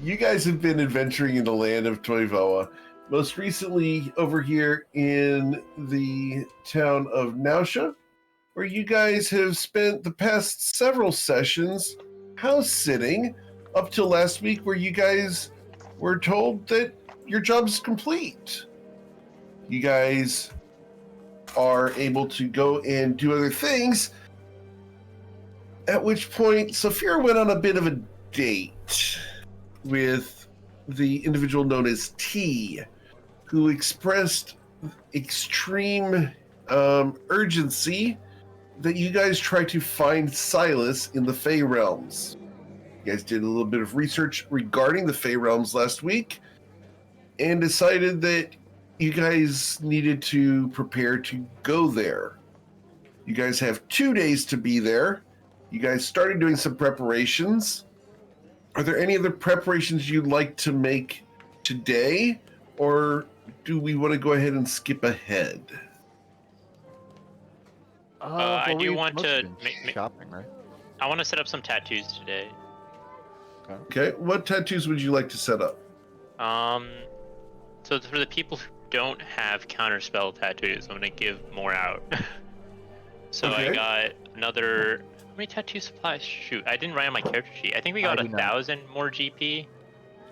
You guys have been adventuring in the land of Toivoa. Most recently over here in the town of Nausea, where you guys have spent the past several sessions house sitting up till last week, where you guys were told that your job's complete. You guys are able to go and do other things, at which point Saphira went on a bit of a date with the individual known as T, who expressed extreme urgency that you guys try to find Silas in the Fey Realms. You guys did a little bit of research regarding the Fey Realms last week and decided that you guys needed to prepare to go there. You guys have 2 days to be there. You guys started doing some preparations. Are there any other preparations you'd like to make today, or do we want to go ahead and skip ahead? I do want to shopping, right? I want to set up some tattoos today. Okay, what tattoos would you like to set up? So for the people who don't have counterspell tattoos, I'm gonna give more out. So Okay. I got another. How many tattoo supplies? Shoot, I didn't write on my character sheet. I think we got 1,000 more GP.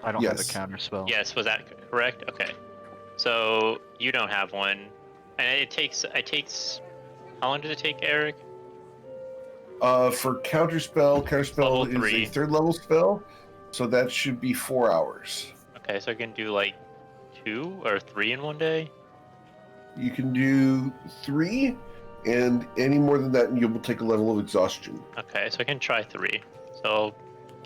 I don't have a Yes. counter spell. Yes, was that correct? Okay. So you don't have one, and it takes. How long does it take, Eric? For counterspell Level is 3. a 3rd level spell, so that should be 4 hours. Okay, so I can do like 2 or 3 in one day. You can do 3, and any more than that, you will take a level of exhaustion. Okay, so I can try 3. So I'll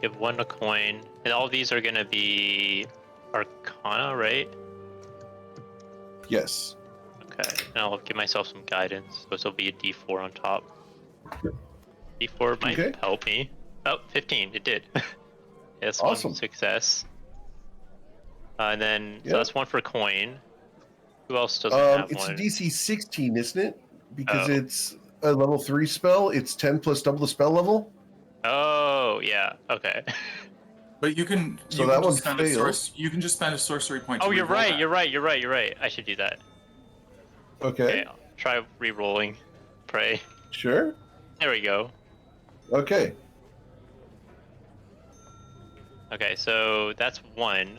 give 1 a coin, and all these are gonna be Arcana, right? Yes. Okay, and I'll give myself some guidance, so this will be a D4 on top. D4 might Okay. help me. Oh, 15, it did. Yes, Awesome. 1 success. And then, Yeah. so that's 1 for coin. Who else doesn't have It's one? a DC 16, isn't it? Because Oh. it's a level 3 spell. It's 10 plus double the spell level. Oh, yeah, okay. But you can So you that can one just spend fails. you can just spend a sorcery point. Oh, to you're re-roll right, that. you're right. I should do that. Okay. Okay, I'll try re-rolling. Pray. Sure. There we go. Okay. Okay, so that's 1.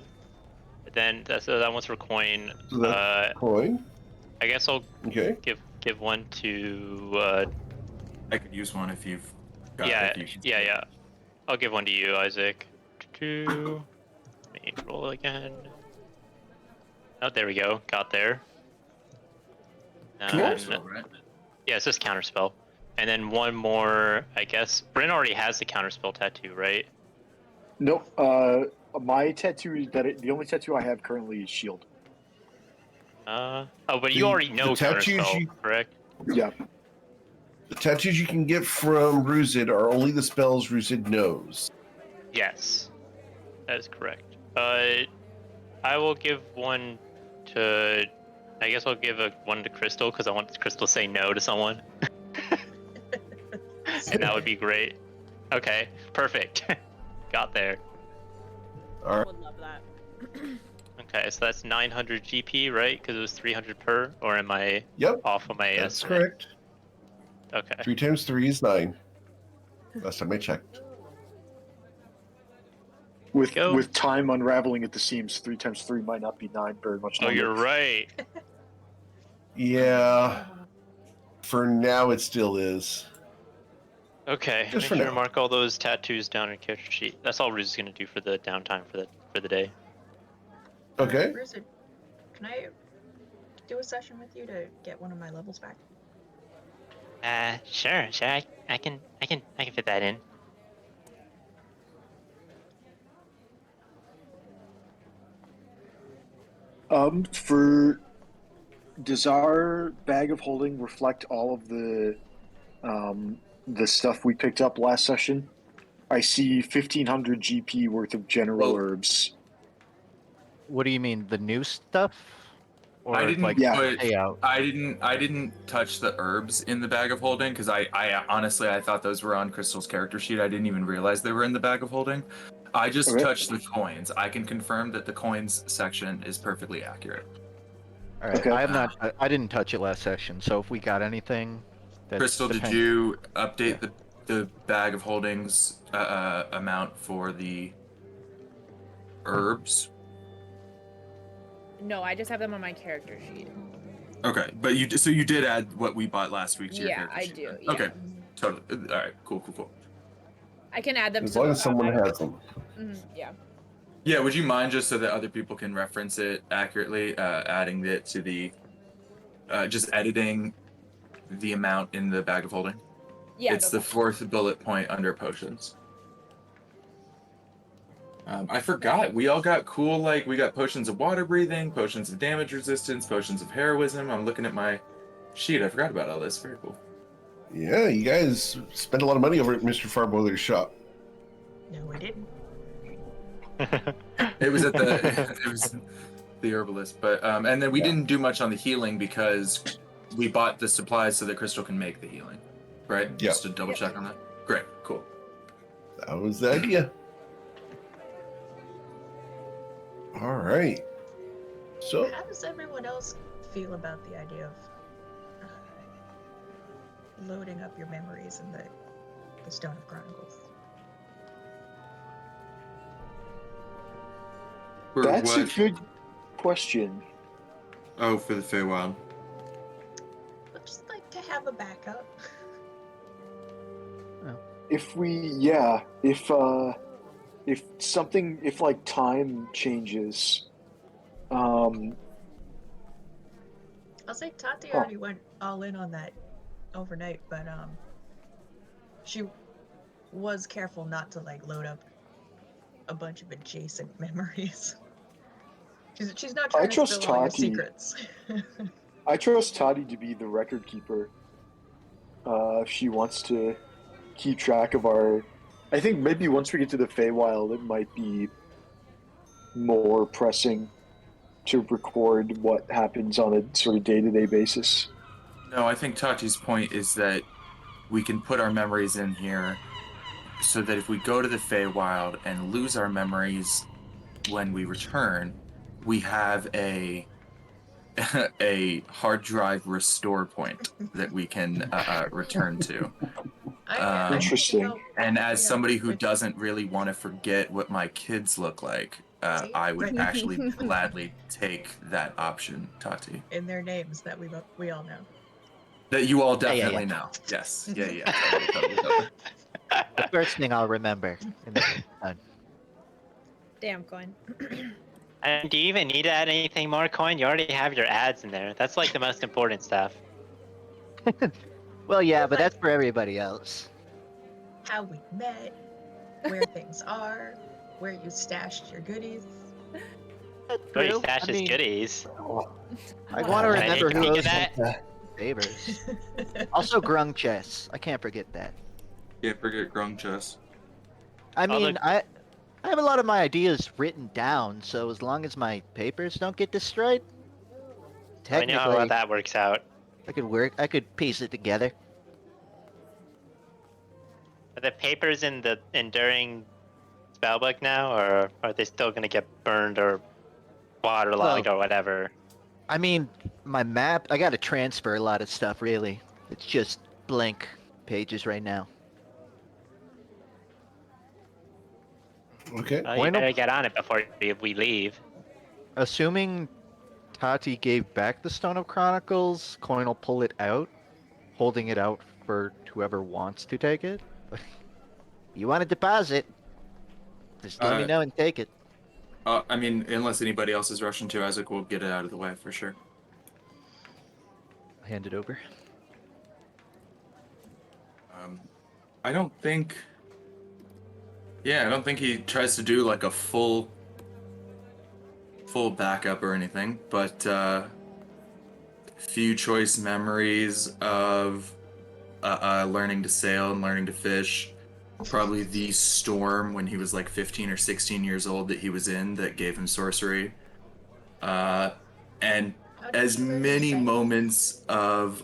Then that one's for coin. So that's coin. I guess I'll Okay. give 1 to. I could use one if you've. Got Yeah, it, if you can yeah, yeah. I'll give 1 to you, Isaac. 2. Let me roll again. Oh, there we go. Got there. And Cool. Right? yeah, it's just counterspell. And then 1 more, I guess. Bryn already has the counterspell tattoo, right? No, my tattoo the only tattoo I have currently is shield. Oh, but you already know the tattoos counterspell, correct? Yeah. The tattoos you can get from Ruzid are only the spells Ruzid knows. Yes, that is correct. I will give 1 to. I guess I'll give 1 to Crystal because I want Crystal to say no to someone. And that would be great. Okay, perfect. Got there. All right. Would love that. Okay, so that's 900 GP, right? Because it was 300 per, or am I Yep. off of my That's estimate? correct. Okay. 3 times 3 is 9. Last time I checked. Go. With time unraveling at the seams, 3 times 3 might not be 9 very much Oh, longer. you're right. Yeah. For now, it still is. Okay, Just make for sure now. to mark all those tattoos down in your character sheet. That's all Ruz is gonna do for the downtime for the day. Okay. Bruce, can I do a session with you to get one of my levels back? Sure. I can fit that in. Does our bag of holding reflect all of the stuff we picked up last session? I see 1,500 GP worth of general herbs. What do you mean, the new stuff? Or I didn't like put. payout? I didn't touch the herbs in the bag of holding because I honestly I thought those were on Crystal's character sheet. I didn't even realize they were in the bag of holding. I just Okay. touched the coins. I can confirm that the coins section is perfectly accurate. All right, Okay. I am not. I didn't touch it last section, so if we got anything, that Crystal, did depends. you update the bag of holdings amount for the herbs? No, I just have them on my character sheet. Okay, but you did add what we bought last week to your Yeah, character I sheet. do. then? Yeah. Okay, totally. All right, cool. I can add them As to long the as someone bag of has them. holdings. Yeah. Yeah, would you mind just so that other people can reference it accurately, adding it to the, just editing the amount in the bag of holding? Yeah. It's no the problem. 4th bullet point under potions. I forgot. We all got cool, like, we got potions of water breathing, potions of damage resistance, potions of heroism. I'm looking at my sheet. I forgot about all this. Very cool. Yeah, you guys spent a lot of money over at Mr. Farboiler's shop. No, we didn't. It was at the it was the herbalist, but and then we didn't do much on the healing because we bought the supplies so that Crystal can make the healing, right? Yep. Just to double check on that. Great, cool. That was the idea. All right. So, How does everyone else feel about the idea of loading up your memories in the Stone of Chronicles? For That's a what? good question. Oh, for the Feywild. I'd just like to have a backup. If like time changes, I'll say Tati Huh. already went all in on that overnight, but she was careful not to like load up a bunch of adjacent memories. She's not I trying to trust spill all your Tati. secrets. I trust Toddy to be the record keeper. If she wants to keep track of our, I think maybe once we get to the Feywild, it might be more pressing to record what happens on a sort of day-to-day basis. No, I think Tati's point is that we can put our memories in here so that if we go to the Feywild and lose our memories when we return, we have a a hard drive restore point that we can return to. I Interesting. help, And as somebody who with- doesn't really want to forget what my kids look like, See? I would Right. actually gladly take that option, Tati. in their names that we all know. That you all Yeah, yeah, definitely know. Yes. Yeah. Totally. The first thing I'll remember. In the time. Damn coin. And do you even need to add anything more, Coin? You already have your ads in there. That's like the most important stuff. Well, yeah, Well, but like- that's for everybody else. How we met, where things are, where you stashed your goodies. Where you True. stash I his mean, goodies. I want to Can I remember take a who peek owes at me favors. Also, grung chess. I can't forget that. Can't forget Grung Chess. I Although- mean, I have a lot of my ideas written down, so as long as my papers don't get destroyed, I know how technically, that works out. I could piece it together. Are the papers in the enduring spellbook now, or are they still gonna get burned or waterlogged or whatever? I mean, my map, I gotta transfer a lot of stuff, really. It's just blank pages right now. okay. Well, you Why no- better get on it before we leave. Assuming Tati gave back the Stone of Chronicles, Coin will pull it out, holding it out for whoever wants to take it. You want a deposit? Just let me know and take it. I mean, unless anybody else is rushing to, Isaac will get it out of the way for sure. Hand it over. I don't think. Yeah, I don't think he tries to do like a full backup or anything, but few choice memories of learning to sail and learning to fish. Probably the storm when he was like 15 or 16 years old that he was in that gave him sorcery. And How did as you learn to many sail? moments of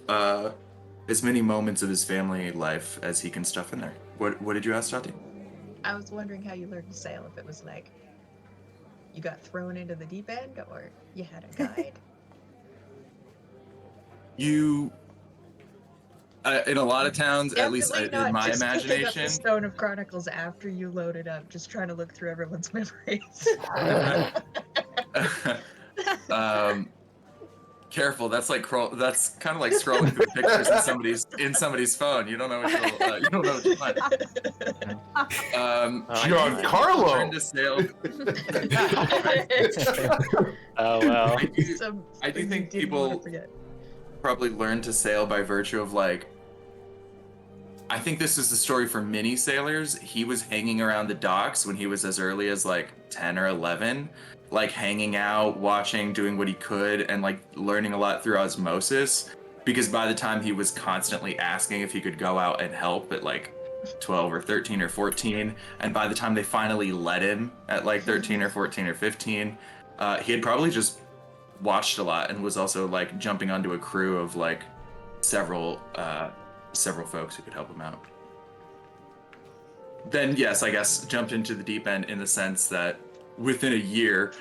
his family life as he can stuff in there. What did you ask, Tati? I was wondering how you learned to sail. If it was like you got thrown into the deep end, or you had a guide. You, in a lot of towns, at least Definitely in not my just picking up the imagination, Stone of Chronicles after you loaded up, just trying to look through everyone's memories. careful. That's like that's kind of like scrolling through pictures in somebody's phone. You don't know what you don't know what you find. Giancarlo! Learn to sail. Oh well. I do think Something you didn't want to people forget. probably learn to sail by virtue of like. I think this is the story for many sailors. He was hanging around the docks when he was as early as like 10 or 11, like hanging out, watching, doing what he could, and like learning a lot through osmosis. Because by the time he was constantly asking if he could go out and help at like 12 or 13 or 14, and by the time they finally let him at like 13 or 14 or 15, he had probably just watched a lot and was also like jumping onto a crew of like several folks who could help him out. Then yes, I guess jumped into the deep end in the sense that within a year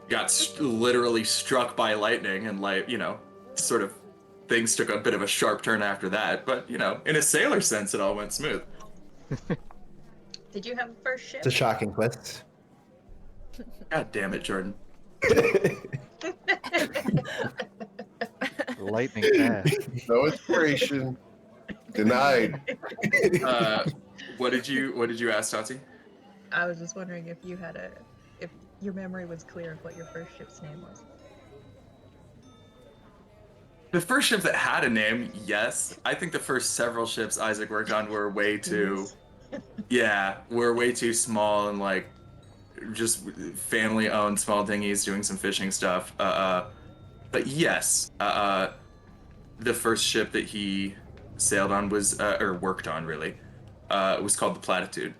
got literally struck by lightning, and like, you know, sort of things took a bit of a sharp turn after that, but you know, in a sailor sense it all went smooth. Did you have a first ship? It's a shocking twist. God damn it, Jordan. Lightning fast. No inspiration. Denied. What did you ask, Tati? I was just wondering if you had if your memory was clear of what your first ship's name was. The first ship that had a name, yes. I think the first several ships Isaac worked on were way too, were way too small and like just family-owned small dinghies doing some fishing stuff. But yes, the first ship that he sailed on was, or worked on really, was called the Platitude.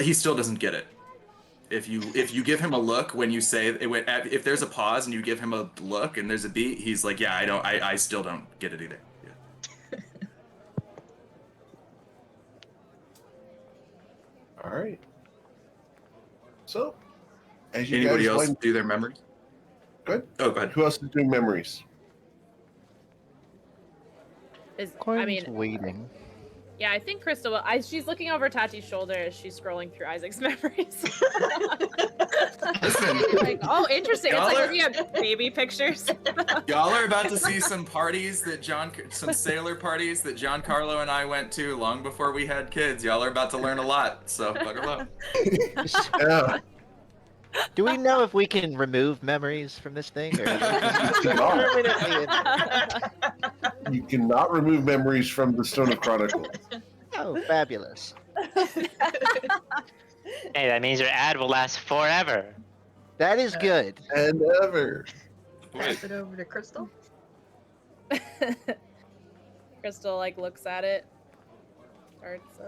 He still doesn't get it. If you give him a look when you say if there's a pause and you give him a look and there's a beat, he's like, yeah, I still don't get it either. Yeah. All right. So, as you Anybody guys else wind, do their memories? good. Oh, go ahead. Who else is doing memories? I Coin's mean, waiting. yeah, I think Crystal will. She's looking over Tati's shoulder as she's scrolling through Isaac's memories. Listen, Like, oh, interesting. It's like Y'all are- looking at baby pictures. y'all are about to see some parties some sailor parties that Giancarlo and I went to long before we had kids. Y'all are about to learn a lot, so buckle up. Yeah. Do we know if we can remove memories from this thing? Or You cannot remove memories from the Stone of Chronicles. Oh, fabulous. Hey, that means your ad will last forever. That is good. And ever. Pass it over to Crystal. Crystal like looks at it, starts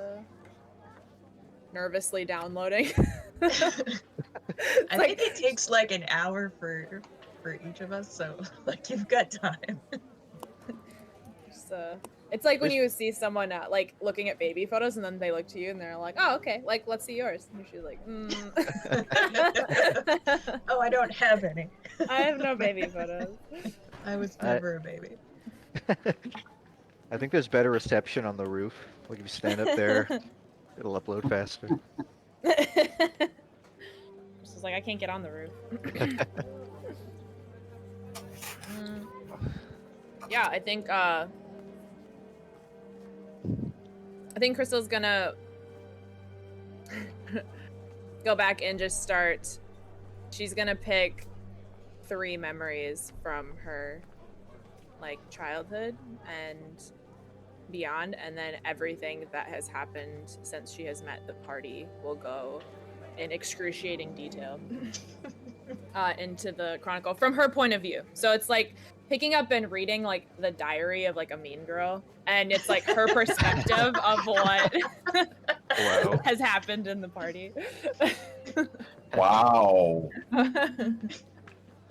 nervously downloading. I think it takes like an hour for each of us, so like you've got time. It's like when you see someone like looking at baby photos and then they look to you and they're like, oh, okay, like let's see yours. And she's like, Oh, I don't have any. I have no baby photos. I was never a baby. I think there's better reception on the roof. Like if you stand up there, it'll upload faster. She's like, I can't get on the roof. Yeah, I think Crystal's gonna go back and just start. She's gonna pick 3 memories from her like childhood and beyond, and then everything that has happened since she has met the party will go in excruciating detail into the chronicle from her point of view. So it's like picking up and reading like the diary of like a mean girl, and it's like her perspective of what has happened in the party. Wow.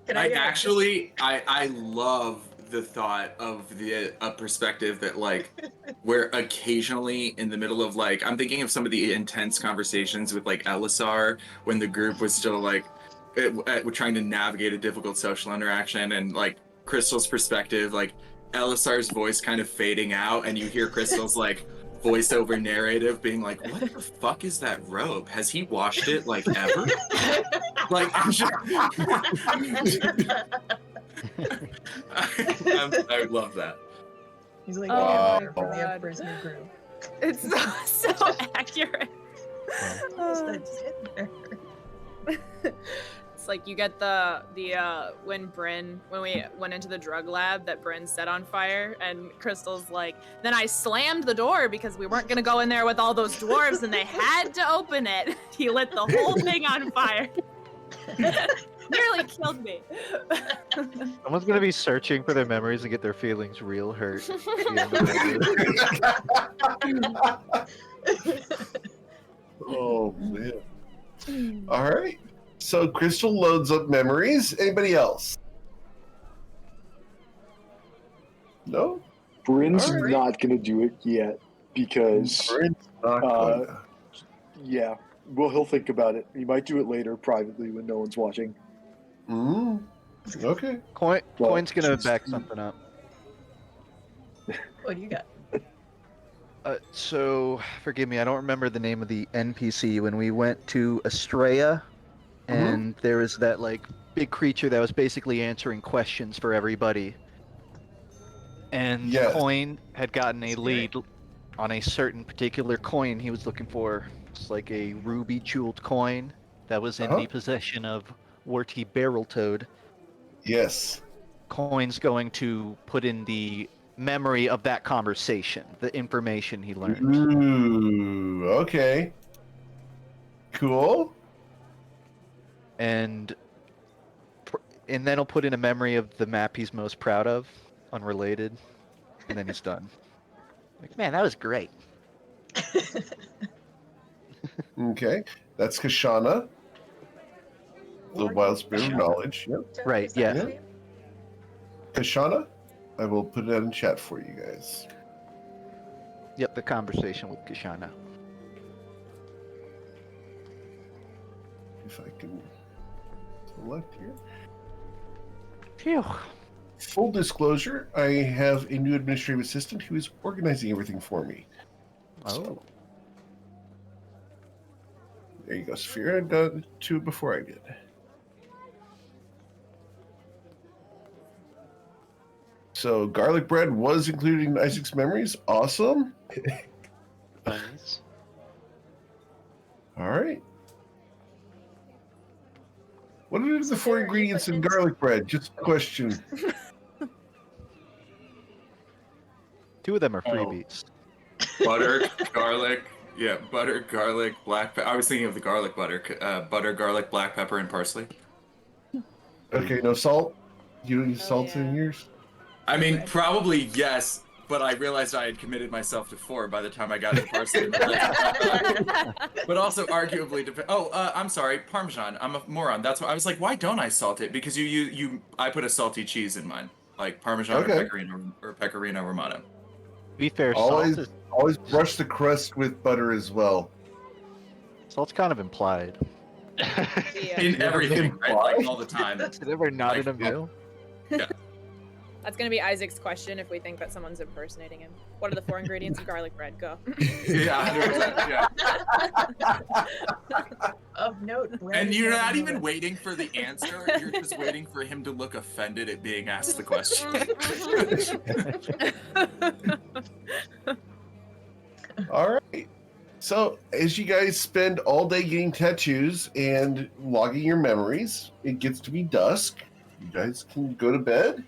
I love the thought of a perspective that like where occasionally in the middle of like I'm thinking of some of the intense conversations with like Elisar when the group was still like trying to navigate a difficult social interaction, and like Crystal's perspective, like Elisar's voice kind of fading out, and you hear Crystal's like voiceover narrative being like, "What the fuck is that robe? Has he washed it like ever?" Like I'm just. I love that. He's like, Oh yeah, my from the God. Emperor's New Groove. It's so accurate. Just that in there. It's like you get the when we went into the drug lab that Bryn set on fire, and Crystal's like, then I slammed the door because we weren't gonna go in there with all those dwarves and they had to open it. He lit the whole thing on fire. Nearly killed me. Someone's gonna be searching for their memories and get their feelings real hurt. at the end of the Oh man. All right. So Crystal loads up memories. Anybody else? No? Bryn's All right. not gonna do it yet because Bryn's not going to. yeah. Well, he'll think about it. He might do it later privately when no one's watching. Okay. Coin's gonna she's- back something up. What do you got? So, forgive me, I don't remember the name of the NPC when we went to Estrella, and there was that like big creature that was basically answering questions for everybody. And Yes. Coin had gotten a Spirit. lead on a certain particular coin he was looking for. It's like a ruby jeweled coin that was in the possession of Warty Barreltoad. Yes. Coin's going to put in the memory of that conversation, the information he learned. Ooh, okay. Cool. And then he'll put in a memory of the map he's most proud of, unrelated, and then he's done. Like, man, that was great. Okay. That's Kashana. The Wild Spirit of Knowledge. Yep. Right, Is that yeah. his name? Kashana, I will put it in chat for you guys. Yep, the conversation with Kashana. If I can select here. Phew. Full disclosure, I have a new administrative assistant who is organizing everything for me. Oh. There you go, Saphira. Got to it before I did. So garlic bread was included in Isaac's memories. Awesome. Nice. All right. What are the four Sarah, you ingredients put in in- garlic bread? Just a question. 2 of them are Oh. freebies. Butter, garlic, butter, garlic, black pepper. I was thinking of the garlic butter. Butter, garlic, black pepper, and parsley. Okay, no salt? You don't use salt in yeah. yours? I mean, Right. probably yes, but I realized I had committed myself to 4 by the time I got to parsley. But also arguably, I'm sorry, Parmesan. I'm a moron. That's why I was like, why don't I salt it? Because I put a salty cheese in mine, like Parmesan Okay. or Pecorino Romano. To be fair, Always, salt is, always brush the crust with butter as well. salt's kind of implied. Yeah. In everything, right? Like all the time. Is it ever not in a Like, meal? That's gonna be Isaac's question if we think that someone's impersonating him. What are the 4 ingredients of garlic bread? Go. Yeah, 100%. Yeah. Of note, bread And is you're not not on even the waiting for the answer. You're just waiting for him to look offended at being asked the question. All right. So, as you guys spend all day getting tattoos and logging your memories, it gets to be dusk. You guys can go to bed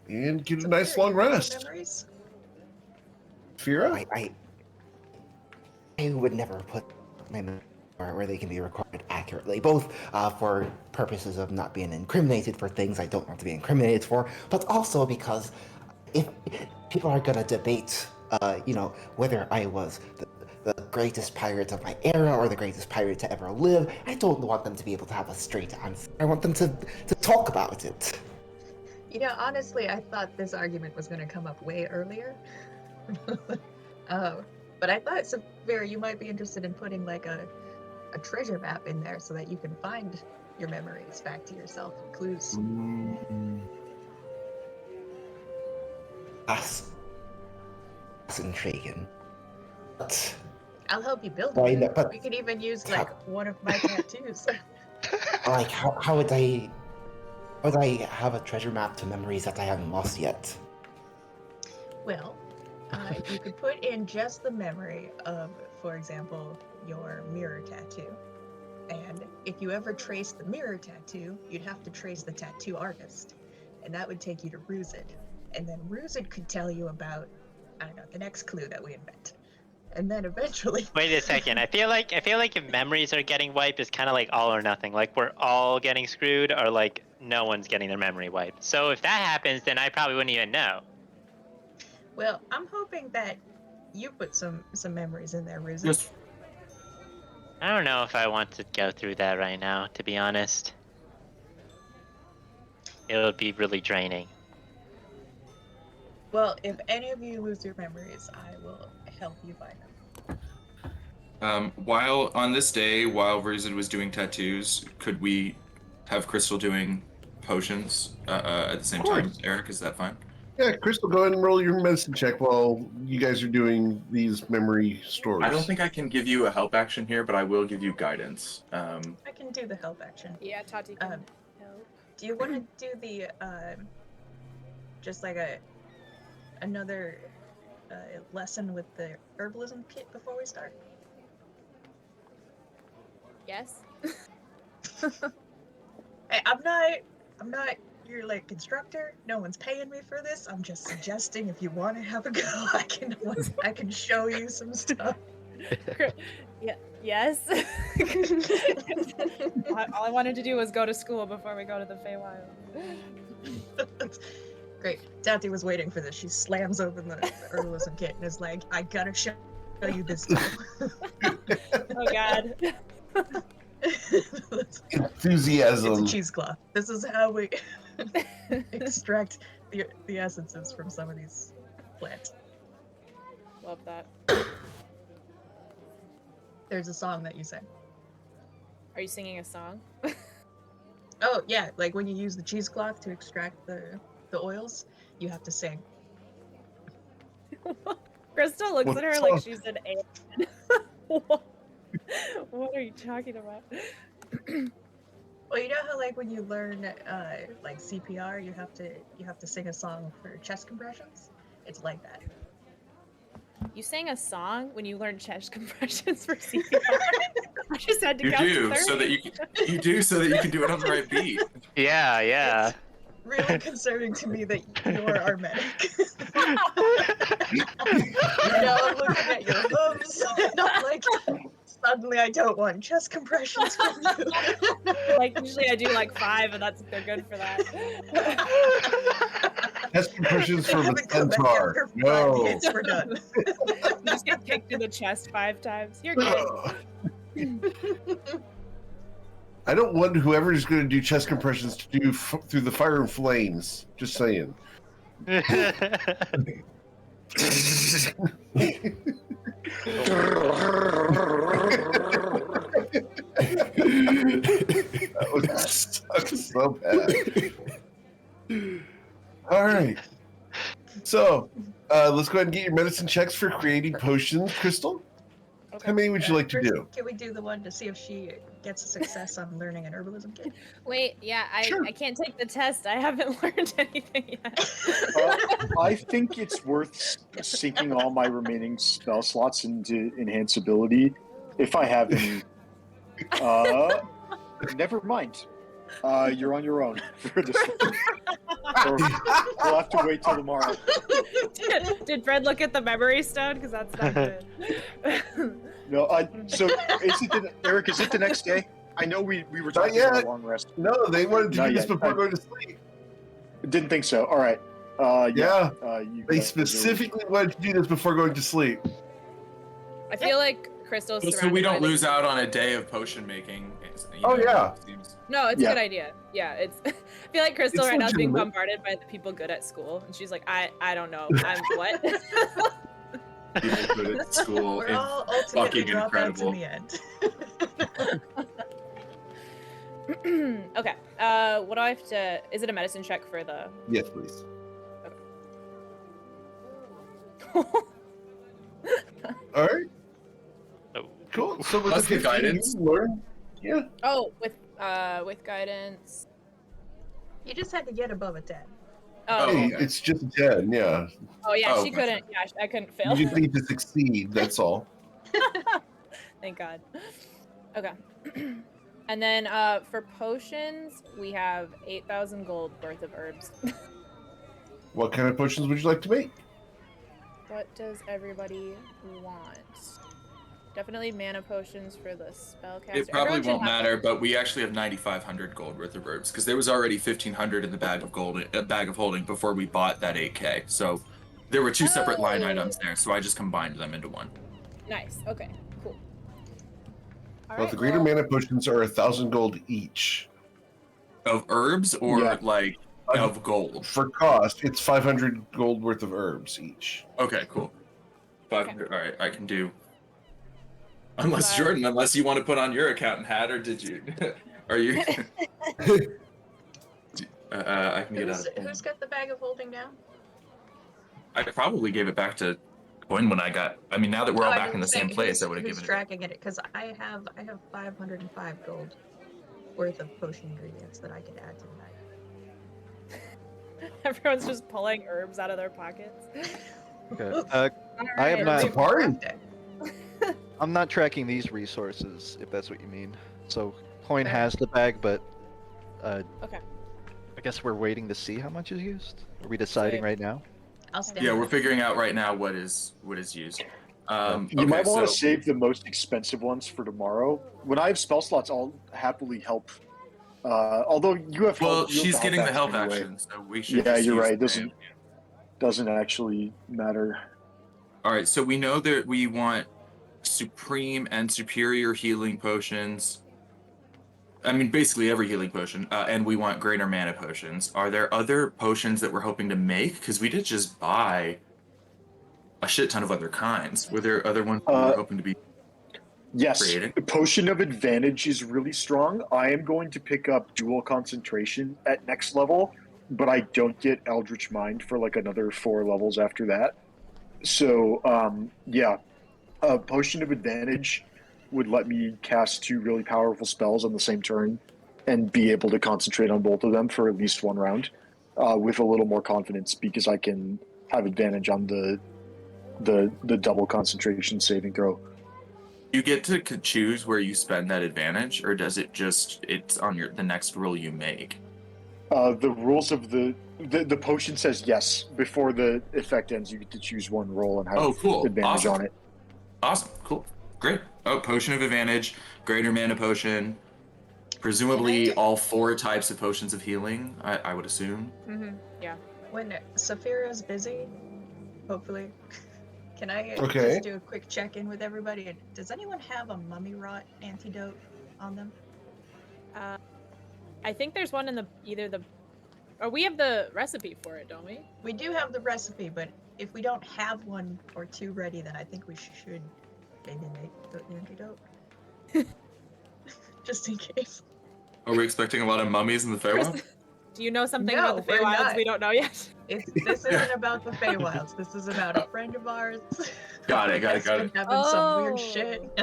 and get a nice long rest. Memories? Fira? I would never put my memory where they can be recorded accurately, both for purposes of not being incriminated for things I don't want to be incriminated for, but also because if people are going to debate, whether I was the greatest pirate of my era or the greatest pirate to ever live, I don't want them to be able to have a straight answer. I want them to talk about it. You know, honestly, I thought this argument was going to come up way earlier. But I thought, Severe, you might be interested in putting like a treasure map in there so that you can find your memories back to yourself and clues. That's intriguing. But I'll help you build Why one. not? But- We could even use like one of my tattoos. like, how would I have a treasure map to memories that I haven't lost yet? Well, you could put in just the memory of, for example, your mirror tattoo. And if you ever trace the mirror tattoo, you'd have to trace the tattoo artist. And that would take you to Ruzid. And then Ruzid could tell you about, I don't know, the next clue that we invent. And then eventually... Wait a second. I feel like if memories are getting wiped, it's kind of like all or nothing. Like we're all getting screwed, or like no one's getting their memory wiped. So if that happens, then I probably wouldn't even know. Well, I'm hoping that you put some memories in there, Ruzid. Just I don't know if I want to go through that right now, to be honest. It'll be really draining. Well, if any of you lose your memories, I will help you find them. while on this day, while Ruzid was doing tattoos, could we have Crystal doing potions at the same time? Eric, is that fine? Yeah, Crystal, go ahead and roll your medicine check while you guys are doing these memory stories. I don't think I can give you a help action here, but I will give you guidance. I can do the help action. Yeah, Tati can help. Do you want to do the just like another lesson with the herbalism kit before we start? Yes. Hey, I'm not your like instructor. No one's paying me for this. I'm just suggesting if you want to have a go, I can show you some stuff. Yeah. Yes. All I wanted to do was go to school before we go to the Feywild. Great. Tati was waiting for this. She slams open the herbalism kit and is like, I gotta show you this stuff. Oh God. Enthusiasm. It's a cheesecloth. This is how we extract the essences from some of these plants. Love that. There's a song that you sing. Are you singing a song? Oh yeah, like when you use the cheesecloth to extract the oils, you have to sing. Krista looks What at her song? like she's an alien. What are you talking about? Well, you know how like when you learn like CPR, you have to sing a song for chest compressions? It's like that. You sang a song when you learned chest compressions for CPR. I just had to You count to do 30. so that you can do it on the right beat. Yeah, yeah. Really concerning to me that you're our medic. Now I'm looking at your hooves, and I'm like, suddenly I don't want chest compressions from you. Like usually I do like 5, and they're good for that. Test compressions They from a haven't come back centaur. after 5 No. hits, we're done. You just get kicked in the chest 5 times. You're good. I don't want whoever is going to do chest compressions to do through the fire and flames. Just saying. That would suck so bad. All right. So, let's go ahead and get your medicine checks for creating potions. Crystal, how many would you like to First, do? Can we do the one to see if she gets a success on learning an herbalism kit? Wait, yeah, Sure. I can't take the test. I haven't learned anything yet. I think it's worth sinking all my remaining spell slots into enhance ability. If I have any. Never mind. You're on your own for this one. Or we'll have to wait till tomorrow. Did Fred look at the memory stone? Because that's not good. No, so Eric, is it the next day? I know we were talking yet. about a long rest. No, they wanted to Not do this yet. before going to sleep. Didn't think so. All right. Yeah, You they guys are- specifically wanted to do this before going to sleep. I feel like Crystal's So we don't lose out on a day of potion making Oh, yeah. No, it's a Yeah. good idea. Yeah, it's. I feel like Crystal It's right now is being legitimate. bombarded by the people good at school, and she's like, I don't know, I'm what? People good at school. We're It's all ultimately fucking dropouts in incredible. the end. Okay. What do I have to? Is it a medicine check for the? Yes, please. All right, Oh. cool. So with Plus the the 15, guidance. you learn. Yeah. Oh, with guidance. You just had to get above a 10. Oh, Hey, okay. it's just 10. Yeah. oh yeah, Oh, she gotcha. couldn't. Yeah, I couldn't fail. You just need to succeed. That's all. Thank God. Okay. And then for potions, we have 8,000 gold worth of herbs. What kind of potions would you like to make? What does everybody want? Definitely mana potions for the spellcaster. It probably Everyone should won't have- matter, but we actually have 9,500 gold worth of herbs because there was already 1,500 in the bag of gold, a bag of holding before we bought that 8K. So there were two separate line Oh. items there, so I just combined them into one. Nice. Okay. Cool. All Well, right, the greater well, mana potions are 1,000 gold each. Of herbs or Yeah. like of gold? For cost, it's 500 gold worth of herbs each. Okay, cool. 500. All right, I can do. Unless Bye. Jordan, unless you want to put on your accountant hat, or did you? Are you? I can get out. Who's got the bag of holding now? I probably gave it back to Quinn when I got. I mean, now that we're all I back in the didn't say same place, who's- I would have who's given it. tracking it because I have 505 gold worth of potion ingredients that I could add to the bag. everyone's just pulling herbs out of their pockets. Okay. All I am right. not. It's a party. I'm not tracking these resources, if that's what you mean. So Coin Fair. has the bag, but Okay. I guess we're waiting to see how much is used. Are we deciding Same. right now? I'll stand. Yeah, by. we're figuring out right now what is used. You might want to save the most expensive ones for tomorrow. When I have spell slots, I'll happily help. Although you have Well, help, you have she's getting the help anyway. action, so we should. Yeah, just you're use right. the Doesn't actually matter. All right, so we know that we want supreme and superior healing potions. I mean, basically every healing potion, and we want greater mana potions. Are there other potions that we're hoping to make? Because we did just buy a shit ton of other kinds. Were there other ones we were hoping to be Yes, creating? Potion of Advantage is really strong. I am going to pick up Dual Concentration at next level, but I don't get Eldritch Mind for like another 4 levels after that. So, Potion of Advantage would let me cast 2 really powerful spells on the same turn and be able to concentrate on both of them for at least 1 round with a little more confidence because I can have advantage on the double concentration saving throw. You get to choose where you spend that advantage, or does it just it's on the next roll you make? The rules of the potion says yes. Before the effect ends, you get to choose 1 roll and have advantage Awesome. on it. Awesome, cool, great. Oh, Potion of Advantage, greater mana potion, presumably all 4 types of potions of healing. I would assume. Mm-hmm. Yeah. When Saphira's busy, hopefully, can I Okay. just do a quick check-in with everybody? Does anyone have a mummy rot antidote on them? I think there's one in we have the recipe for it, don't we? We do have the recipe, but if we don't have 1 or 2 ready, then I think we should maybe make the antidote. Just in case. Are we expecting a lot of mummies in the Feywild? Do you know something No, about the we're Feywilds not. we don't know yet? This isn't about the Feywilds. This is about a friend of ours. Got it. That's been having some weird shit.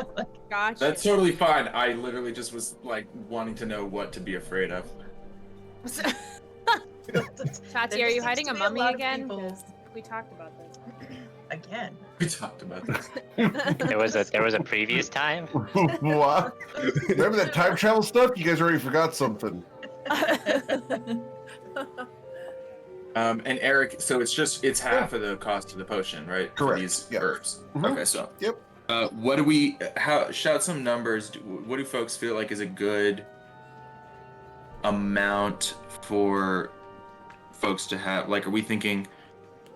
Gotcha. That's totally fine. I literally just was like wanting to know what to be afraid of. Tati, There are you seems hiding to a be mummy lot of again? people- 'Cause we talked about this. Again. We talked about this. There was a previous time. What? Remember that time travel stuff? You guys already forgot something. And Eric, so it's half of the cost of the potion, right? For Correct, these yeah. herbs. Mhm. Okay, so. Yep. What do we? Shout some numbers. What do folks feel like is a good amount for folks to have? Like, are we thinking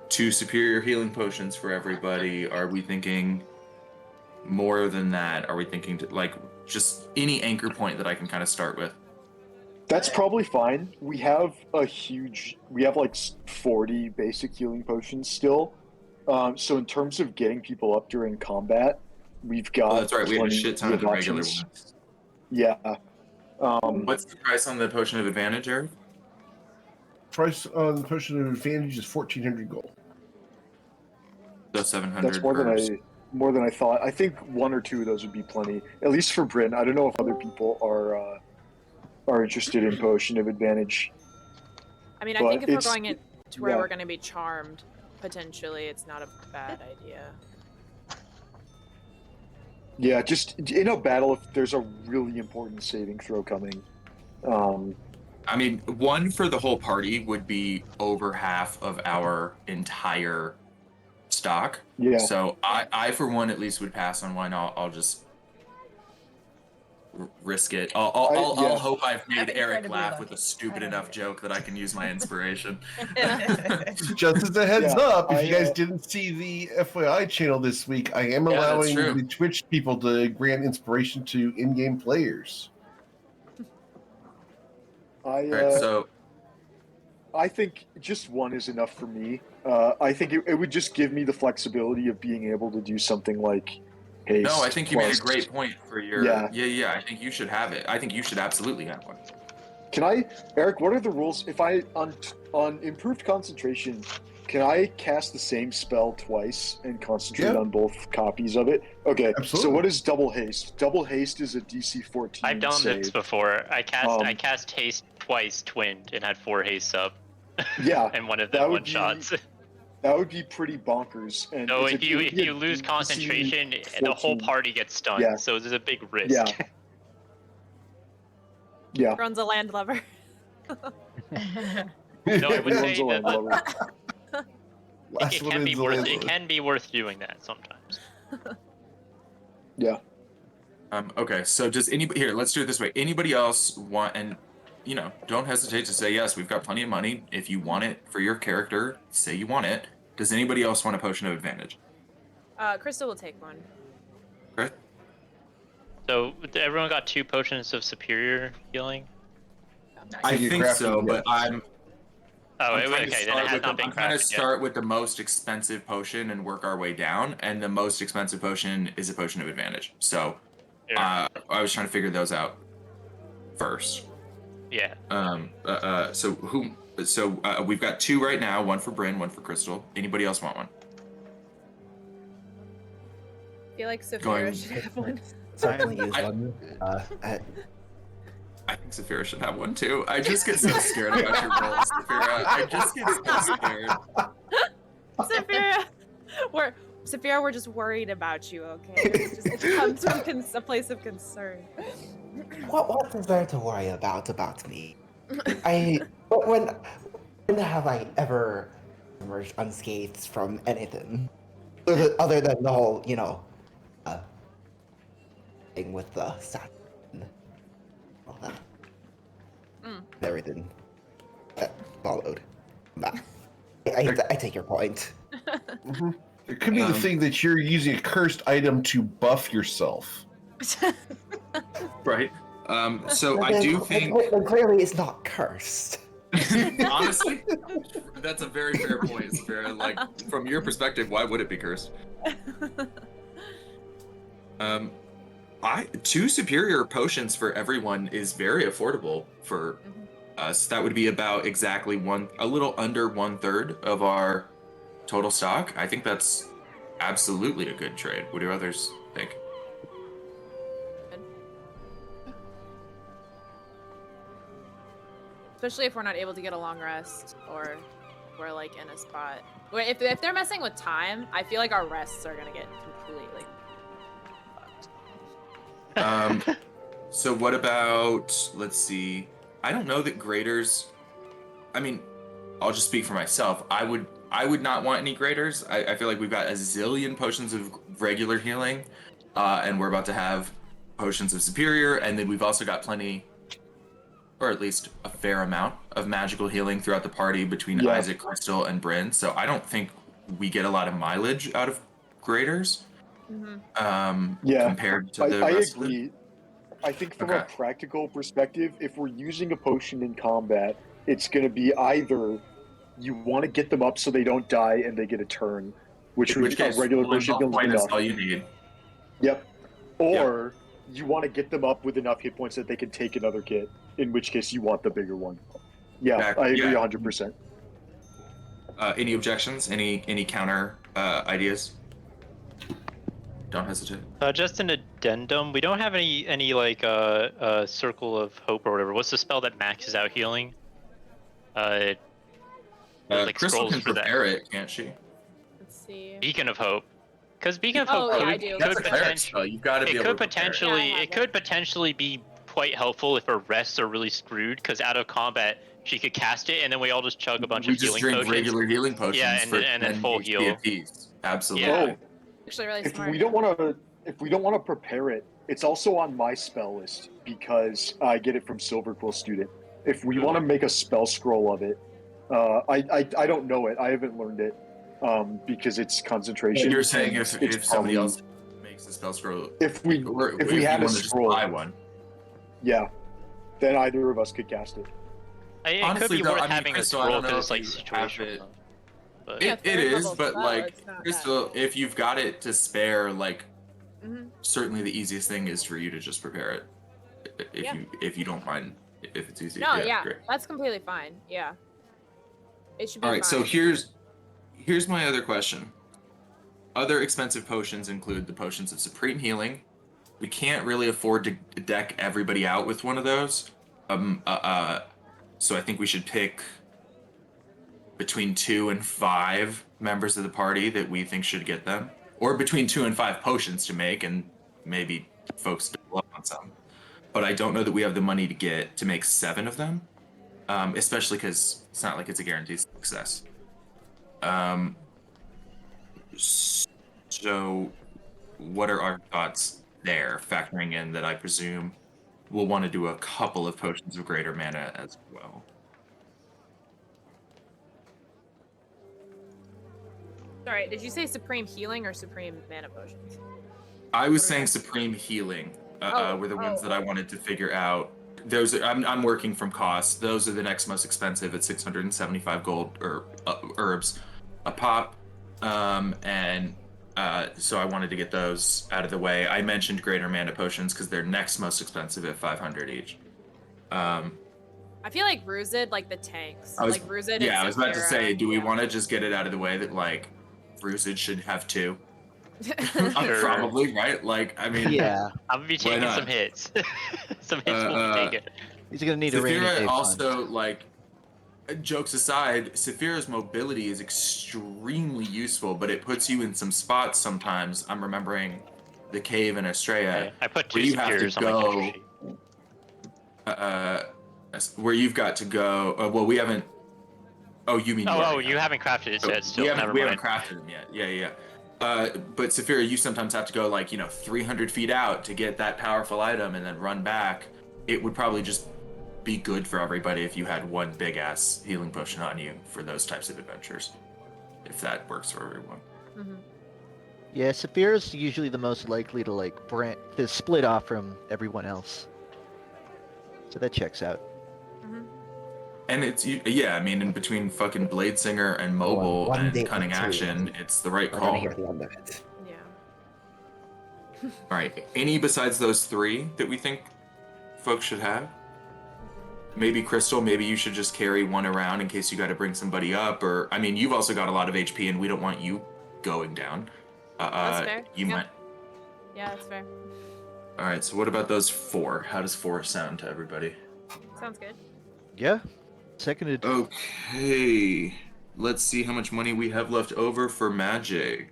2 superior healing potions for everybody? Are we thinking more than that are we thinking like just any anchor point that I can kind of start with? That's probably fine. We have like 40 basic healing potions still. So in terms of getting people up during combat, we've got. Oh, that's right. We had a plenty shit ton of the regular options. ones. Yeah. What's the price on the potion of advantage, Eric? Price on the potion of advantage is 1,400 gold. So 700. That's more than I thought. I think one or two of those would be plenty, at least for Bryn. I don't know if other people are interested in potion of advantage. I mean, I think if we're going to where we're going to be charmed, potentially, it's not a bad idea. Yeah, just in a battle, if there's a really important saving throw coming. I mean, one for the whole party would be over half of our entire stock. Yeah. So I for one at least would pass on one. I'll just risk it. I'll hope I've made Eric laugh with a stupid enough joke that I can use my inspiration. Just as a heads up, if you guys didn't see the FYI channel this week, I am allowing the Twitch people to grant inspiration to in-game players. I think just one is enough for me. I think it would just give me the flexibility of being able to do something like haste. No, I think you made a great point for your. Yeah. I think you should have it. I think you should absolutely have one. Can I, Eric? What are the rules? If I on improved concentration, can I cast the same spell twice and concentrate on both copies of it? Okay. Absolutely. So what is double haste? Double haste is a DC 14. I've done save. this before. I cast haste twice, twinned, and had 4 hastes up. Yeah. And one of them one shots. That would be pretty bonkers. And no, if you lose concentration, the whole party gets stunned. Yeah. So there's a big risk. Yeah. Yeah. Everyone's a land lover. No, I would say that it can be worth doing that sometimes. Yeah. Okay, so does anybody here? Let's do it this way. Anybody else want? And don't hesitate to say yes. We've got plenty of money. If you want it for your character, say you want it. Does anybody else want a potion of advantage? Crystal will take one. Okay. So everyone got 2 potions of superior healing. I think so, but I'm. Oh, okay. Then it has not been I'm trying to crafted start with the most expensive potion and work our way down, and the most expensive potion is a potion of advantage. So, I was trying to figure those out first. Yeah. So we've got 2 right now. One for Bryn, one for Crystal. Anybody else want one? I feel like Saphira should have one. Certainly use one. I think Saphira should have one too. I just get so scared about your rolls, Saphira. I just get so scared. Saphira, we're just worried about you, okay? It comes from a place of concern. What is there to worry about me? When have I ever emerged unscathed from anything other than the whole, thing with the Saturn, all that, everything that followed. I take your point. Mm-hmm. It could be the thing that you're using a cursed item to buff yourself. Right. So I do think. Clearly, it's not cursed. Honestly, that's a very fair point, Saphira. Like, from your perspective, why would it be cursed? 2 superior potions for everyone is very affordable for us. That would be about exactly a little under 1/3 of our total stock. I think that's absolutely a good trade. What do others think? Especially if we're not able to get a long rest, or we're like in a spot. If they're messing with time, I feel like our rests are gonna get completely fucked. So what about, let's see. I don't know that graders. I mean, I'll just speak for myself. I would not want any graders. I feel like we've got a zillion potions of regular healing, and we're about to have potions of superior, and then we've also got plenty, or at least a fair amount of magical healing throughout the party between Isaac, Crystal, and Bryn. So I don't think we get a lot of mileage out of graders. Yeah, compared to the I rest of it. agree. I think from a Okay. practical perspective, if we're using a potion in combat, it's going to be either you want to get them up so they don't die and they get a turn, which In would which case, a regular one potion health heals point is enough. all you need. Yep. Or you want to get them up with enough hit points that they can take another kit, in which case you want the bigger one. Yeah, I agree 100%. Any objections? Any counter ideas? Don't hesitate. Just an addendum. We don't have any like circle of hope or whatever. What's the spell that maxes out healing? There's like Crystal scrolls can for that. prepare it, can't she? Let's see. Beacon of Hope. Because Beacon of Oh, Hope yeah, I could, do. That's a could cleric potentially spell. You've got to be able to prepare it. Yeah, I have it that. could potentially be quite helpful if her rests are really screwed. Because out of combat, she could cast it, and then we all just chug a bunch We of just healing drink potions. regular healing potions Yeah, for and then 10 full HP heal. apiece. Absolutely. Yeah. Actually, really If smart. we don't want to prepare it, it's also on my spell list because I get it from Silver Quill Student. If we want to make a spell scroll of it, I don't know it. I haven't learned it because it's concentration. And you're saying and if it's somebody probably- else makes a spell scroll, if we or if we you had a wanna just scroll, buy one. yeah, then either of us could cast it. It Honestly, could be though, worth I mean, having Crystal, a I scroll don't know because it's if like you have situational. it. But Yeah, It third is, level but spell, like it's not bad. Crystal, if you've got it to spare, like Mhm. certainly the easiest thing is for you to just prepare it. If Yeah. you don't mind, if it's easy. No, yeah, Great. that's completely fine. Yeah, it should be All right, so fine. here's my other question. Other expensive potions include the potions of supreme healing. We can't really afford to deck everybody out with one of those. So I think we should pick between 2 and 5 members of the party that we think should get them, or between 2 and 5 potions to make, and maybe folks double up on some. But I don't know that we have the money to make 7 of them, especially because it's not like it's a guaranteed success. So, what are our thoughts there, factoring in that I presume we'll want to do a couple of potions of greater mana as well? Sorry, did you say supreme healing or supreme mana potions? I was What are saying those? supreme healing Oh, were the ones that I oh. wanted to figure out. Those I'm working from cost. Those are the next most expensive at 675 gold or herbs a pop, and so I wanted to get those out of the way. I mentioned greater mana potions because they're next most expensive at 500 each. I feel like Ruzid, like the tanks. I was Ruzid. yeah, I was about to say, do we yeah. want to just get it out of the way that like Ruzid should have 2? Sure. Probably, right? Like, I mean, Yeah, I'm gonna be Why taking not? some hits. Some hits will be taken. he's gonna need a rainy Saphira day also, fund. like, jokes aside, Saphira's mobility is extremely useful, but it puts you in some spots sometimes. I'm remembering the cave in Estrella, I put where 2 you have to superiors on my character sheet. where you've got to go. Well, we haven't. Oh, you mean? Oh, you haven't crafted it So yet. Still, we never haven't mind. crafted them yet. Yeah. But Saphira, you sometimes have to go like 300 feet out to get that powerful item and then run back. It would probably just be good for everybody if you had one big ass healing potion on you for those types of adventures, if that works for everyone. Mhm. Yeah, Saphira's usually the most likely to to split off from everyone else. So that checks out. And it's I mean, in between fucking Blade Singer and Mobile one and day Cunning or two. Action, it's the right We're gonna call. hear the end of it. Yeah. All right, any besides those 3 that we think folks should have? Maybe Crystal, maybe you should just carry one around in case you got to bring somebody up. Or, I mean, you've also got a lot of HP and we don't want you going down. That's fair. You Yeah. might. Yeah, that's fair. All right, so what about those 4? How does 4 sound to everybody? Sounds good. Yeah, seconded. Okay, let's see how much money we have left over for magic.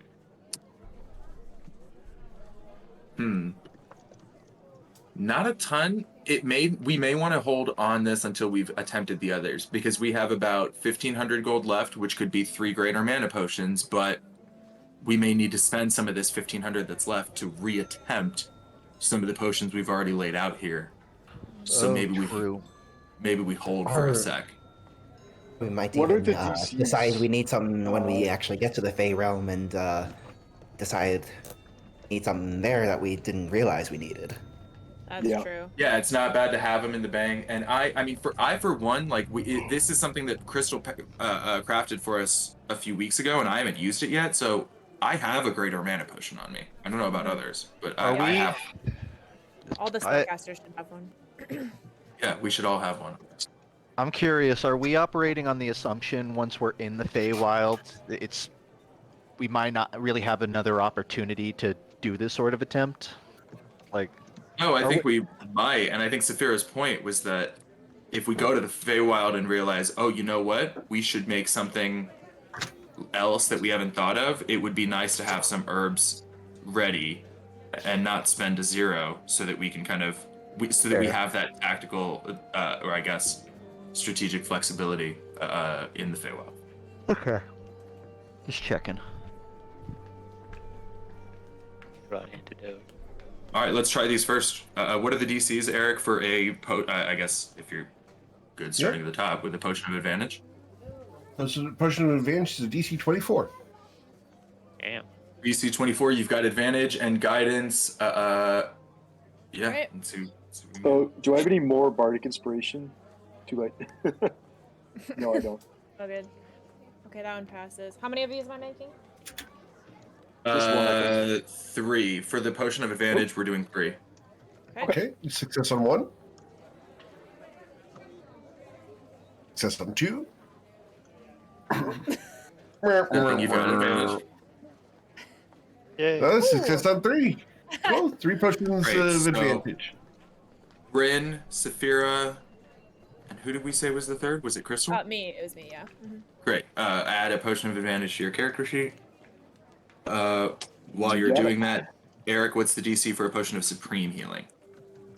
Not a ton. We may want to hold on this until we've attempted the others, because we have about 1,500 gold left, which could be 3 greater mana potions, but we may need to spend some of this 1,500 that's left to reattempt some of the potions we've already laid out here. So maybe we hold for a sec. We might What are even the DCs? decide we need some when we actually get to the Fey realm and decide need something there that we didn't realize we needed. That's Yeah. true. Yeah, it's not bad to have them in the bang. And I mean, for one, like this is something that Crystal crafted for us a few weeks ago, and I haven't used it yet. So I have a greater mana potion on me. I don't know about others, but Are I we? have. All the I- spellcasters should have one. Yeah, we should all have one. I'm curious. Are we operating on the assumption once we're in the Feywild, we might not really have another opportunity to do this sort of attempt? Like, No, I Are think we might, and I think Saphira's point was that if we go to the Feywild and realize, oh, you know what, we should make something else that we haven't thought of, it would be nice to have some herbs ready and not spend a 0 so that we can kind of so that we Fair. have that tactical or I guess strategic flexibility in the Feywild. okay. Just checking. Right antidote. All right, let's try these first. What are the DCs, Eric, for a I guess if you're good starting at the top with a potion of advantage? Potion of advantage is a DC 24. Damn. DC 24, you've got advantage and guidance. Yeah. Right. Let's see. Oh, do I have any more bardic inspiration? Too late. No, I don't. Oh, good. Okay, that one passes. How many of these am I making? Just one, I 3 for the potion of advantage. We're doing 3. Okay, success on 1. Success on 2. And you've got advantage. Yay. Success on 3. Well, 3 potions Great, of so- advantage. Bryn, Saphira, and who did we say was the third? Was it Crystal? Me. It was me, yeah. Great. Add a potion of advantage to your character sheet. While you're Got it. doing that, Eric, what's the DC for a potion of supreme healing?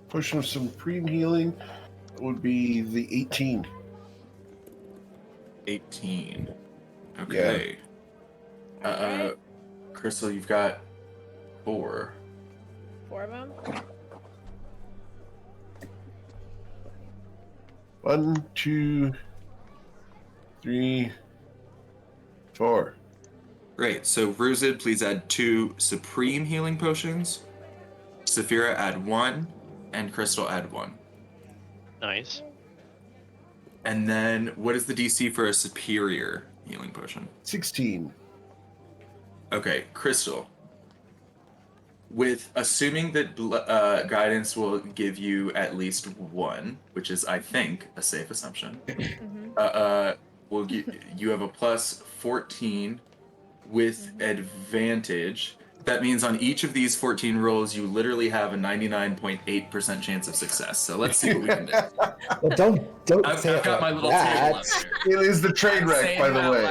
Potion of supreme healing would be the 18. 18. Okay. Okay. Crystal, you've got 4. 4 of them. 1, 2, 3, 4. Great. So Ruzid, please add 2 supreme healing potions. Saphira, add 1, and Crystal, add 1. Nice. And then, what is the DC for a superior healing potion? 16. Okay, Crystal. With assuming that guidance will give you at least 1, which is, I think, a safe assumption. You have a plus 14 with advantage. That means on each of these 14 rolls, you literally have a 99.8% chance of success. So let's see what we can do. Well, don't I've say got it my like little table up that. here. It is the train I'm wreck, saying by it the out way.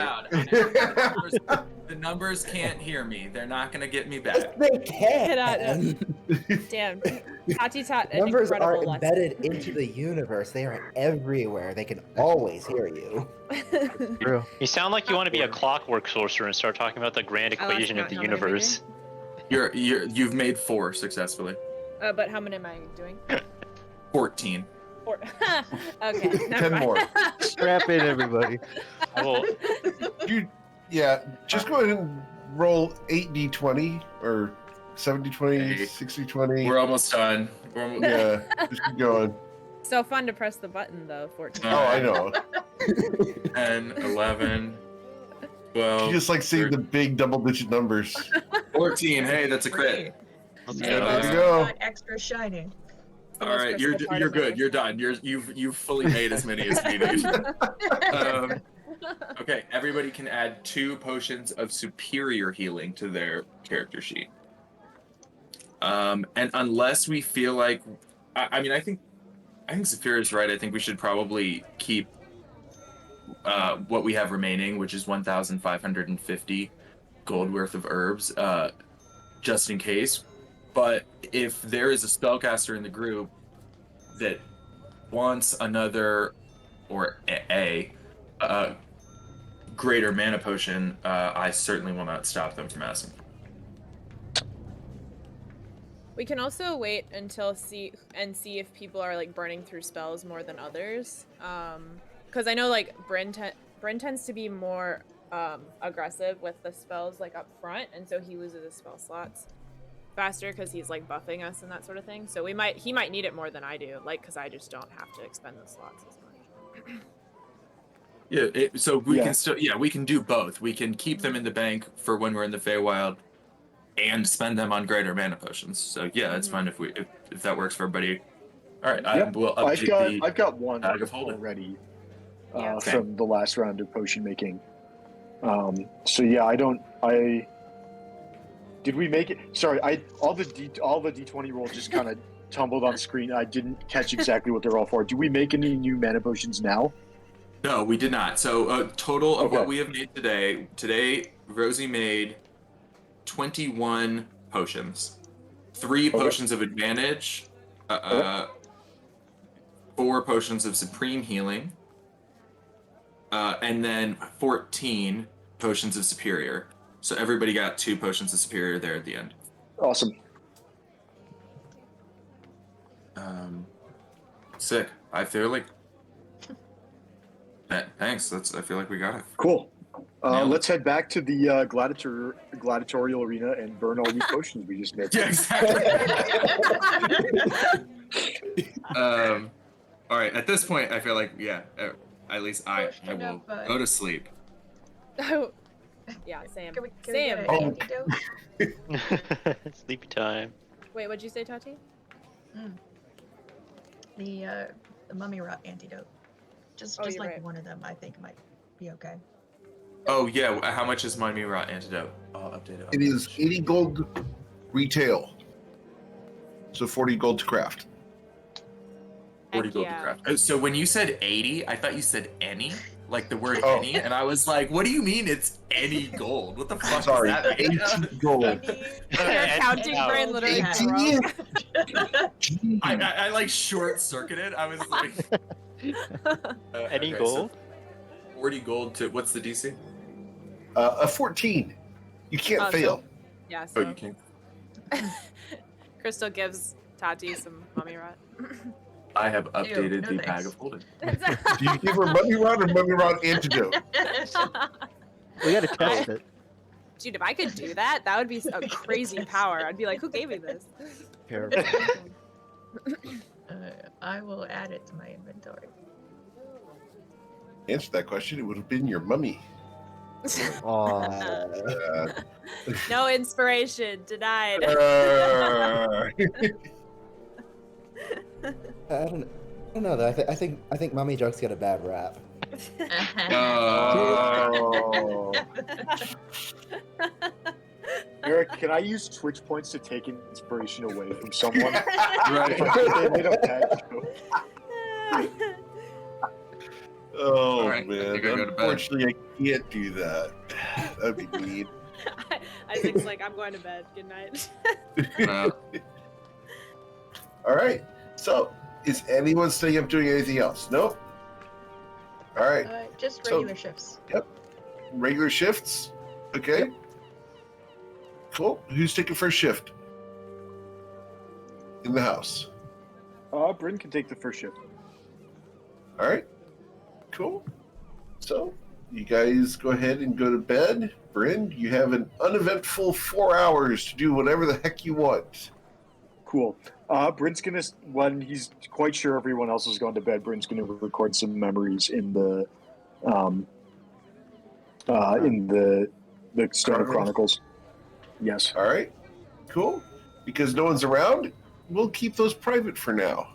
loud. The numbers can't hear me. They're not going to get me back. They can. Damn. Tati taught an Numbers are incredible lesson. embedded into the universe. They are everywhere. They can always hear you. True. You sound like you want to be a clockwork sorcerer and start talking about the grand I lost equation of count the how many am I universe. You've made 4 successfully. But how many am I doing? 14. 4. Okay. Never 10 mind. more. Strap in, everybody. Well, Just go ahead and roll 8d20 or 70d20, 8. 60d20. We're almost done. Yeah, just keep going. So fun to press the button though. 14. Oh, I know. 10, 11, 12, You just like seeing the big double-digit numbers. 14. Hey, that's a crit. let's There you go. There you go. go. Got extra shining. The All most right, crystal part you're of my good. life. You're done. You've fully made as many as we need. Okay, everybody can add 2 potions of superior healing to their character sheet. And unless we feel like, I think Saphira's right. I think we should probably keep what we have remaining, which is 1,550 gold worth of herbs, just in case. But if there is a spellcaster in the group that wants another or a greater mana potion, I certainly will not stop them from asking. We can also wait until see if people are like burning through spells more than others. Because I know like Bryn tends to be more aggressive with the spells like up front, and so he loses his spell slots faster because he's like buffing us and that sort of thing. So he might need it more than I do, like because I just don't have to expend the slots as much. Yeah, so we Yeah. can still, we can do both. We can keep them in the bank for when we're in the Feywild, and spend them on greater mana potions. So yeah, it's fine if if that works for everybody. All right, Yep. we'll update I've got one bag of holding. already Yeah. from the last round of potion making. So yeah, did we make it? Sorry, all the D20 rolls just kind of tumbled on screen. I didn't catch exactly what they're all for. Do we make any new mana potions now? No, we did not. So total of what Okay. we have made today. Today, Rosie made 21 potions, 3 potions of advantage, 4 potions of supreme healing, and then 14 potions of superior. So everybody got 2 potions of superior there at the end. Awesome. Sick. I feel like. Thanks. I feel like we got it. Cool. Yeah. Let's head back to the gladiatorial arena and burn all these potions we just made. Yeah, exactly. All right. At this point, I feel like at least I will go to sleep. Oh, yeah, Sam. Can we Sam. get an antidote? Sleepy time. Wait, what'd you say, Tati? The mummy rot antidote. Just you're like right. one of them, I think might be okay. Oh yeah. How much is my Rot antidote? I'll update it. It is 80 gold retail. So 40 gold to craft. 40 Heck gold yeah. to craft. So when you said 80, I thought you said any, like the word Oh. any, and I was like, what do you mean it's any gold? What the fuck Sorry, does that mean? 80 gold. Your accounting brain literally 80? broke. I like short circuited. I was like, Any okay, gold? So 40 gold to what's the DC? A 14. You can't Oh, fail. Yeah, Oh, so you can. Crystal gives Tati some mummy rot. I have updated no the thanks. bag of holding. Do you give her mummy rod or mummy rod antidote? We gotta test it. Dude, if I could do that, that would be a crazy power. I'd be like, who gave me this? Terrible. I will add it to my inventory. Answer that question. It would have been your mummy. Aw. No inspiration, denied. I don't know though. I think mommy jokes get a bad rap. Oh. Eric, can I use Twitch points to take inspiration away from someone? Right. They made a bad joke. Oh, All right, I man. think I go to bed. Unfortunately, I can't do that. That'd be mean. Isaac's like, I'm going to bed. Good night. All right. So, is anyone staying up doing anything else? Nope. All right. Just So- regular shifts. Regular shifts? Okay. Cool. Who's taking first shift? In the house. Bryn can take the first shift. All right. Cool. So, you guys go ahead and go to bed. Bryn, you have an uneventful 4 hours to do whatever the heck you want. Cool. Bryn's gonna, when he's quite sure everyone else is going to bed, Bryn's gonna record some memories in the Stone Chronicles. Yes. All right. Cool. Because no one's around, we'll keep those private for now.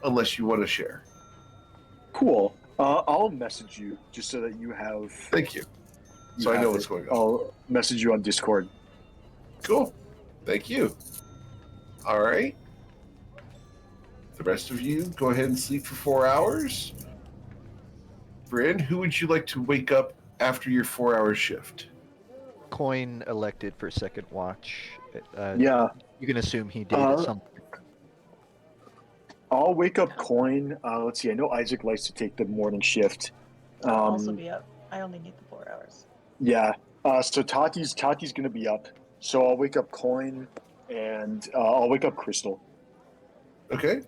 Unless you want to share. Cool. I'll message you just so that you have. Thank you. So I know what's going on. I'll message you on Discord. Cool. Thank you. All right. The rest of you, go ahead and sleep for 4 hours. Bryn, who would you like to wake up after your 4-hour shift? Coin elected for second watch. Yeah. You can assume he did something. I'll wake up Coin. Let's see. I know Isaac likes to take the morning shift. I'll also be up. I only need the 4 hours. Yeah. So Tati's gonna be up. So I'll wake up Coin, and I'll wake up Crystal. Okay.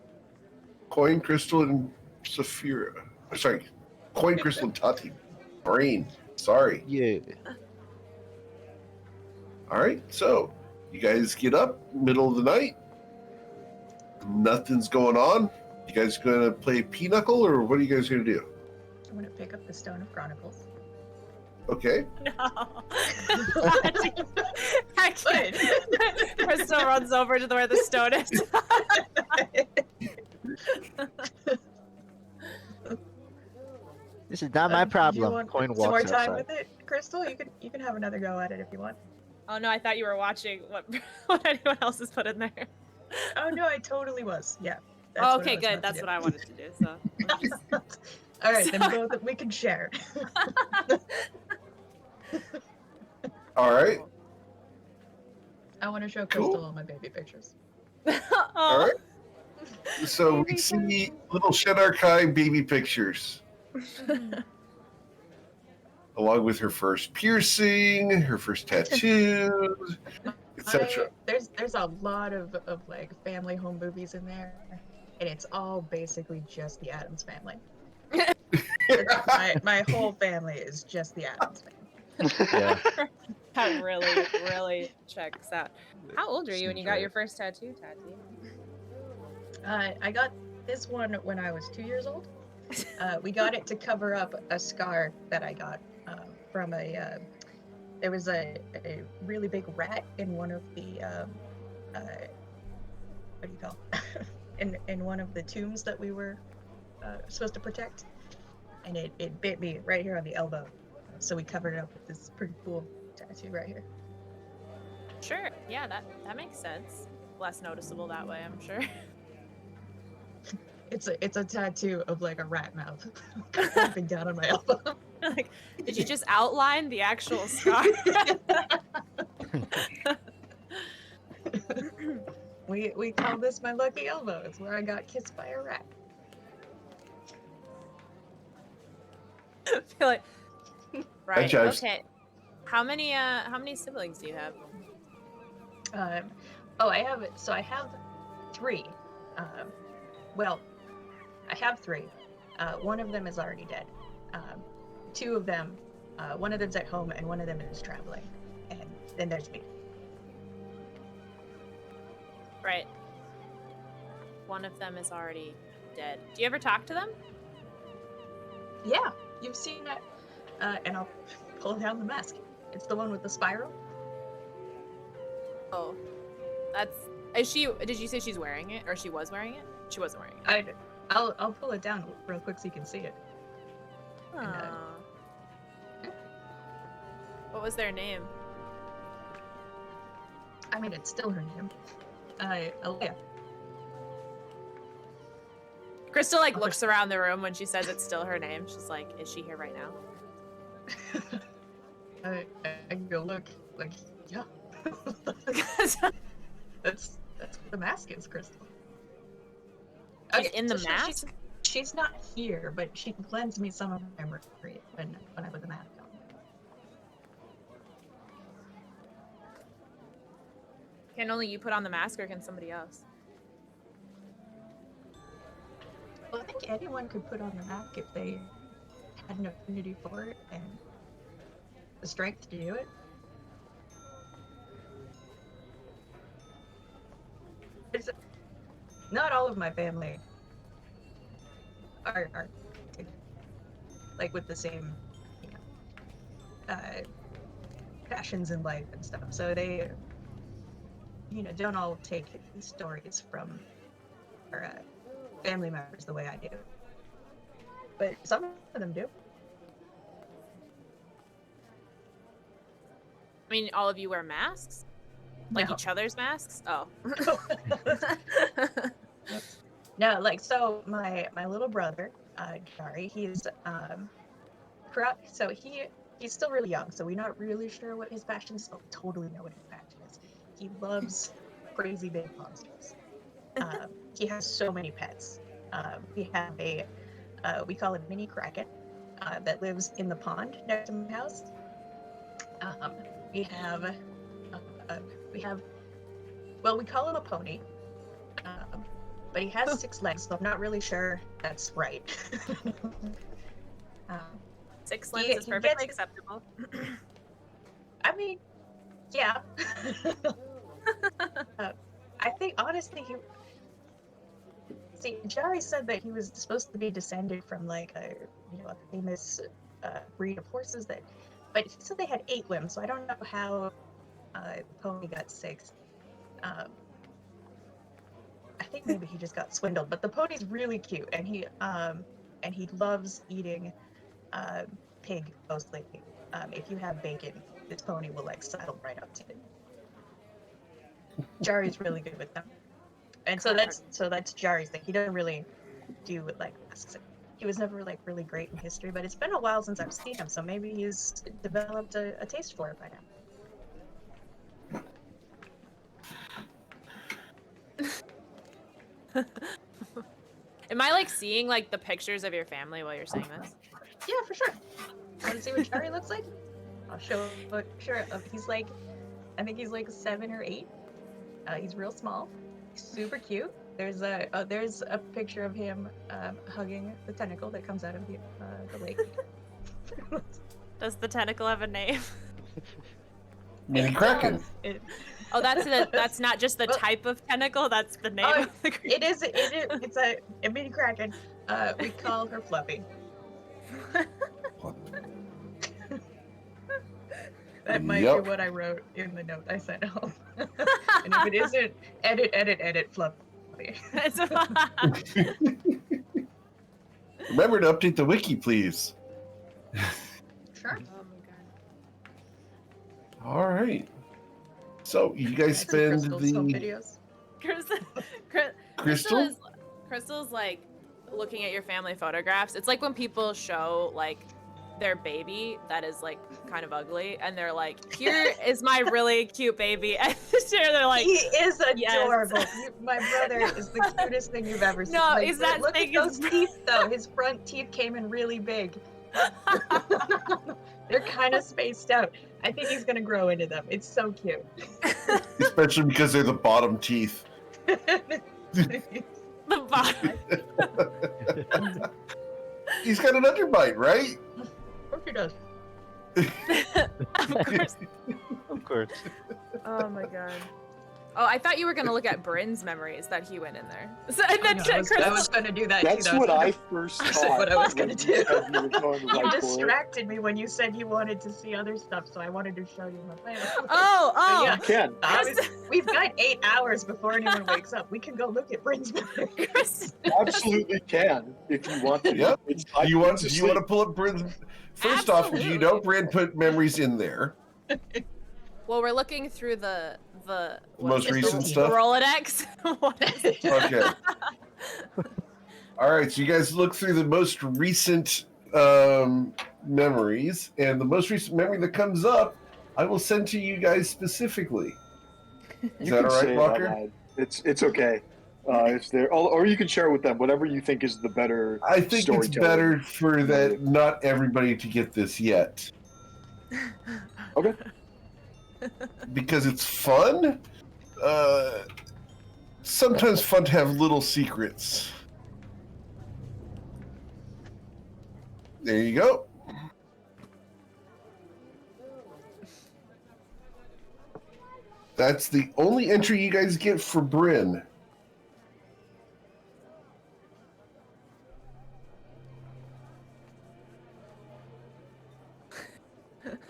Coin, Crystal, and Saphira. Sorry. Coin, Crystal, and Tati. Brain. Sorry. Yeah. All right. So You guys get up, middle of the night. Nothing's going on. You guys gonna play pinochle, or what are you guys gonna do? I'm gonna pick up the Stone of Chronicles. Okay. No. Actually, Crystal runs over to where the stone is. This is not my Do you problem. want Coin some more walks time outside. with it, Crystal? You can have another go at it if you want. Oh no, I thought you were watching what anyone else has put in there. Oh no, I totally was. Yeah. That's Oh, what I okay, was good. about to That's do. what I wanted to do. So let's just... All right, then both we can share. All right. I want to show Cool. Crystal all my baby pictures. All right. So we Baby see little Shed Archive baby pictures, along with her first piercing, her first tattoos, etc. There's a lot of like family home movies in there, and it's all basically just the Addams family. my whole family is just the Addams family. Yeah. That really checks out. How old were you when you got your first tattoo, Tati? I got this one when I was 2 years old. We got it to cover up a scar that I got from a. There was a really big rat in one of the what do you call in one of the tombs that we were supposed to protect, and it bit me right here on the elbow. So we covered it up with this pretty cool tattoo right here. Sure. Yeah, that makes sense. Less noticeable that way, I'm sure. It's a tattoo of like a rat mouth clamping down on my elbow. Like, did you just outline the actual scar? We call this my lucky elbow. It's where I got kissed by a rat. I feel like right. jives. Okay. How many siblings do you have? I have 3. Well, I have 3. One of them is already dead. 2 of them, one of them's at home and one of them is traveling. And then there's me. Right. One of them is already dead. Do you ever talk to them? Yeah, you've seen it. And I'll pull down the mask. It's the one with the spiral. Oh, is she? Did you say she's wearing it, or she was wearing it? She wasn't wearing it. I'll pull it down real quick so you can see it. Aw. What was their name? I mean, it's still her name. Alea. Crystal looks around the room when she says it's still her name. She's like, "Is she here right now?" I go look like, yeah. That's what the mask is, Crystal. She's in the mask? She's not here, but she lends me some of her memory when I put the mask on. Can only you put on the mask, or can somebody else? Well, I think anyone could put on the mask if they had an affinity for it and the strength to do it. Not all of my family are like with the same, passions in life and stuff. So they, don't all take stories from our family members the way I do. But some of them do. I mean, all of you wear masks? Like No. each other's masks? Oh. No, so my little brother, Gary, he's so he's still really young, so we're not really sure what his passion is, but we totally know what his passion is. He loves crazy big monsters. He has so many pets. We have we call it mini kraken, that lives in the pond next to my house. We call him a pony, but he has 6 legs, so I'm not really sure that's right. 6 limbs is perfectly acceptable. I mean, yeah. I think honestly, Jari said that he was supposed to be descended from like a famous breed of horses but he said they had 8 limbs, so I don't know how the pony got 6. I think maybe he just got swindled, but the pony's really cute, and he loves eating pig mostly. If you have bacon, this pony will like sidle right up to it. Jari's really good with them, and so that's Jari's thing. He doesn't really do like masks. He was never like really great in history, but it's been a while since I've seen him, so maybe he's developed a taste for it by now. Am I like seeing like the pictures of your family while you're saying this? Yeah, for sure. Want to see what Jari looks like? I'll show a picture of. He's like, I think he's like 7 or 8. He's real small. He's super cute. There's a picture of him hugging the tentacle that comes out of the lake. Does the tentacle have a name? Mini Kraken. Oh, that's not just the type of tentacle. That's the name. Of the it is. It's a mini Kraken. We call her Fluffy. That might be what I wrote in the note I sent home. And if it isn't, edit Fluffy. Remember to update the wiki, please. Sure. Oh my god. All right. So you guys spend Crystal's home the videos. Crystal's like looking at your family photographs. It's like when people show like their baby that is like kind of ugly, and they're like, "Here is my really cute baby," and they're like, "He is adorable." Yes. My brother is the cutest thing you've ever seen. No, like, is that look thing at those teeth though? His front teeth came in really big. They're kind of spaced out. I think he's gonna grow into them. It's so cute. especially because they're the bottom teeth. the bottom. He's got an underbite, right? Of course he does. Of course. Of course. Oh my god. Oh, I thought you were gonna look at Bryn's memories that he went in there. So, and then I was gonna do that That's too. what I first That's thought. what I was gonna when do. you said you were going right You for it. distracted me when you said you wanted to see other stuff, so I wanted to show you my plan. Oh. yeah. You can. We've got 8 hours before anyone wakes up. We can go look at Bryn's memories. Absolutely can if you want to. Yep. It's Do you want to pull up Bryn's? First off, Absolutely. you know Bryn put memories in there. Well, we're looking through the Most what is it? recent The stuff? Rolodex. What is it? Okay. All right, so you guys look through the most recent memories, and the most recent memory that comes up, I will send to you guys specifically. Is You that can all right, say it out Walker? loud. It's okay. It's there, or you can share it with them. Whatever you think is the better. I think it's storytelling. better for that not everybody to get this yet. Okay. Because it's fun. Sometimes fun to have little secrets. There you go. That's the only entry you guys get for Bryn.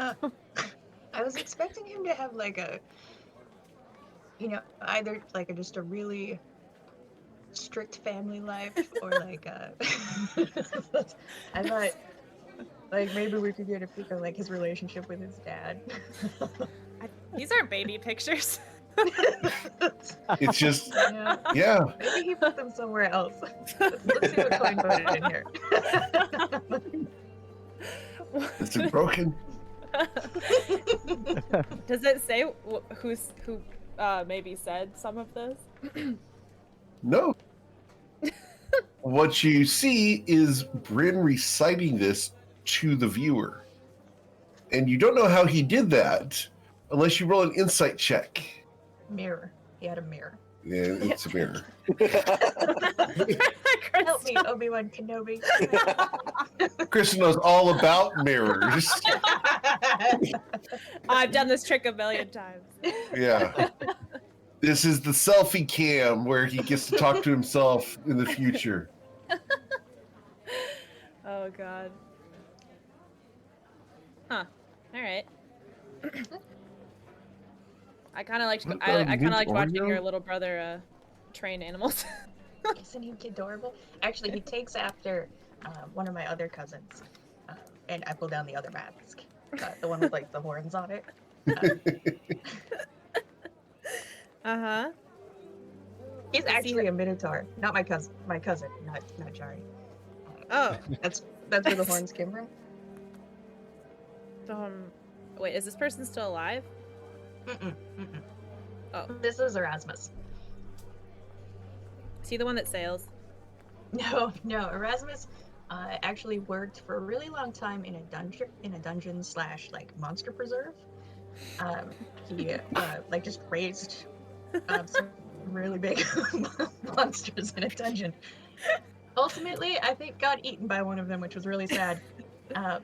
I was expecting him to have like a, either like just a really strict family life or like a. I thought, like maybe we could get a peek of like his relationship with his dad. These aren't baby pictures. It's just, yeah. Maybe he put them somewhere else. Let's see what Coin put it in here. Is it broken? Does it say who maybe said some of this? No. What you see is Bryn reciting this to the viewer. And you don't know how he did that unless you roll an insight check. Mirror. He had a mirror. Yeah, it's a mirror. Help me, Obi-Wan Kenobi. Kristen knows all about mirrors. I've done this trick a million times. Yeah. This is the selfie cam where he gets to talk to himself in the future. Oh god. Huh. All right. I kind of liked. What I about kind of liked watching Oreo? your little brother train animals. Isn't he adorable? Actually, he takes after one of my other cousins, and I pull down the other mask, the one with like the horns on it. Uh-huh. He's Is he- actually a minotaur, not my cousin. My cousin, not Jari. Oh. That's where the horns came from. Wait, is this person still alive? Mm-mm, mm-mm. Oh. This is Erasmus. Is he the one that sails? No, Erasmus actually worked for a really long time in a dungeon slash like monster preserve. He like just raised some really big monsters in a dungeon. Ultimately, I think got eaten by one of them, which was really sad. But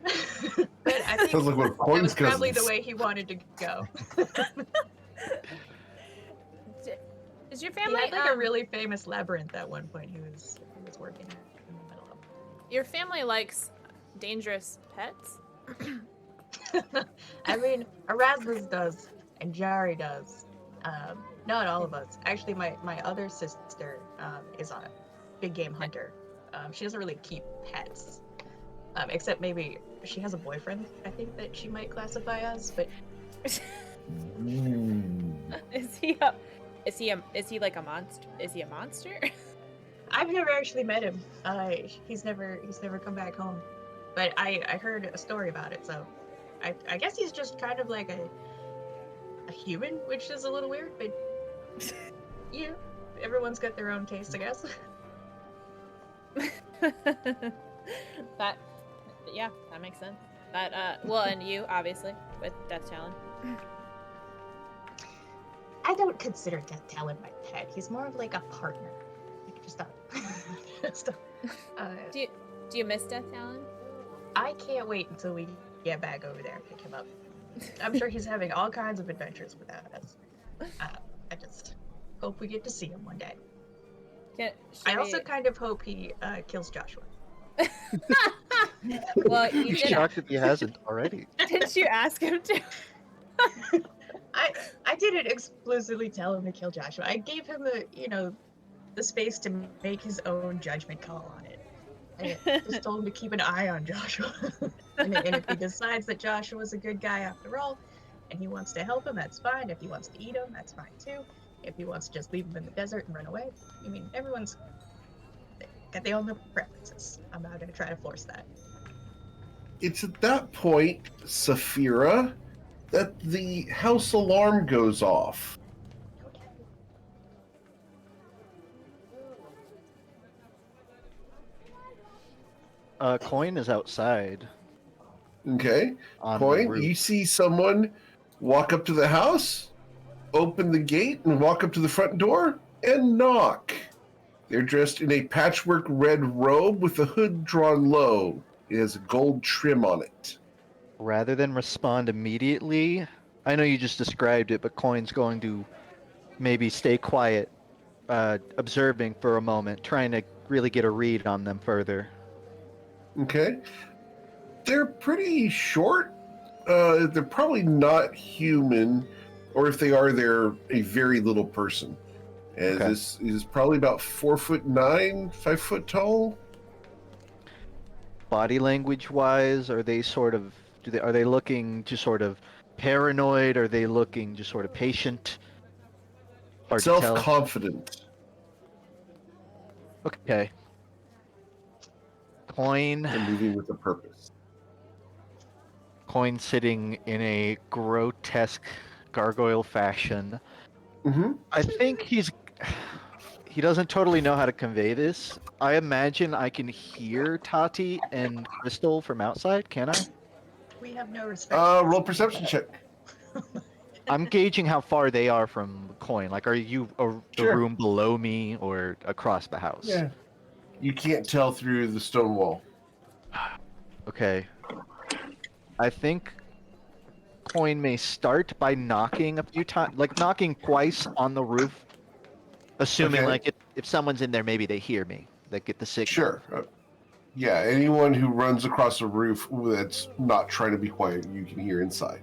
I think Sounds like one of that Coin's was probably the cousins. way he wanted to go. Is your He family had like a really famous labyrinth at one point. He was working in the middle of. Your family likes dangerous pets? I mean, Erasmus does, and Jari does. Not all of us. Actually, my other sister is a big game hunter. She doesn't really keep pets, except maybe she has a boyfriend. I think that she might classify as, but Is he like a monster? Is he a monster? I've never actually met him. He's never come back home. But I heard a story about it, so I guess he's just kind of like a human, which is a little weird, but yeah, everyone's got their own taste, I guess. that makes sense. Well, and you obviously with Death Talon. I don't consider Death Talon my pet. He's more of like a partner. Like just Do you miss Death Talon? I can't wait until we get back over there and pick him up. I'm sure he's having all kinds of adventures without us. I just hope we get to see him one day. I also kind of hope he kills Joshua. Well, you He's did. shocked if he hasn't already. Didn't you ask him to? I didn't explicitly tell him to kill Joshua. I gave him the space to make his own judgment call on it. I just told him to keep an eye on Joshua. and if he decides that Joshua's a good guy after all, and he wants to help him, that's fine. If he wants to eat him, that's fine too. If he wants to just leave him in the desert and run away, I mean, everyone's got their own preferences. I'm not going to try to force that. It's at that point, Saphira, that the house alarm goes off. Coin is outside. Okay. On the Coin, roof. you see someone walk up to the house, open the gate, and walk up to the front door and knock. They're dressed in a patchwork red robe with the hood drawn low. It has a gold trim on it. Rather than respond immediately, I know you just described it, but Coin's going to maybe stay quiet, observing for a moment, trying to really get a read on them further. Okay. They're pretty short. They're probably not human, or if they are, they're a very little person. As Okay. this is probably about 4'9", 5 foot tall. Body language wise, are they sort of are they looking just sort of paranoid? Are they looking just sort of patient? Hard to tell. Self-confident. Okay. Coin And moving with a purpose. Coin sitting in a grotesque gargoyle fashion. Mm-hmm. I think he doesn't totally know how to convey this. I imagine I can hear Tati and Crystal from outside, can I? We have no respect. Roll perception check. I'm gauging how far they are from Coin. Like, are you the Sure. room below me or across the house? Yeah. You can't tell through the stone wall. Okay. I think Coin may start by knocking a few times, like knocking twice on the roof, assuming Okay. like if someone's in there, maybe they hear me, they get the signal. Sure. Yeah, anyone who runs across a roof that's not trying to be quiet, you can hear inside.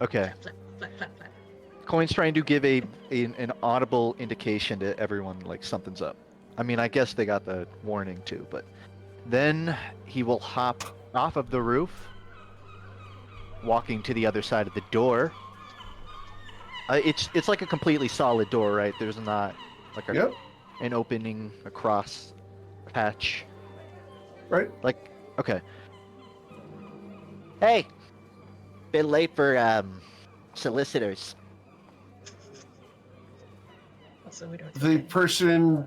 Okay. Flap, flap, flap, flap. Coin's trying to give an audible indication to everyone, like something's up. I mean, I guess they got the warning too, but then he will hop off of the roof, walking to the other side of the door. It's like a completely solid door, right? There's not like Yep. an opening across patch. Right. Like, okay. Hey, bit late for solicitors. Also, we don't. The person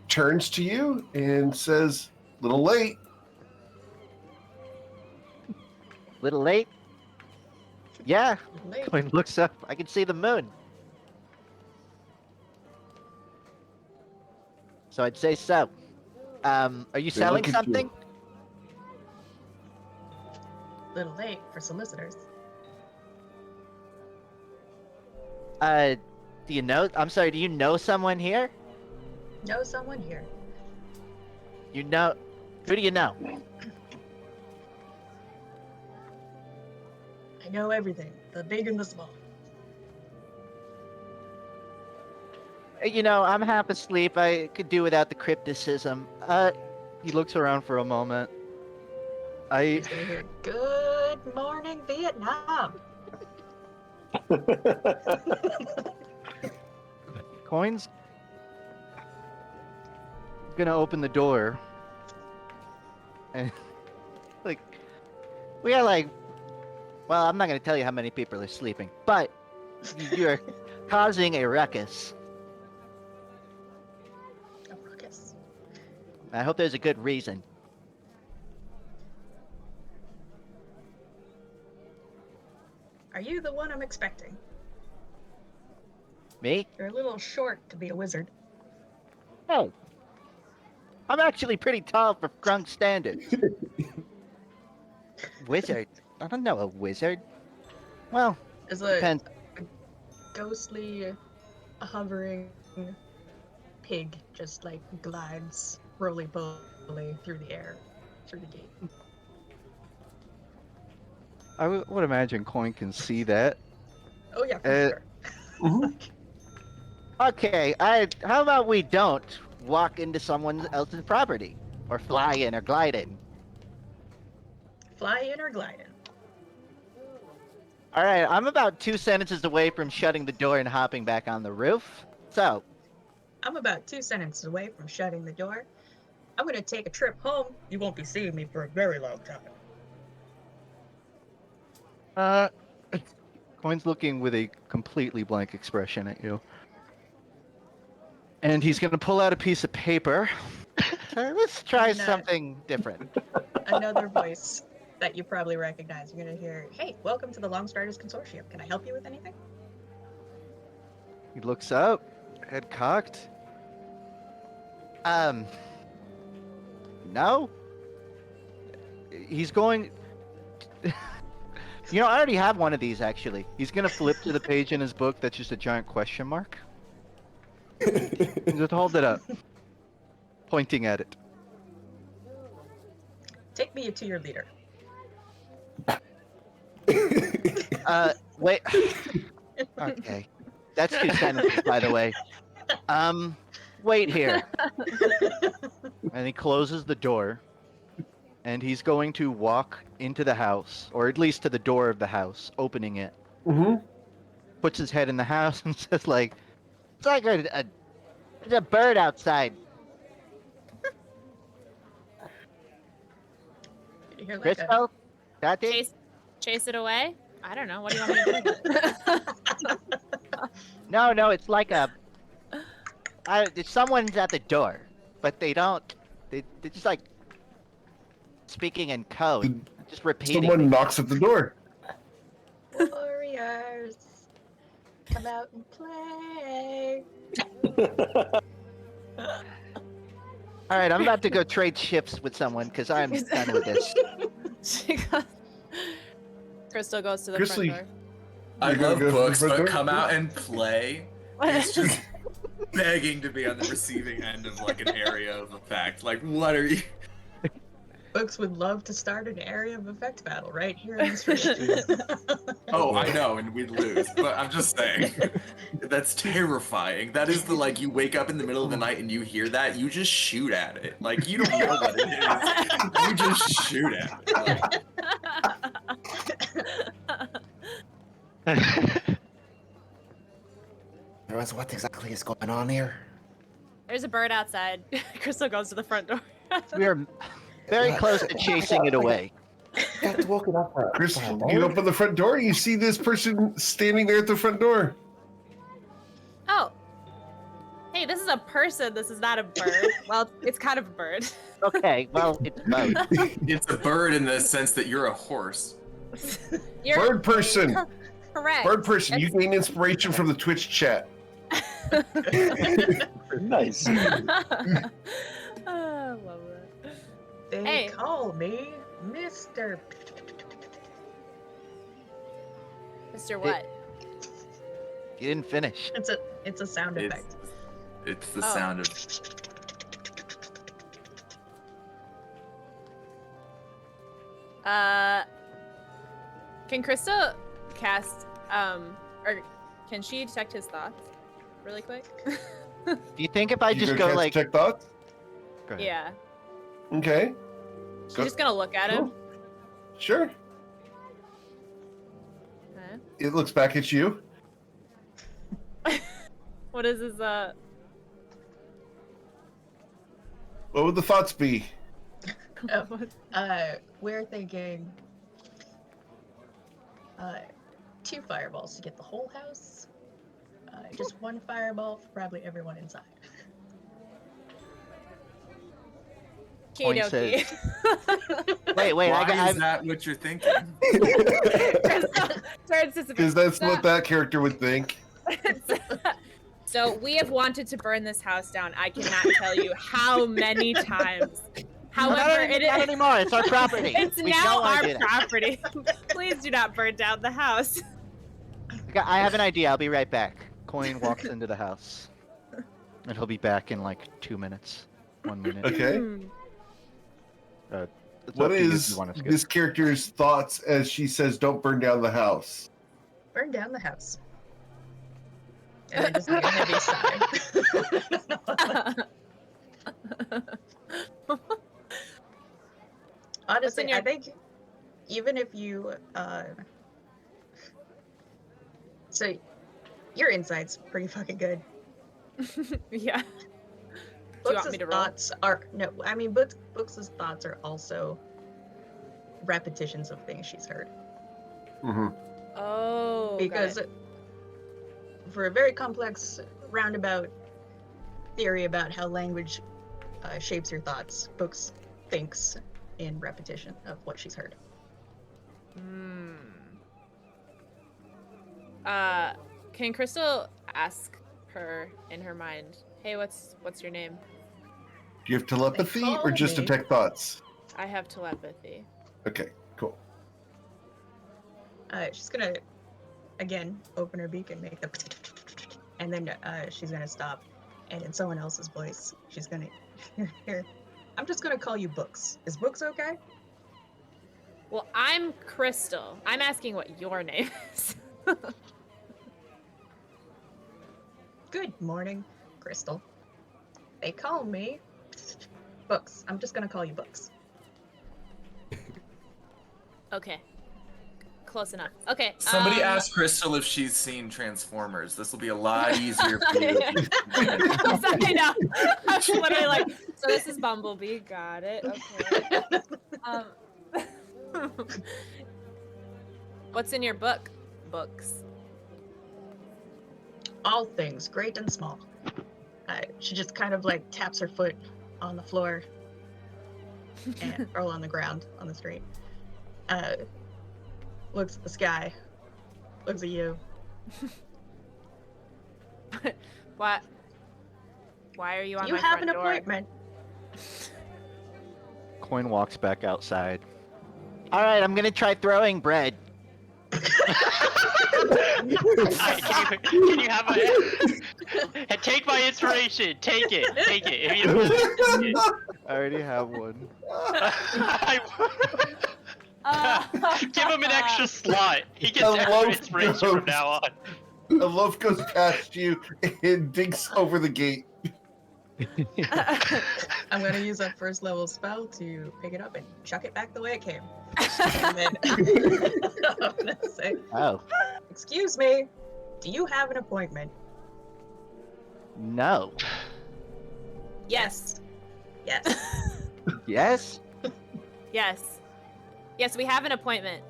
turns to you and says, "Little late." Little late? Yeah. Late. Coin looks up. I can see the moon. So I'd say so. Are you They're selling looking to- something? Little late for solicitors. Do you know? I'm sorry. Do you know someone here? Know someone here. You know? Who do you know? I know everything, the big and the small. You know, I'm half asleep. I could do without the crypticism. He looks around for a moment. He's gonna hear, "Good morning, Vietnam." Coin's gonna open the door, and like we are like, well, I'm not gonna tell you how many people are sleeping, but you're causing a ruckus. A ruckus. I hope there's a good reason. Are you the one I'm expecting? Me? You're a little short to be a wizard. Oh, I'm actually pretty tall for Grunk standards. Wizard? I don't know a wizard. Well, Is a depends. ghostly, hovering pig just like glides roly-poly through the air, through the gate. I would imagine Coin can see that. Oh yeah, for sure. Mhm. Okay, how about we don't walk into someone else's property? Or fly in or glide in. Fly in or glide in. Alright, I'm about 2 sentences away from shutting the door and hopping back on the roof. So, I'm about 2 sentences away from shutting the door. I'm gonna take a trip home. You won't be seeing me for a very long time. Coin's looking with a completely blank expression at you. And he's gonna pull out a piece of paper. Let's try No. something different. Another voice that you probably recognize. You're gonna hear, "Hey, welcome to the Long Starters Consortium. Can I help you with anything?" He looks up, head cocked. No. He's going. You know, I already have one of these actually. He's gonna flip to the page in his book that's just a giant question mark. Just hold it up, pointing at it. Take me to your leader. Wait. Okay, that's 2 sentences, by the way. Wait here. And he closes the door, and he's going to walk into the house, or at least to the door of the house, opening it. Mm-hmm. Puts his head in the house and says, like, it's like there's a bird outside. You hear like Crisco? Tati? Chase it away? I don't know. What do you want me to do? No, it's like someone's at the door, but they're just like speaking in code, just repeating. Someone knocks at the door. warriors, come out and play. All right, I'm about to go trade shifts with someone because I'm done with this. Crystal goes to the Grizzly. front door. I You're gonna love go books, for the but front come door? out and play. It's just begging to be on the receiving end of like an area of effect. Like, what are you? Books would love to start an area of effect battle right here in this room. Oh, I know, and we'd lose. But I'm just saying, that's terrifying. That is the like you wake up in the middle of the night and you hear that, you just shoot at it. Like you don't know what it is. You just shoot at it. Like, What exactly is going on here? There's a bird outside. Crystal goes to the front door. We are very close to chasing it away. Got woken up. Crystal, you open the front door and you see this person standing there at the front door. Oh. Hey, this is a person. This is not a bird. Well, it's kind of a bird. Okay, well, it's both. it's a bird in the sense that you're a horse. Bird person. Correct. Bird person, you gain inspiration from the Twitch chat. Nice. I love that. They Hey. call me Mr. Mr. What? You didn't finish. It's a sound effect. It's the Oh. sound of. Can Krista cast or can she detect his thoughts really quick? Do you think if I You just gonna go like... check thoughts? Go ahead. Yeah. Okay, She's Go- just gonna look at him. sure. Huh? It looks back at you. What is his What would the thoughts be? We're thinking 2 fireballs to get the whole house. Just 1 fireball for probably everyone inside. Point Kidoki. Wait, Why I is that what you're thinking? Because that's what that character would think. So we have wanted to burn this house down. I cannot tell you how many times. However, not anymore. It's our property. It's We now don't wanna our do that. property. Please do not burn down the house. I have an idea. I'll be right back. Coin walks into the house. And he'll be back in like 2 minutes. 1 minute. Okay. It's What up to you if is you want to skip. this character's thoughts as she says, "Don't burn down the house"? Burn down the house. And then just like a heavy sigh. Honestly, your- I think even if you so your insight's pretty fucking good. Yeah. Do you want Books' me to roll? thoughts are no. I mean, Books' thoughts are also repetitions of things she's heard. Mm-hmm. Oh. Because for a very complex roundabout theory about how language shapes your thoughts, Books thinks in repetition of what she's heard. Can Crystal ask her in her mind, "Hey, what's your name?" Do you have telepathy call or just me. detect thoughts? I have telepathy. Okay, cool. She's gonna again open her beak and make the and then she's gonna stop, and in someone else's voice she's gonna hear, "I'm just gonna call you Books. Is Books okay?" Well, I'm Crystal. I'm asking what your name is. Good morning, Crystal. They call me Books. I'm just gonna call you Books. Okay. Close enough. Okay. Somebody ask Crystal if she's seen Transformers. This will be a lot easier for you. I know. I was literally like, so this is Bumblebee. Got it. Okay. What's in your book? Books. All things, great and small. She just kind of like taps her foot on the floor and or on the ground on the street. Looks at the sky. Looks at you. What? Why are you on You my have front an door? appointment. Coin walks back outside. All right, I'm gonna try throwing bread. Can you have my... Take my inspiration. Take it. If you don't want it, take it. I already have one. Give him an extra slot. He gets I extra love inspiration from those. now on. A loaf goes past you and dinks over the gate. I'm gonna use a first level spell to pick it up and chuck it back the way it came. And then I'm gonna say, Oh, "Excuse me, do you have an appointment?" no. Yes. Yes. Yes? Yes. Yes, we have an appointment.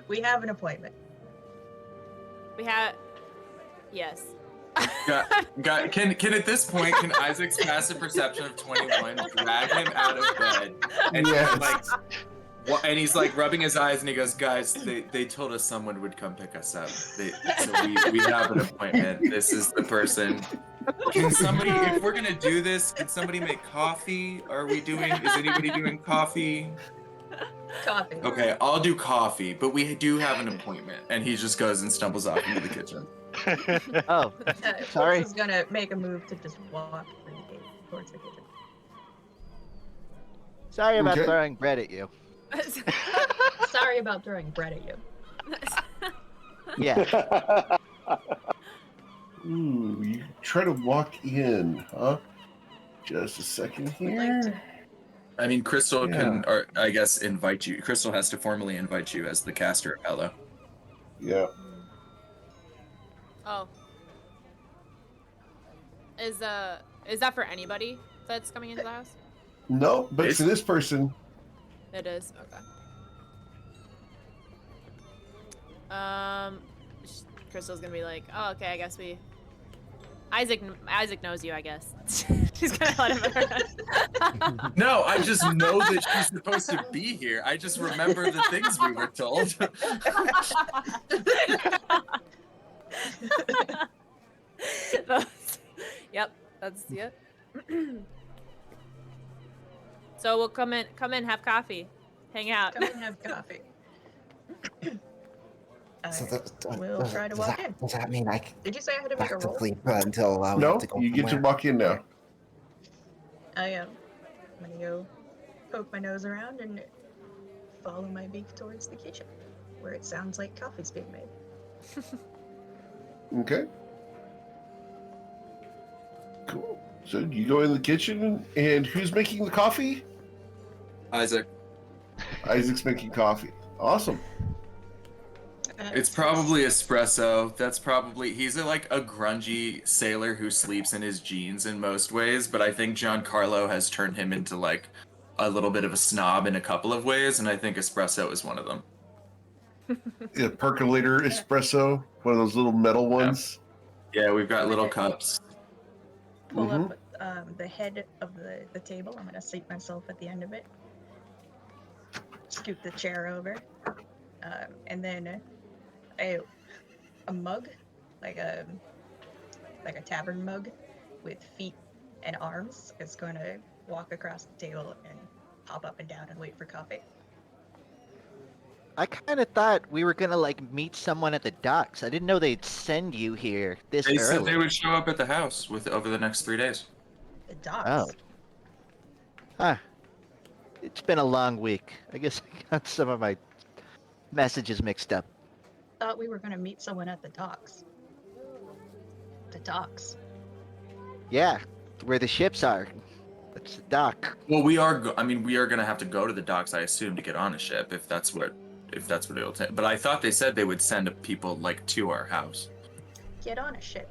We have an appointment. We have. Yes. Can at this point, can Isaac's passive perception of 21 drag him out of bed? And Yes. and he's like rubbing his eyes and he goes, guys, they told us someone would come pick us up. So we have an appointment. This is the person. Can somebody, if we're gonna do this, can somebody make coffee? Is anybody doing coffee? Coffee. Okay, I'll do coffee, but we do have an appointment. And he just goes and stumbles off into the kitchen. Oh, sorry. Is gonna make a move to just walk through the gate towards the kitchen. Sorry about Okay. throwing bread at you. Sorry about throwing bread at you. Yeah. Ooh, you try to walk in, huh? Just a second here. I mean, Crystal Yeah. can, or I guess, invite you. Crystal has to formally invite you as the caster of Hello. Yeah. Oh. Is that for anybody that's coming into the house? No, but It's- for this person, It is. Okay. Crystal's gonna be like, oh, okay, I guess we. Isaac knows you, I guess. She's gonna let him. No, I just know that she's supposed to be here. I just remember the things we were told. Yep, that's it. So we'll come in, have coffee, hang out. Come and have coffee. So We'll try to walk in. Does that mean I can Did you say I had to make a back to roll? sleep until we no, have to go you get to somewhere? walk in now. I am. I'm gonna go poke my nose around and follow my beak towards the kitchen, where it sounds like coffee's being made. Okay. Cool. So you go in the kitchen, and who's making the coffee? Isaac. Isaac's making coffee. Awesome. It's probably espresso. That's probably he's like a grungy sailor who sleeps in his jeans in most ways, but I think Giancarlo has turned him into like a little bit of a snob in a couple of ways, and I think espresso is one of them. Yeah, percolator espresso, one of those little metal ones. Yeah, we've got little cups. pull up the head of the table. I'm gonna seat myself at the end of it. Scoot the chair over, and then a mug, like a tavern mug, with feet and arms, is going to walk across the table and hop up and down and wait for coffee. I kind of thought we were gonna like meet someone at the docks. I didn't know they'd send you here this They early. said they would show up at the house over the next 3 days. The docks. Oh. Huh. It's been a long week. I guess I got some of my messages mixed up. Thought we were going to meet someone at the docks. The docks. Yeah, where the ships are. That's the dock. Well, we are going to have to go to the docks, I assume, to get on a ship if that's what it'll take. But I thought they said they would send people like to our house. Get on a ship.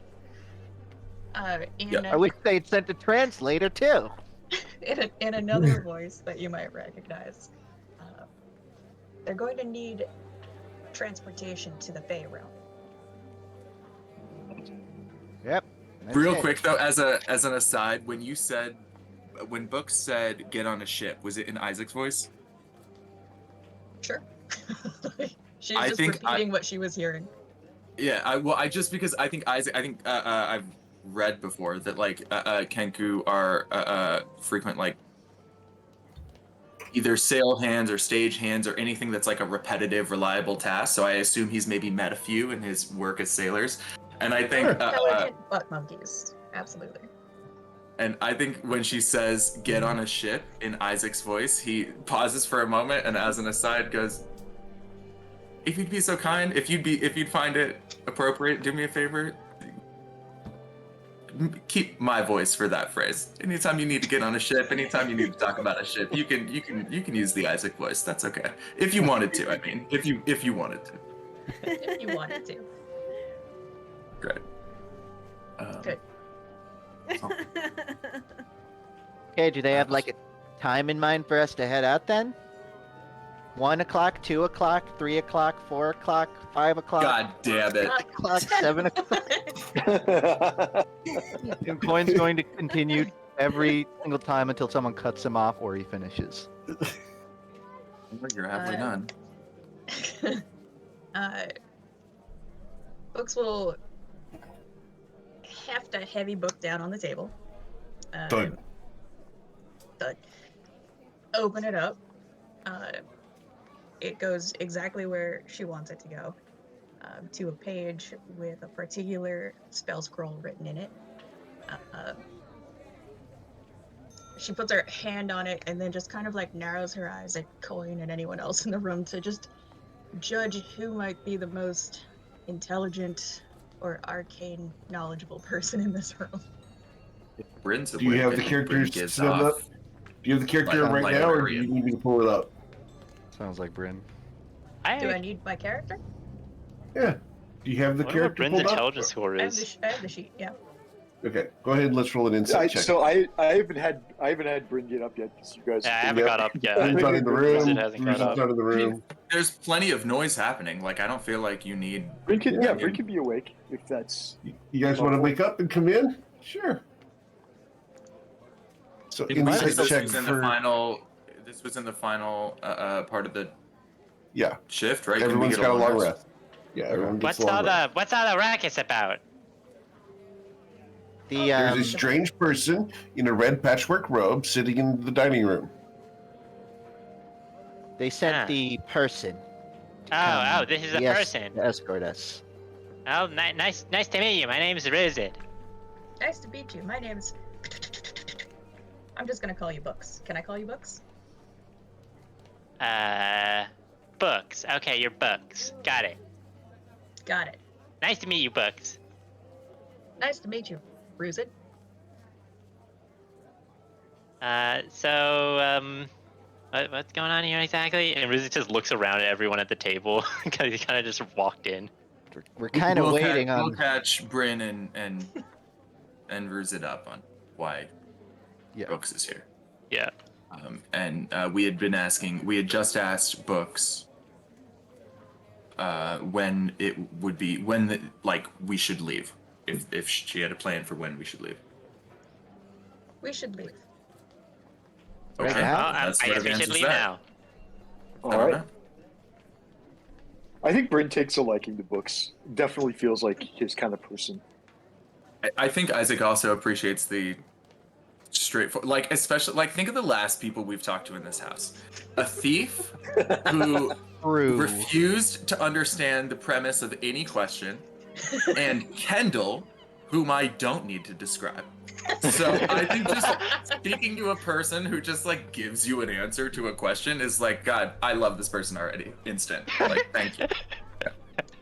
I wish they'd sent a translator too. In another voice that you might recognize, they're going to need transportation to the Fey realm. Yep. that's Real it. quick though, as an aside, when Book said get on a ship, was it in Isaac's voice? Sure. She's I just think repeating what she was hearing. Yeah, I just because I think I've read before that like Kenku are frequent like either sale hands or stage hands or anything that's like a repetitive, reliable task. So I assume he's maybe met a few in his work as sailors. And I think Intelligent butt monkeys. Absolutely. and I think when she says "get on a ship" in Isaac's voice, he pauses for a moment and, as an aside, goes, "If you'd be so kind, if you'd find it appropriate, do me a favor. Keep my voice for that phrase. Anytime you need to get on a ship, anytime you need to talk about a ship, you can use the Isaac voice. That's okay. If you wanted to, I mean, if you wanted to. If you wanted to. Great. Good. Okay, do they have like a time in mind for us to head out then? 1 o'clock, 2 o'clock, 3 o'clock, 4 o'clock, 5 o'clock, God damn it. 6 o'clock, 7 o'clock. And Coin's going to continue every single time until someone cuts him off or he finishes. You're halfway done. Books will heft a heavy book down on the table. Thud. Thud. Open it up. It goes exactly where she wants it to go, to a page with a particular spell scroll written in it. She puts her hand on it and then just kind of like narrows her eyes at Coin and anyone else in the room to just judge who might be the most intelligent or arcane knowledgeable person in this room. Bryn's Do you have the characters set up? Do you have the character Like- right like now, or do Arian. you need me to pull it up? Sounds like Bryn. Do I need my character? Yeah. Do you have the What character Bryn's pulled up? intelligence score I have, is? I have the sheet, yeah. Okay, go ahead and let's roll an insight check. So I haven't had Bryn get up yet because you guys. Yeah, I haven't Yep. got up yet. Bryn's not in the room. Bruce hasn't Bruce is got up. not in the room. There's plenty of noise happening. Like, I don't feel like you need. Bryn can, Yeah. Bryn can be awake if that's. You guys want to wake up and come in? Sure. So insight This check was in for the final. This was in the final part of the yeah. shift, right? Can we Everyone's get got a long rest? rest. Yeah, everyone gets What's a long all rest. the rackets about? The There's a strange person in a red patchwork robe sitting in the dining room. they sent Ah. the person. Oh, this is a person. To escort us. Oh, nice to meet you. My name is Rizid. Nice to meet you. My name's... I'm just gonna call you Books. Can I call you Books? Books. Okay, you're Books. Got it. Got it. Nice to meet you, Books. Nice to meet you, Ruzit. What's going on here exactly? And Rizid just looks around at everyone at the table because he kind of just walked in. We're kind of waiting We'll on. catch Bryn and Ruzid up on why Yeah. Brooks is here. Yeah. We had just asked Books when we should leave, if she had a plan for when we should leave. We should leave. Right Okay, now? I that sort guess of we should answers leave that. now. All I don't right. know. I think Bryn takes a liking to Books. Definitely feels like his kind of person. I think Isaac also appreciates the straightforward, like, especially, like, think of the last people we've talked to in this house. A thief who True. refused to understand the premise of any question, and Kendall, whom I don't need to describe. So I think just speaking to a person who just like gives you an answer to a question is like, God, I love this person already. Instant. Like, thank you.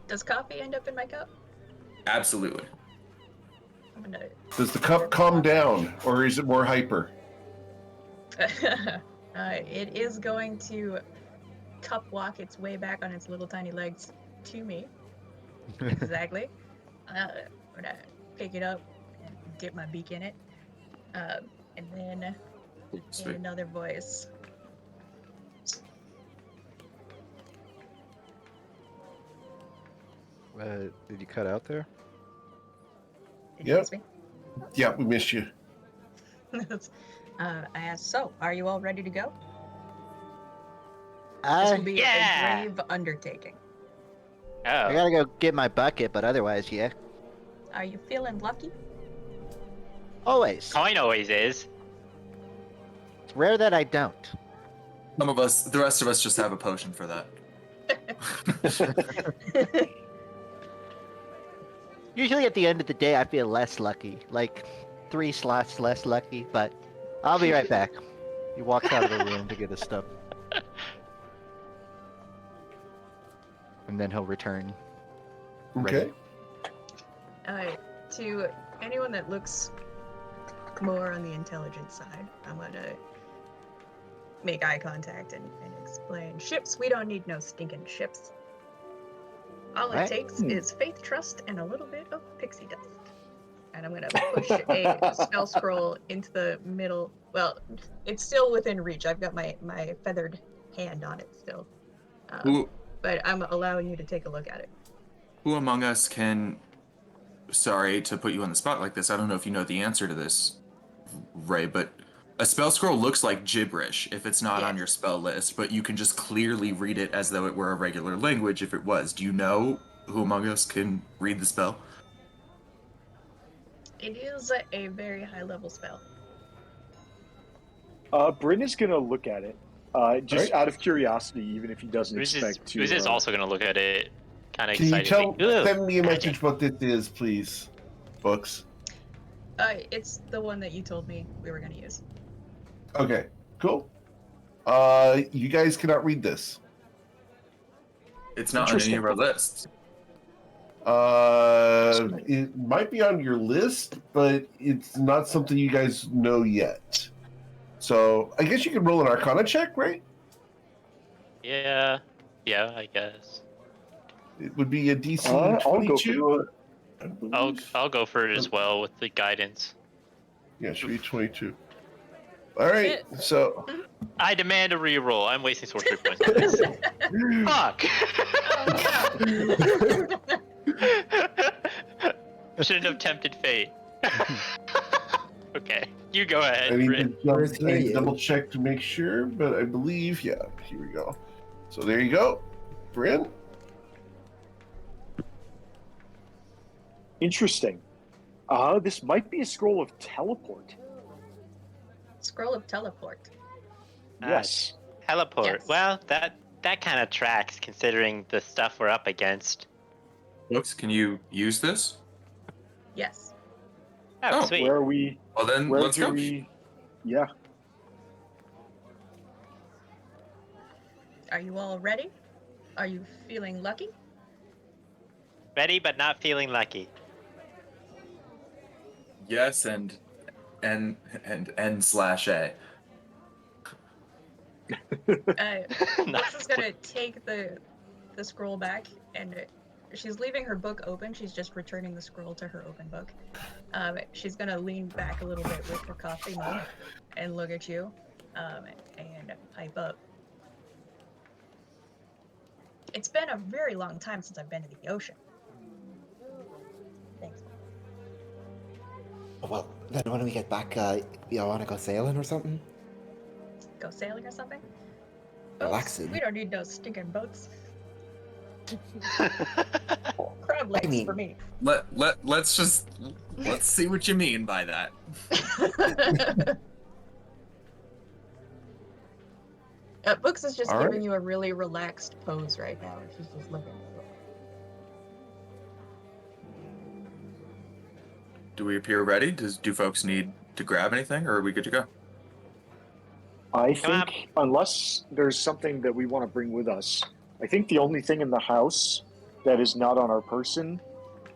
Does coffee end up in my cup? Absolutely. I'm gonna... Does the cup calm down, or is it more hyper? It is going to cup walk its way back on its little tiny legs to me. Exactly. I'm gonna pick it up and dip my beak in it. And then in Sweet. another voice. Did you cut out there? Did you Yep. miss me? Yeah, we missed you. I asked, so, are you all ready to go? This I will be Yeah. a grave undertaking. I Oh. gotta go get my bucket, but otherwise, yeah. Are you feeling lucky? Always. Coin always is. It's rare that I don't. The rest of us just have a potion for that. Usually at the end of the day, I feel less lucky. Like 3 slots less lucky, but I'll be right back. He walks out of the room to get his stuff. And then he'll return. Okay. To anyone that looks more on the intelligent side, I'm gonna make eye contact and explain. Ships, we don't need no stinking ships. All it Right. takes is faith, trust, and a little bit of pixie dust. And I'm gonna push a spell scroll into the middle. Well, it's still within reach. I've got my feathered hand on it still. Who But I'm allowing you to take a look at it. who among us can? Sorry to put you on the spot like this. I don't know if you know the answer to this, Ray, but a spell scroll looks like gibberish if it's not on Yes. your spell list, but you can just clearly read it as though it were a regular language if it was. Do you know who among us can read the spell? It is a very high level spell. Bryn is gonna look at it, just Alright. out of curiosity, even if he doesn't expect to. Who's is also gonna look at it, kind of Can you excited. send me a message what this is, please? Books. It's the one that you told me we were gonna use. Okay, cool. You guys cannot read this. It's not on any of our lists. It might be on your list, but it's not something you guys know yet. So I guess you can roll an Arcana check, right? Yeah, I guess. It would be a DC I'll go for 22. I'll go for it as well with the guidance. Yeah, it should be 22. All right, Shit. so I demand a reroll. I'm wasting sorcery points on this. Fuck! Shouldn't have tempted fate. Okay, you go ahead. I need Bryn. to double check to make sure, but I believe, yeah, here we go. So there you go. Bryn? Interesting. This might be a scroll of teleport. Scroll of teleport. Yes. Teleport. Yes. Well, that kind of tracks considering the stuff we're up against. Folks, can you use this? Yes. Oh, Oh, sweet. Where are we? Well, then Where let's do go. we? Yeah. Are you all ready? Are you feeling lucky? Ready, but not feeling lucky. Yes, and N/A. Lex is gonna take the scroll back, and she's leaving her book open. She's just returning the scroll to her open book. She's gonna lean back a little bit with her coffee mug and look at you, and pipe up. It's been a very long time since I've been to the ocean. Thanks. Well, then when we get back, you want to go sailing or something? Go sailing or something? Relaxing. We don't need no stinking boats. Crab legs mean- for me. Let's see what you mean by that. Books is just All giving right. you a really relaxed pose right now. And she's just looking at it. Do we appear ready? Do folks need to grab anything, or are we good to go? I Come on. think, unless there's something that we want to bring with us, I think the only thing in the house that is not on our person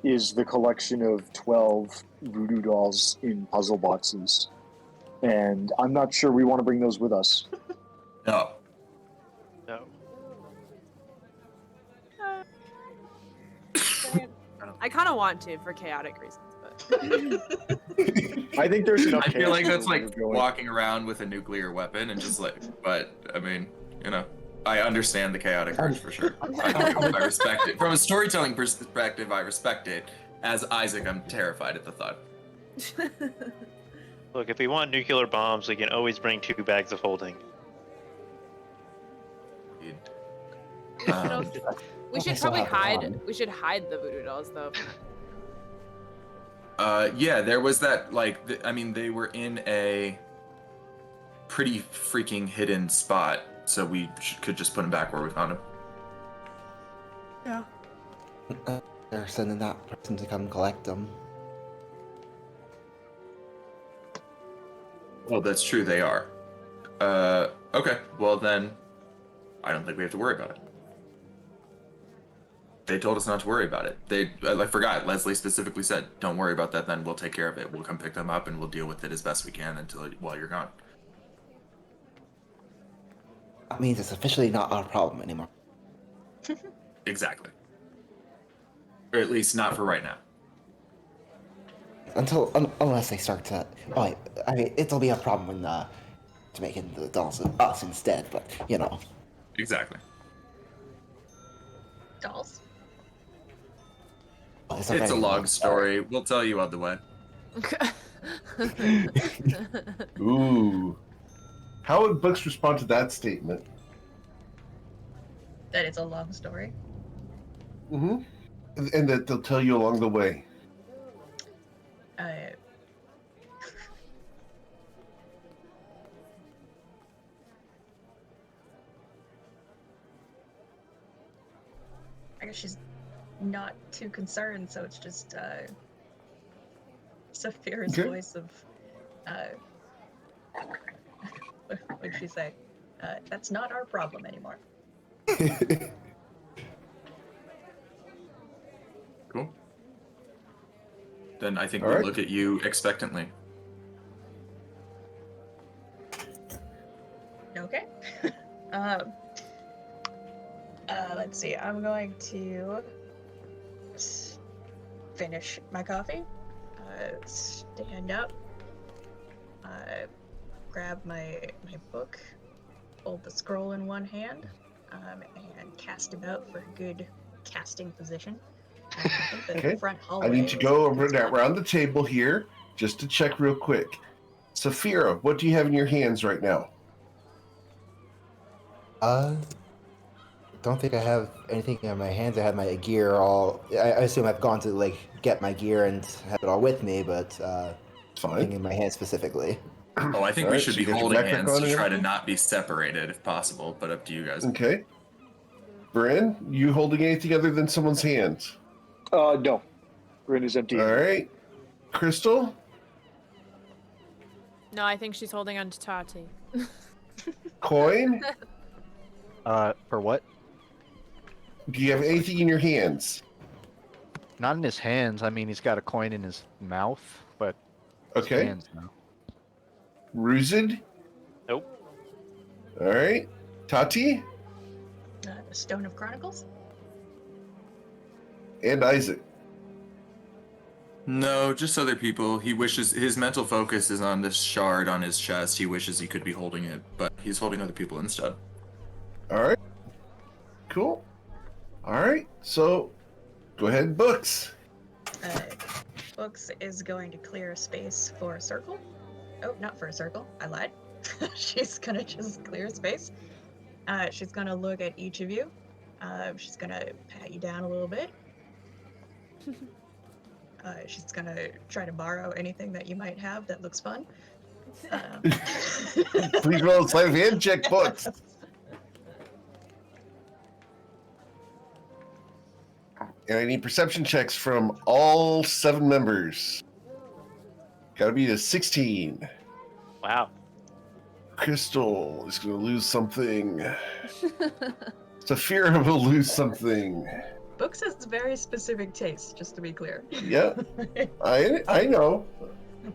is the collection of 12 voodoo dolls in puzzle boxes. And I'm not sure we want to bring those with us. No. No. I kind of want to for chaotic reasons, but I think there's enough. I feel like chaos that's where like we're going. walking around with a nuclear weapon and just like, but I mean, you know, I understand the chaotic urge for sure. I do. I respect it. From a storytelling perspective, I respect it. As Isaac, I'm terrified at the thought. Look, if we want nuclear bombs, we can always bring 2 bags of holding. Um, we should Okay, so probably have hide. fun. We should hide the voodoo dolls though. yeah, there was that, like, I mean, they were in a pretty freaking hidden spot. so we could just put him back where we found him. Yeah. They're sending that person to come collect them. Well, that's true, they are. Okay, well then, I don't think we have to worry about it. They told us not to worry about it. I forgot, Leslie specifically said, don't worry about that then, we'll take care of it. We'll come pick them up and we'll deal with it as best we can while you're gone. That means it's officially not our problem anymore. Exactly. Or at least not for right now. Unless they start to... Oh, wait, I mean, it'll be a problem when to making the dolls of us instead, but, you know. Exactly. Dolls. It's a long story. We'll tell you on the way. Ooh. How would Books respond to that statement? That it's a long story. Mm-hmm. And that they'll tell you along the way. I guess she's not too concerned, so it's just Saphira's voice of what did she say? That's not our problem anymore. Cool. Then I think All we right. look at you expectantly. Okay. Let's see. I'm going to finish my coffee. Stand up. Grab my book. Hold the scroll in one hand. And cast about for a good casting position. I think the Okay. front hallway I need to is go a good spot. around the table here just to check real quick. Saphira, what do you have in your hands right now? Don't think I have anything in my hands. I have my gear all... I assume I've gone to, like, get my gear and have it all with me, but nothing Fine. in my hand specifically. Oh, I think All we right, should so be you got your holding backpack hands on to and try to everything? not be separated if possible, but up to you guys. Okay. Bryn, you holding anything other than someone's hand? No. Rin is empty. All right. Crystal? No, I think she's holding on to Tati. Coin? For what? Do you have anything in your hands? Not in his hands. I mean, he's got a coin in his mouth, but his Okay. hands no. Ruzid? Nope. All right. Tati? The Stone of Chronicles. And Isaac. No, just other people. He wishes his mental focus is on this shard on his chest. He wishes he could be holding it, but he's holding other people instead. All right. Cool. All right. So go ahead, Books. Books is going to clear a space for a circle. Oh, not for a circle. I lied. She's gonna just clear a space. She's gonna look at each of you. She's gonna pat you down a little bit. She's gonna try to borrow anything that you might have that looks fun. Please roll a sleight of hand check, Books. And I need perception checks from all 7 members. Gotta be a 16. Wow. Crystal is gonna lose something. Saphira will lose something. Books has very specific taste, just to be clear. Yeah, I know.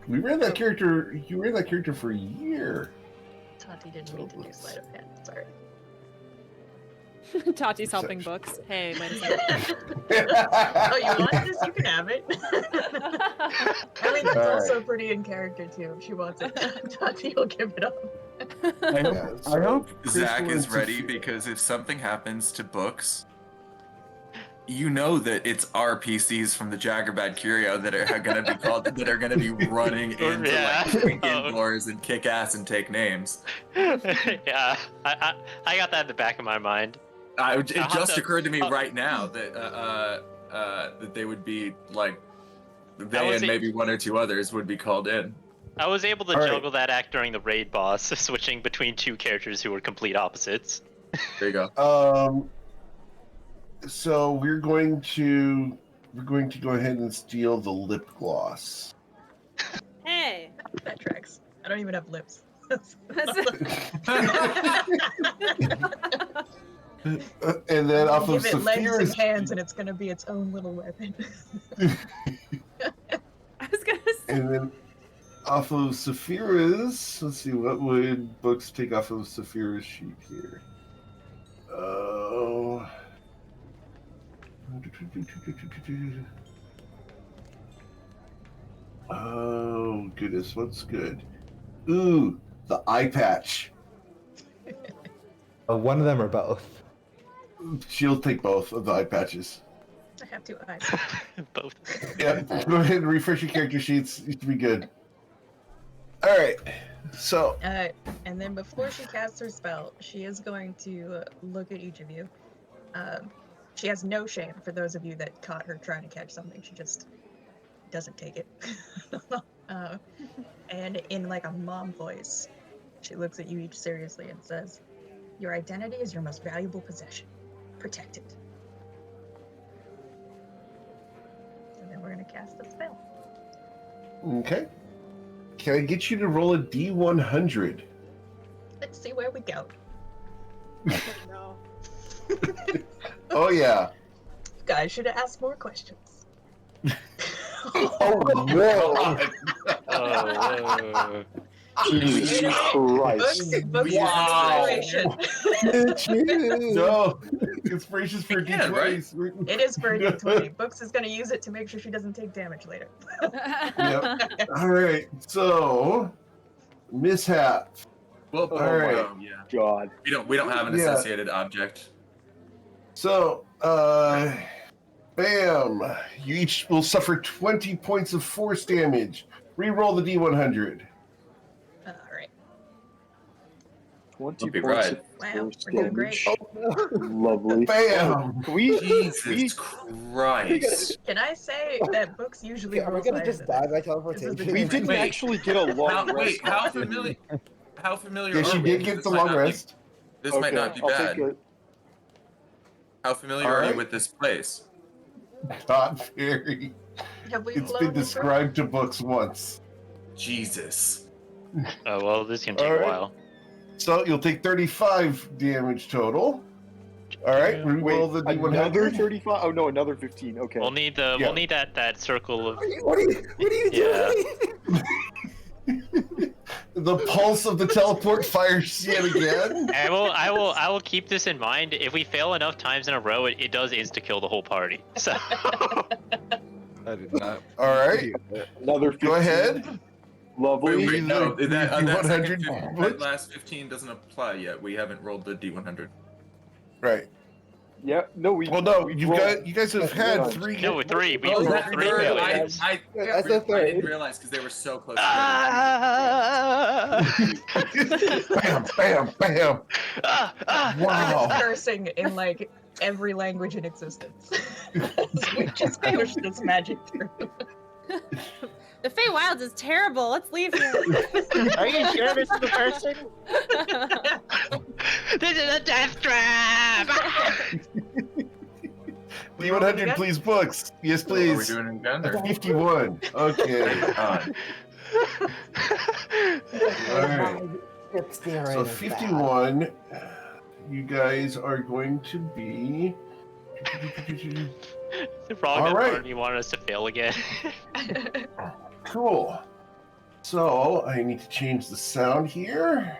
We ran that character. You ran that character for a year. Tati didn't mean to do sleight of hand. Sorry. Tati's helping books. Hey, wait a second. Oh, you want this? You can have it. I mean, that's also pretty in character too. If she wants it, Tati will give it up. I hope Zach is ready, because if something happens to books, you know that it's our PCs from the Jaggerbad Curio that are gonna be called, that are gonna be running into Yeah. like break in doors and kick ass and take names. Yeah, I got that in the back of my mind. It I'll just have to- occurred to me right now that that they would be like, they and wasn't- maybe one or two others would be called in. I was able to All right. juggle that act during the raid boss, switching between two characters who were complete opposites. There you go. So we're going to go ahead and steal the lip gloss. Hey. That tracks. I don't even have lips. And then off of Give it legs and Saphira's, hands, and it's gonna be its own little weapon. I was gonna say. and then off of Saphira's, let's see, what would books take off of Saphira's sheet here? Oh. Oh goodness, what's good? Ooh, the eye patch. One of them or both? She'll take both of the eye patches. I have 2 eyes. Both. Yeah, go ahead and refresh your character sheets. You should be good. All right, so And then before she casts her spell, she is going to look at each of you. She has no shame for those of you that caught her trying to catch something. She just doesn't take it. And in like a mom voice, she looks at you each seriously and says, "Your identity is your most valuable possession. Protect it." And then we're gonna cast the spell. okay. Can I get you to roll a D100? Let's see where we go. No. Oh yeah. You guys should have asked more questions. Oh, whoa. Oh, Jesus Christ. Books Wow. inspiration. No, inspiration's for Yeah, D20s. It is for a D20. Books is gonna use it to make sure she doesn't take damage later. Yep. All right. So, mishap. Well, All right. yeah. God. We don't have an Yeah. associated object. So, bam. You each will suffer 20 points of force damage. Reroll the D100. All right. 20 Bumpy points ride. of Wow, force we're doing great. damage. Lovely. Bam. Can we, Jesus Christ. Can I say that Books usually Are we rolls gonna higher just than die this? by This is teleportation? the we Wait, didn't wait. actually get a long rest. How did we? familiar? How familiar? Yes, are you we? did get This the might long not be- rest. This might not be I'll bad. take it. How familiar All are right. you with this place? Not very. Have we It's flown been before? described to books once. Jesus. Oh, well, this can take All a right. while. So you'll take 35 damage total. All right, Yeah. reroll the Wait, another D100. 35? Oh no, another 15. Okay. We'll need Yeah. that circle of What are you Yeah. doing? The pulse of the teleport fires yet again. I will keep this in mind. If we fail enough times in a row, it does insta kill the whole party. So I did not. All right, Another 15. go ahead. Lovely. Wait, no, The that D100 second 15, what? that last 15 doesn't apply yet. We haven't rolled the D100. Right. Yeah, no, we. Well, no, we you rolled- guys have had Yeah. 3. no, three. We Oh, rolled that 3 third, failures. I That's the I third. didn't realize because they were so close. Bam, bam, bam. Wow. Cursing in like every language in existence. We just push this magic through. The Feywilds is terrible. Let's leave here. Are you sure this is the person? This is a death trap. D100, please, books. Yes, What are we please. doing again? Or? 51. Okay. All right. So 51, you guys are going to be. The wrong All right. part. You want us to fail again? Cool. So I need to change the sound here.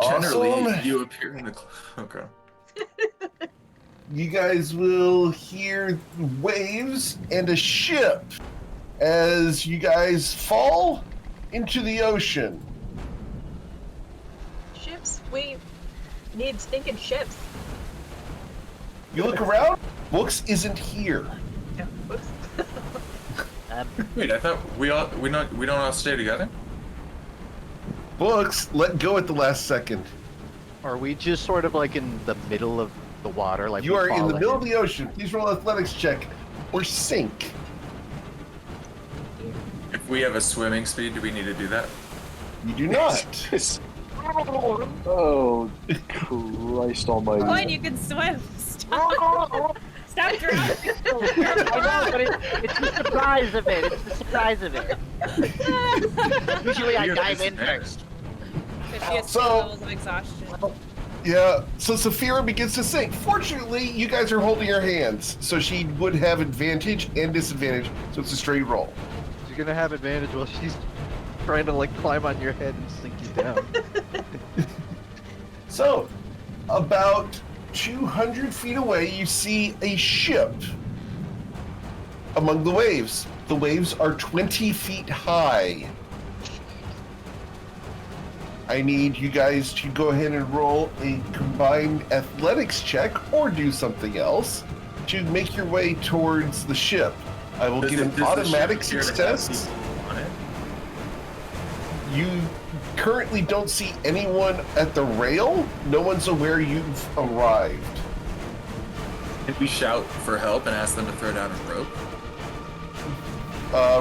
Generally, Awesome. you appear in the. Okay. You guys will hear waves and a ship as you guys fall into the ocean. Ships? We need stinking ships. You look around, Books isn't here. Yeah, Books. Wait, I thought we don't all stay together. Books let go at the last second. Are we just sort of like in the middle of the water? Like You we are in fall the middle of the ocean. Please roll an athletics check or sink. If we have a swimming speed, do we need to do that? You do not. Oh, Christ almighty. Coin, you can swim. Stop. Stop drowning. I know, but it's the surprise of it. It's the surprise of it. Usually I dive in first. Because she has So- 2 levels of exhaustion. Yeah, so Saphira begins to sink. Fortunately, you guys are holding her hands, so she would have advantage and disadvantage, so it's a straight roll. She's gonna have advantage while she's trying to like climb on your head and sink you down. So, about 200 feet away, you see a ship among the waves. The waves are 20 feet high. I need you guys to go ahead and roll a combined athletics check or do something else to make your way towards the ship. I will give an automatic success. You currently don't see anyone at the rail. No one's aware you've arrived. If we shout for help and ask them to throw down a rope,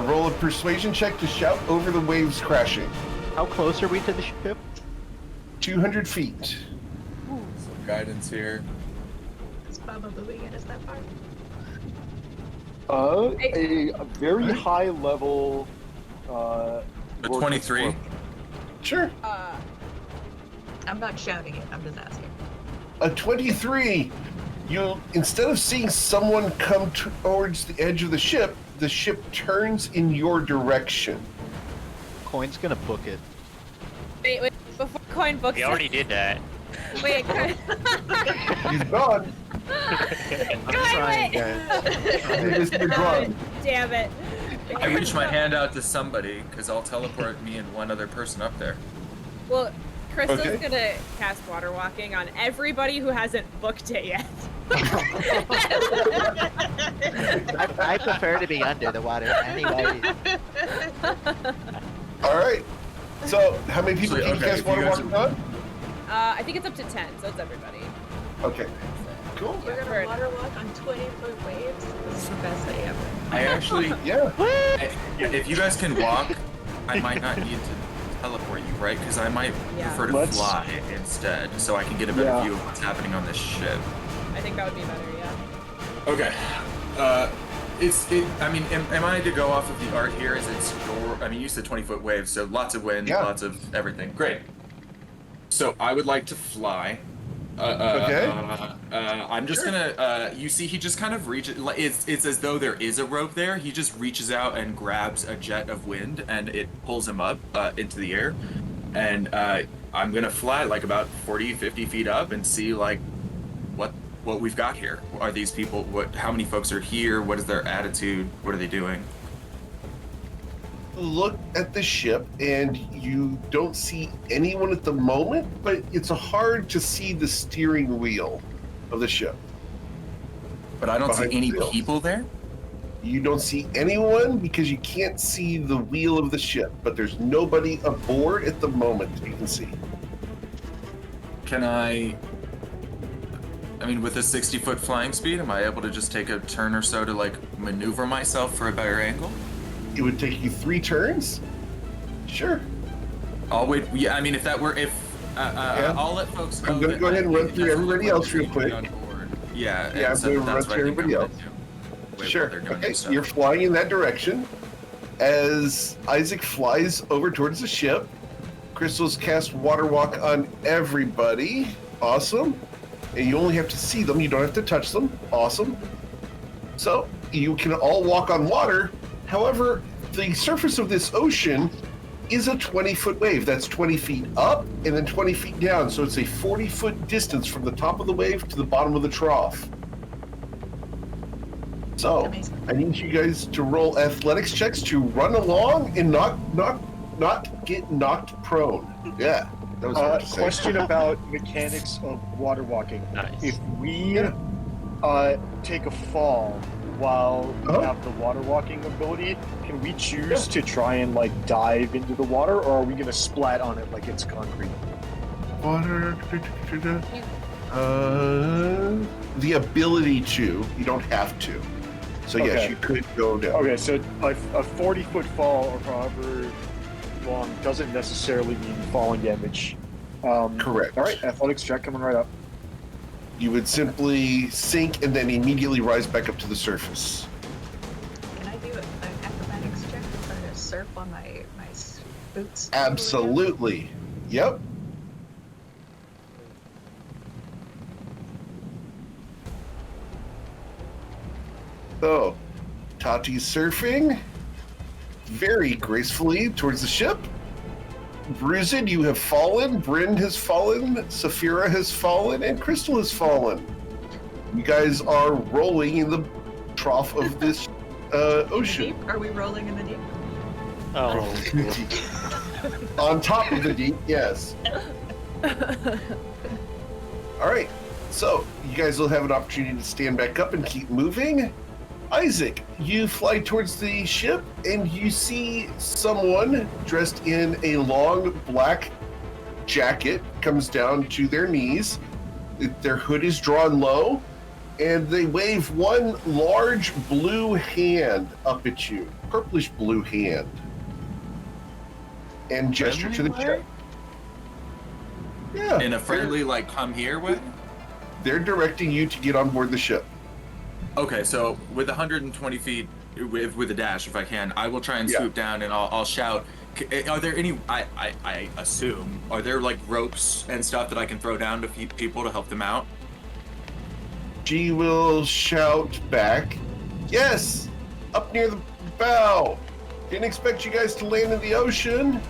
Roll a persuasion check to shout over the waves crashing. How close are we to the ship? 200 feet. some guidance here. Is Baba Booey get us that far? A very high level. A 23. Sure. I'm not shouting it. I'm just asking. A 23. You, instead of seeing someone come towards the edge of the ship turns in your direction. Coin's gonna book it. Wait, before Coin books We already did that. it. Wait, Coin. He's gone. Coin, wait! Mr. Grun. Damn it. I reach my hand out to somebody because I'll teleport me and one other person up there. Well, Crystal's Okay. gonna cast water walking on everybody who hasn't booked it yet. I prefer to be under the water anyway. All right. So, how many people So, can you okay, cast if you water guys walking on? I think it's up to 10, so it's everybody. Okay. Cool. You're gonna water walk on 20-foot waves? This is the best day ever. I actually, Yeah. if you guys can walk, I might not need to teleport you, right? Because I might Yeah. prefer to Let's- fly instead, so I can get a better Yeah. view of what's happening on this ship. I think that would be better, yeah. Okay. I mean, am I to go off of the art here? Is it store? I mean, you said 20-foot waves, so lots of wind, Yeah. lots of everything. Great. So I would like to fly. Okay. I'm just gonna. You see, he just kind of reaches. It's as though there is a rope there. He just reaches out and grabs a jet of wind, and it pulls him up into the air. And I'm gonna fly like about 40, 50 feet up and see like what we've got here. Are these people? How many folks are here? What is their attitude? What are they doing? Look at the ship, and you don't see anyone at the moment, but it's hard to see the steering wheel of the ship. But I don't Behind see any the wheel. people there. You don't see anyone because you can't see the wheel of the ship, but there's nobody aboard at the moment that you can see. Can I mean, with a 60-foot flying speed, am I able to just take a turn or so to like maneuver myself for a better angle? It would take you 3 turns? Sure. I'll wait. Yeah, I mean, if I'll let folks know. I'm gonna that go ahead and run it through doesn't everybody look else like real they're quick. on board. Yeah, Yeah, and so I'm gonna that's run what I through think I'm everybody gonna else. do. Wait while Sure. they're doing Okay, their so stuff. you're flying in that direction. As Isaac flies over towards the ship, Crystal's cast water walk on everybody. Awesome. And you only have to see them, you don't have to touch them. Awesome. So you can all walk on water. However, the surface of this ocean is a 20-foot wave. That's 20 feet up and then 20 feet down. So it's a 40-foot distance from the top of the wave to the bottom of the trough. So Amazing. I need you guys to roll athletics checks to run along and not get knocked prone. Yeah, that was hard to say. Question about mechanics of water walking. Nice. If we take a fall while we have the water walking ability, can we choose to try and like dive into the water, or are we gonna splat on it like it's concrete? Water. The ability to. You don't have to. So yes, Okay. you could go down. Okay, so a 40-foot fall or however long doesn't necessarily mean falling damage. Correct. All right, athletics check coming right up. You would simply sink and then immediately rise back up to the surface. Can I do an acrobatics check to try to surf on my boots? Absolutely. Yep. So, Tati's surfing very gracefully towards the ship. Bruzid, you have fallen. Bryn has fallen. Saphira has fallen. And Crystal has fallen. You guys are rolling in the trough of this ocean. Deep? Are we rolling in the deep? Oh. On top of the deep, yes. All right. So, you guys will have an opportunity to stand back up and keep moving. Isaac, you fly towards the ship and you see someone dressed in a long black jacket, comes down to their knees. Their hood is drawn low, and they wave one large blue hand up at you, purplish blue hand, and gesture to the ship. Yeah. In a friendly, like, come here way? They're directing you to get on board the ship. Okay, so with 120 feet, with a dash, if I can, I will try and swoop down and I'll shout. Are there any, I assume, are there like ropes and stuff that I can throw down to people to help them out? She will shout back, "Yes, up near the bow. Didn't expect you guys to land in the ocean."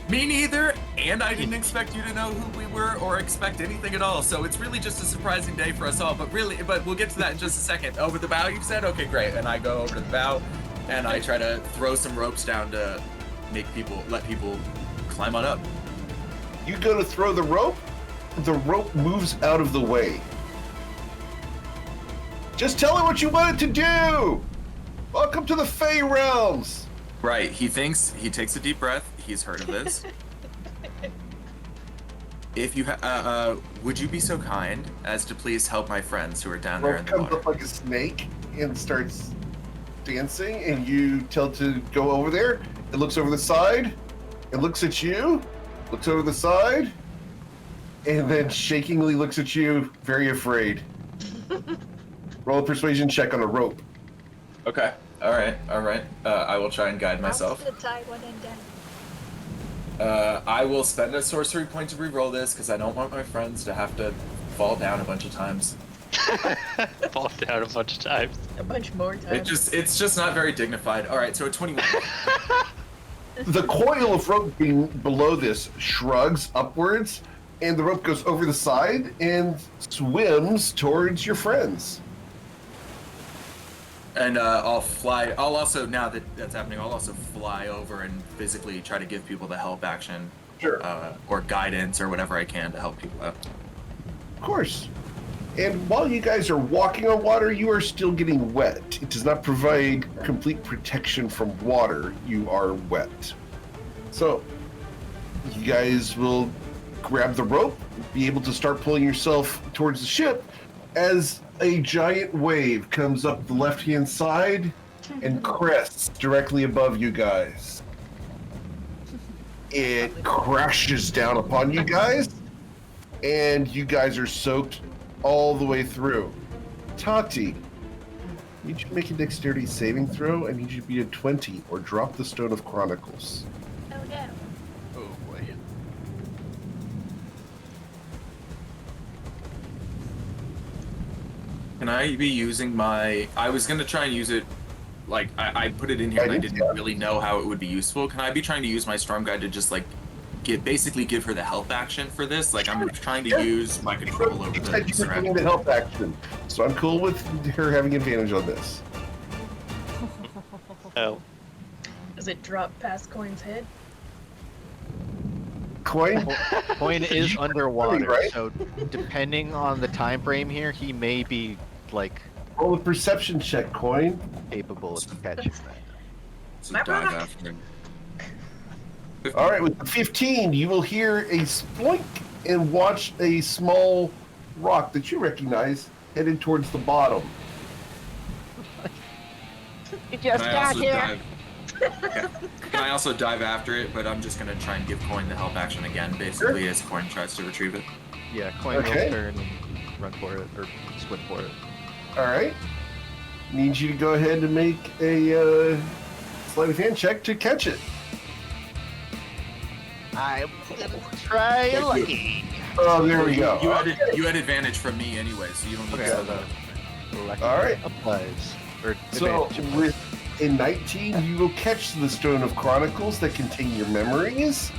Me neither, and I didn't expect you to know who we were or expect anything at all, so it's really just a surprising day for us all, but we'll get to that in just a second. Over the bow, you said? Okay, great. And I go over to the bow, and I try to throw some ropes down to let people climb on up. You go to throw the rope moves out of the way. Just tell her what you wanted to do! Welcome to the Fey Realms! Right, he takes a deep breath, he's heard of this. If you would you be so kind as to please help my friends who are down there in Rope the comes water? up like a snake and starts dancing, and you tell it to go over there. It looks over the side, it looks at you, looks over the side, and then shakingly looks at you, very afraid. Roll a persuasion check on a rope. Okay. All right. I will try and guide myself. I'll tie one end down. I will spend a sorcery point to re-roll this because I don't want my friends to have to fall down a bunch of times. Fall down a bunch of times. A bunch more times. It's just not very dignified. All right, so a 21. The coil of rope being below this shrugs upwards, and the rope goes over the side and swims towards your friends. And I'll fly. I'll also, now that that's happening, I'll also fly over and physically try to give people the help action, Sure. or guidance or whatever I can to help people out. Of course. And while you guys are walking on water, you are still getting wet. It does not provide complete protection from water. You are wet. So, you guys will grab the rope, be able to start pulling yourself towards the ship as a giant wave comes up the left-hand side and crests directly above you guys. It crashes down upon you guys, and you guys are soaked all the way through. Tati, I need you to make a dexterity saving throw. I need you to be a 20 or drop the Stone of Chronicles. Oh no. Oh boy. Can I be using my... I was going to try and use it, like, I put it in here and I didn't really know how it would be useful. Can I be trying to use my Storm Guide to just, like, basically give her the help action for this? Like, I'm trying to use my control over the surrounding. The help action, so I'm cool with her having advantage on this. Oh. Does it drop past Coin's head? Coin? Coin is underwater, right? so depending on the time frame here, he may be like Roll a perception check, Coin. capable of catching that. So My dive rock. after him. All right, with the 15, you will hear a sploink and watch a small rock that you recognize headed towards the bottom. You just Can I got also here. dive? Yeah. Can I also dive after it? But I'm just gonna try and give Coin the help action again, basically, as Coin tries to retrieve it. Yeah, Coin Okay. will turn and run for it, or swim for it. All right. Need you to go ahead and make a sleight of hand check to catch it. I'm gonna try lucky. Oh, there we go. You had advantage from me anyway, so you don't need Okay, to. lucky All right. applies. Or So advantage applies. with a 19, you will catch the Stone of Chronicles that contain your memories.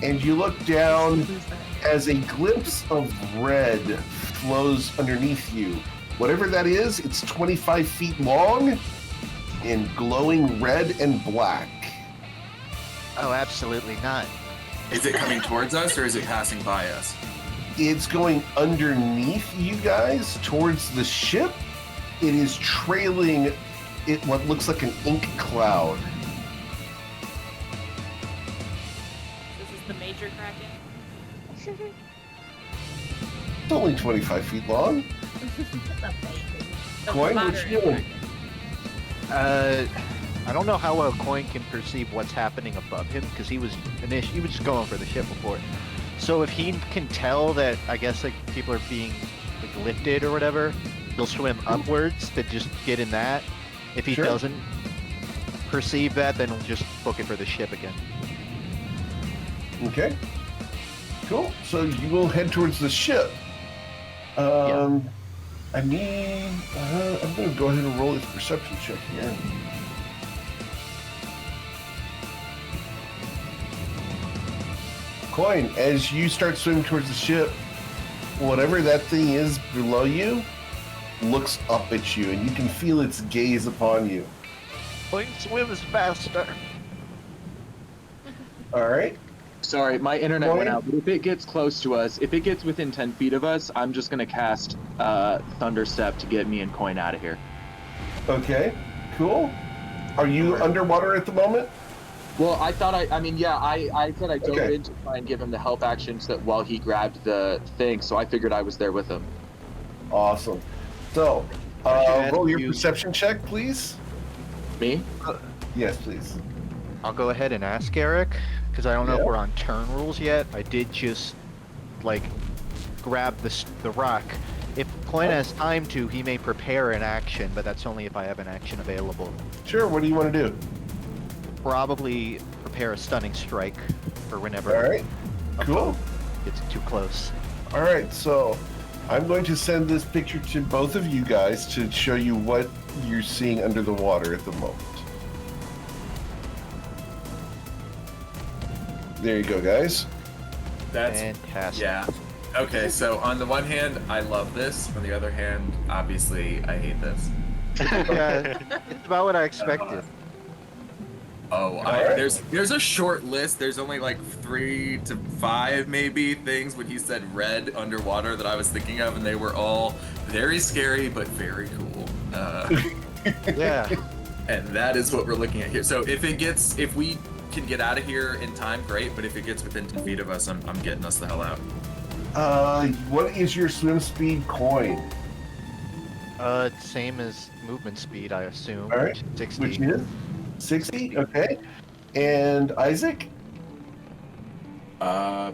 And you look down Who's that? as a glimpse of red flows underneath you. Whatever that is, it's 25 feet long and glowing red and black. Oh, absolutely not. Is it coming towards us or is it passing by us? It's going underneath you guys towards the ship. It is trailing what looks like an ink cloud. This is the major Kraken. It's only 25 feet long. That's a baby. The Coin, what you moderate doing? I don't know how a Coin can perceive what's happening above him because he was just going for the ship before. So if he can tell that, I guess like people are being like lifted or whatever, he'll swim upwards to just get in that. If he Sure. doesn't perceive that, then he'll just book it for the ship again. Okay. Cool. So you will head towards the ship. I need. I'm going to go ahead and roll this perception check here. Coin, as you start swimming towards the ship, whatever that thing is below you looks up at you, and you can feel its gaze upon you. Coin swims faster. All right. Sorry, my internet Coin? went out. But if it gets close to us, if it gets within 10 feet of us, I'm just gonna cast Thunderstep to get me and Coin out of here. Okay. Cool. Are you underwater at the moment? Well, I thought I said I dove Okay. in to try and give him the help action so that while he grabbed the thing, so I figured I was there with him. Awesome. So, Actually, roll your you- perception check, please. Me? Yes, please. I'll go ahead and ask Eric because I don't know Yeah. if we're on turn rules yet. I did just like grab the rock. If Coin has time to, he may prepare an action, but that's only if I have an action available. Sure. What do you want to do? Probably prepare a stunning strike for whenever All right. Cool. it's too close. All right. So, I'm going to send this picture to both of you guys to show you what you're seeing under the water at the moment. There you go, guys. That's Fantastic. yeah. Okay, so on the one hand, I love this. On the other hand, obviously, I hate this. Yeah, it's about what I expected. Alright. There's a short list. There's only like 3 to 5 maybe things when he said red underwater that I was thinking of, and they were all very scary but very cool. Yeah. And that is what we're looking at here. So if we can get out of here in time, great. But if it gets within 10 feet of us, I'm getting us the hell out. What is your swim speed, Coin? Same as movement speed, I assume. All right. Which is 60. Which is 60. Okay. And Isaac? I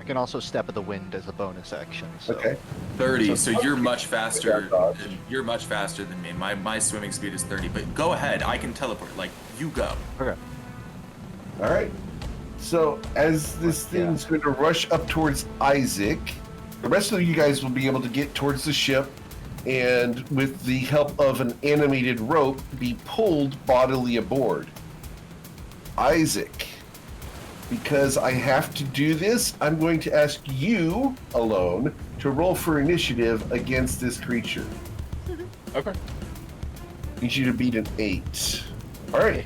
can also step of the wind as a bonus action. So. Okay. 30. So you're much faster. dodge. You're much faster than me. My swimming speed is 30. But go ahead. I can teleport. Like you go. Okay. All right. So as this thing's going to rush up towards Isaac, the rest of you guys will be able to get towards the ship and with the help of an animated rope be pulled bodily aboard. Isaac, because I have to do this, I'm going to ask you alone to roll for initiative against this creature. Okay. Need you to beat an 8. All right.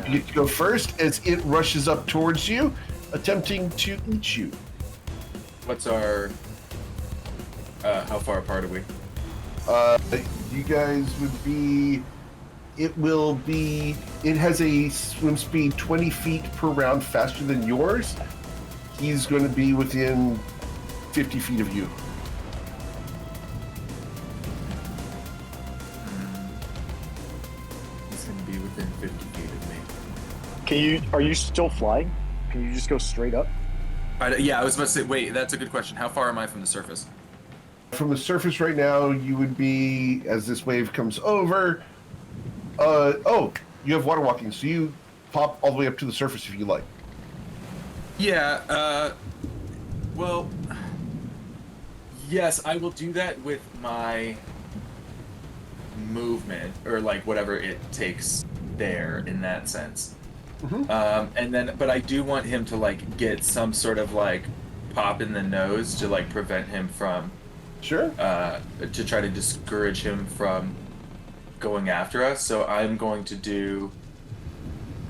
You get to go first as it rushes up towards you, attempting to eat you. What's our? How far apart are we? You guys would be. It has a swim speed 20 feet per round faster than yours. He's going to be within 50 feet of you. He's gonna be within 50 feet of me. Are you still flying? Can you just go straight up? Yeah, I was about to say, wait, that's a good question. How far am I from the surface? From the surface right now, you would be, as this wave comes over, you have water walking, so you pop all the way up to the surface if you like. Yeah, well, yes, I will do that with my movement, or like whatever it takes there in that sense. Mm-hmm. But I do want him to like get some sort of like pop in the nose to like prevent him from, Sure. to try to discourage him from going after us. So I'm going to do,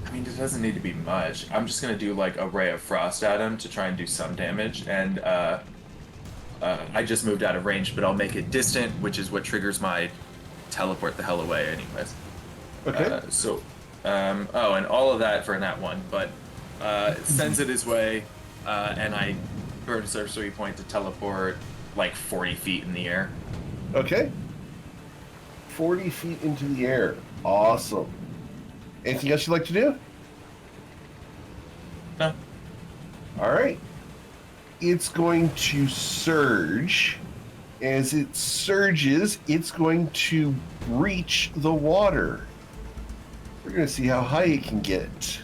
I mean, it doesn't need to be much. I'm just going to do like a ray of frost at him to try and do some damage. And I just moved out of range, but I'll make it distant, which is what triggers my teleport the hell away anyways. Okay. And all of that for nat 1, but sends it his way, and I burn a sorcery point to teleport like 40 feet in the air. Okay. 40 feet into the air. Awesome. Anything else you'd like to do? No. All right. It's going to surge. As it surges, it's going to breach the water. We're going to see how high it can get.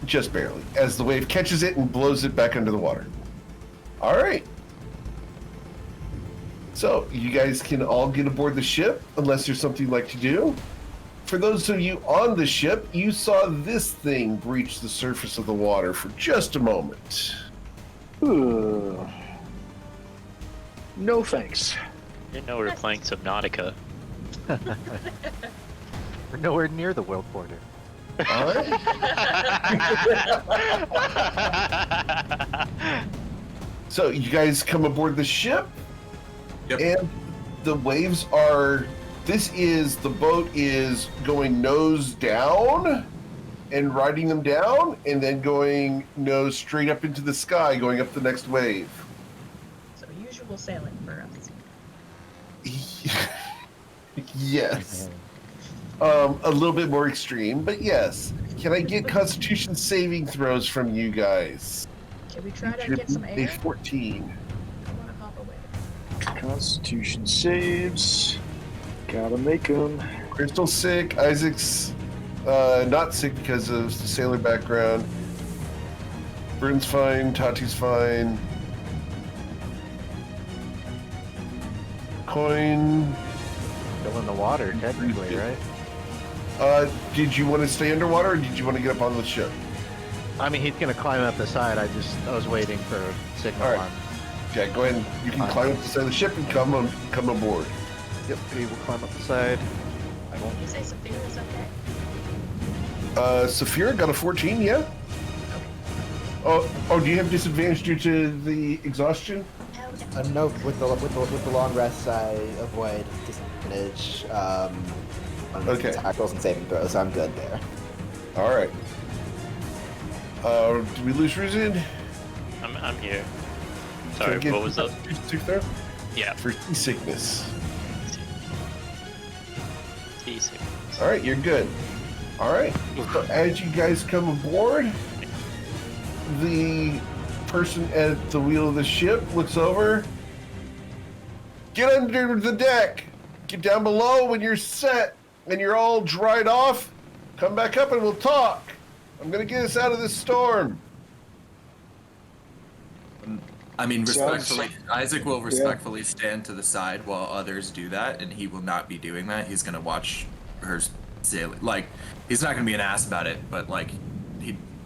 Just barely. As the wave catches it and blows it back under the water. All right. So, you guys can all get aboard the ship, unless there's something you'd like to do. For those of you on the ship, you saw this thing breach the surface of the water for just a moment. No thanks. Didn't know we were playing Subnautica. We're nowhere near the world border. All right. So you guys come aboard the ship, Yep. and the waves are. The boat is going nose down, and riding them down, and then going nose straight up into the sky, going up the next wave. So usual sailing for us. Yes. A little bit more extreme, but yes. Can I get Constitution saving throws from you guys? Can we try to get some A air? 14. I want to hop away. Constitution saves. Gotta make them. Crystal's sick. Isaac's not sick because of the sailor background. Bryn's fine. Tati's fine. Coin. Still in the water, technically, right? Did you want to stay underwater, or did you want to get up on the ship? I mean, he's gonna climb up the side. I was waiting for a signal All right. on. Yeah, go ahead. You can climb up the side of the ship and come aboard. Yep, he will climb up the side. I won't. Did you say Sophia is okay? Saphira got a 14, yeah? Oh, do you have disadvantage due to the exhaustion? No, with the long rests, I avoid disadvantage on Okay. tackles and saving throws, so I'm good there. All right. Did we lose Ruzin? I'm here. Sorry, Can I get what was that? Constitution throw? Yeah. For seasickness. Easy. All right, you're good. All right. So as you guys come aboard, the person at the wheel of the ship looks over. Get under the deck. Get down below when you're set and you're all dried off. Come back up and we'll talk. I'm gonna get us out of this storm. I mean, Sounds- respectfully, Isaac will respectfully stand to the side while others do that, and he will not be doing that. He's gonna watch her sail. Like, he's not gonna be an ass about it, but like,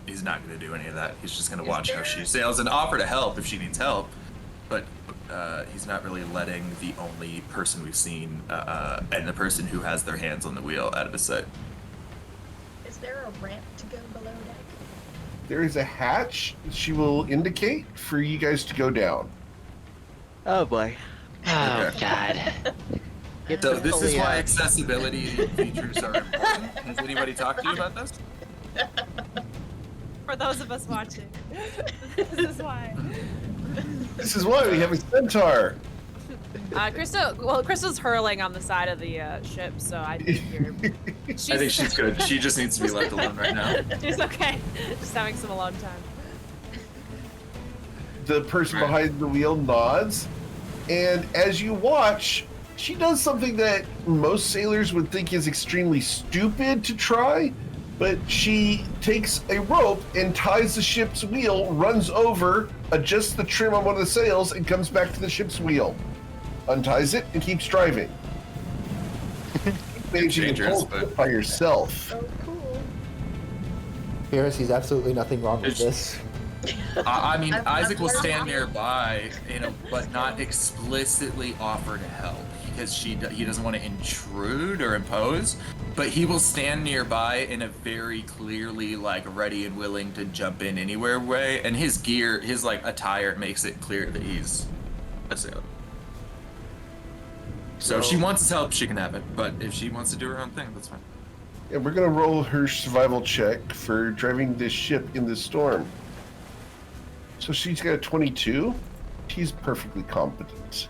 he's not gonna do any of that. He's just gonna watch how she sails and offer to help if she needs help. But he's not really letting the only person we've seen and the person who has their hands on the wheel out of his sight. Is there a ramp to go below deck? There is a hatch she will indicate for you guys to go down. Oh boy. Oh God. So this is why accessibility features are important. Has anybody talked to you about this? For those of us watching, this is why. This is why we have a centaur. Crystal's hurling on the side of the ship, so I think you're. I think she's good. She just needs to be left alone right now. She's okay. Just having some alone time. The person behind the wheel nods, and as you watch, she does something that most sailors would think is extremely stupid to try, but she takes a rope and ties the ship's wheel, runs over, adjusts the trim on one of the sails, and comes back to the ship's wheel. Unties it and keeps driving. Managing to hold it by yourself. Oh, cool. Here sees absolutely nothing wrong with this. I mean, Isaac will stand nearby, but not explicitly offer to help because he doesn't want to intrude or impose. But he will stand nearby in a very clearly ready and willing to jump in anywhere way, and his gear, his attire makes it clear that he's a sailor. So if she wants his help, she can have it. But if she wants to do her own thing, that's fine. Yeah, we're gonna roll her survival check for driving this ship in the storm. So she's got a 22. She's perfectly competent.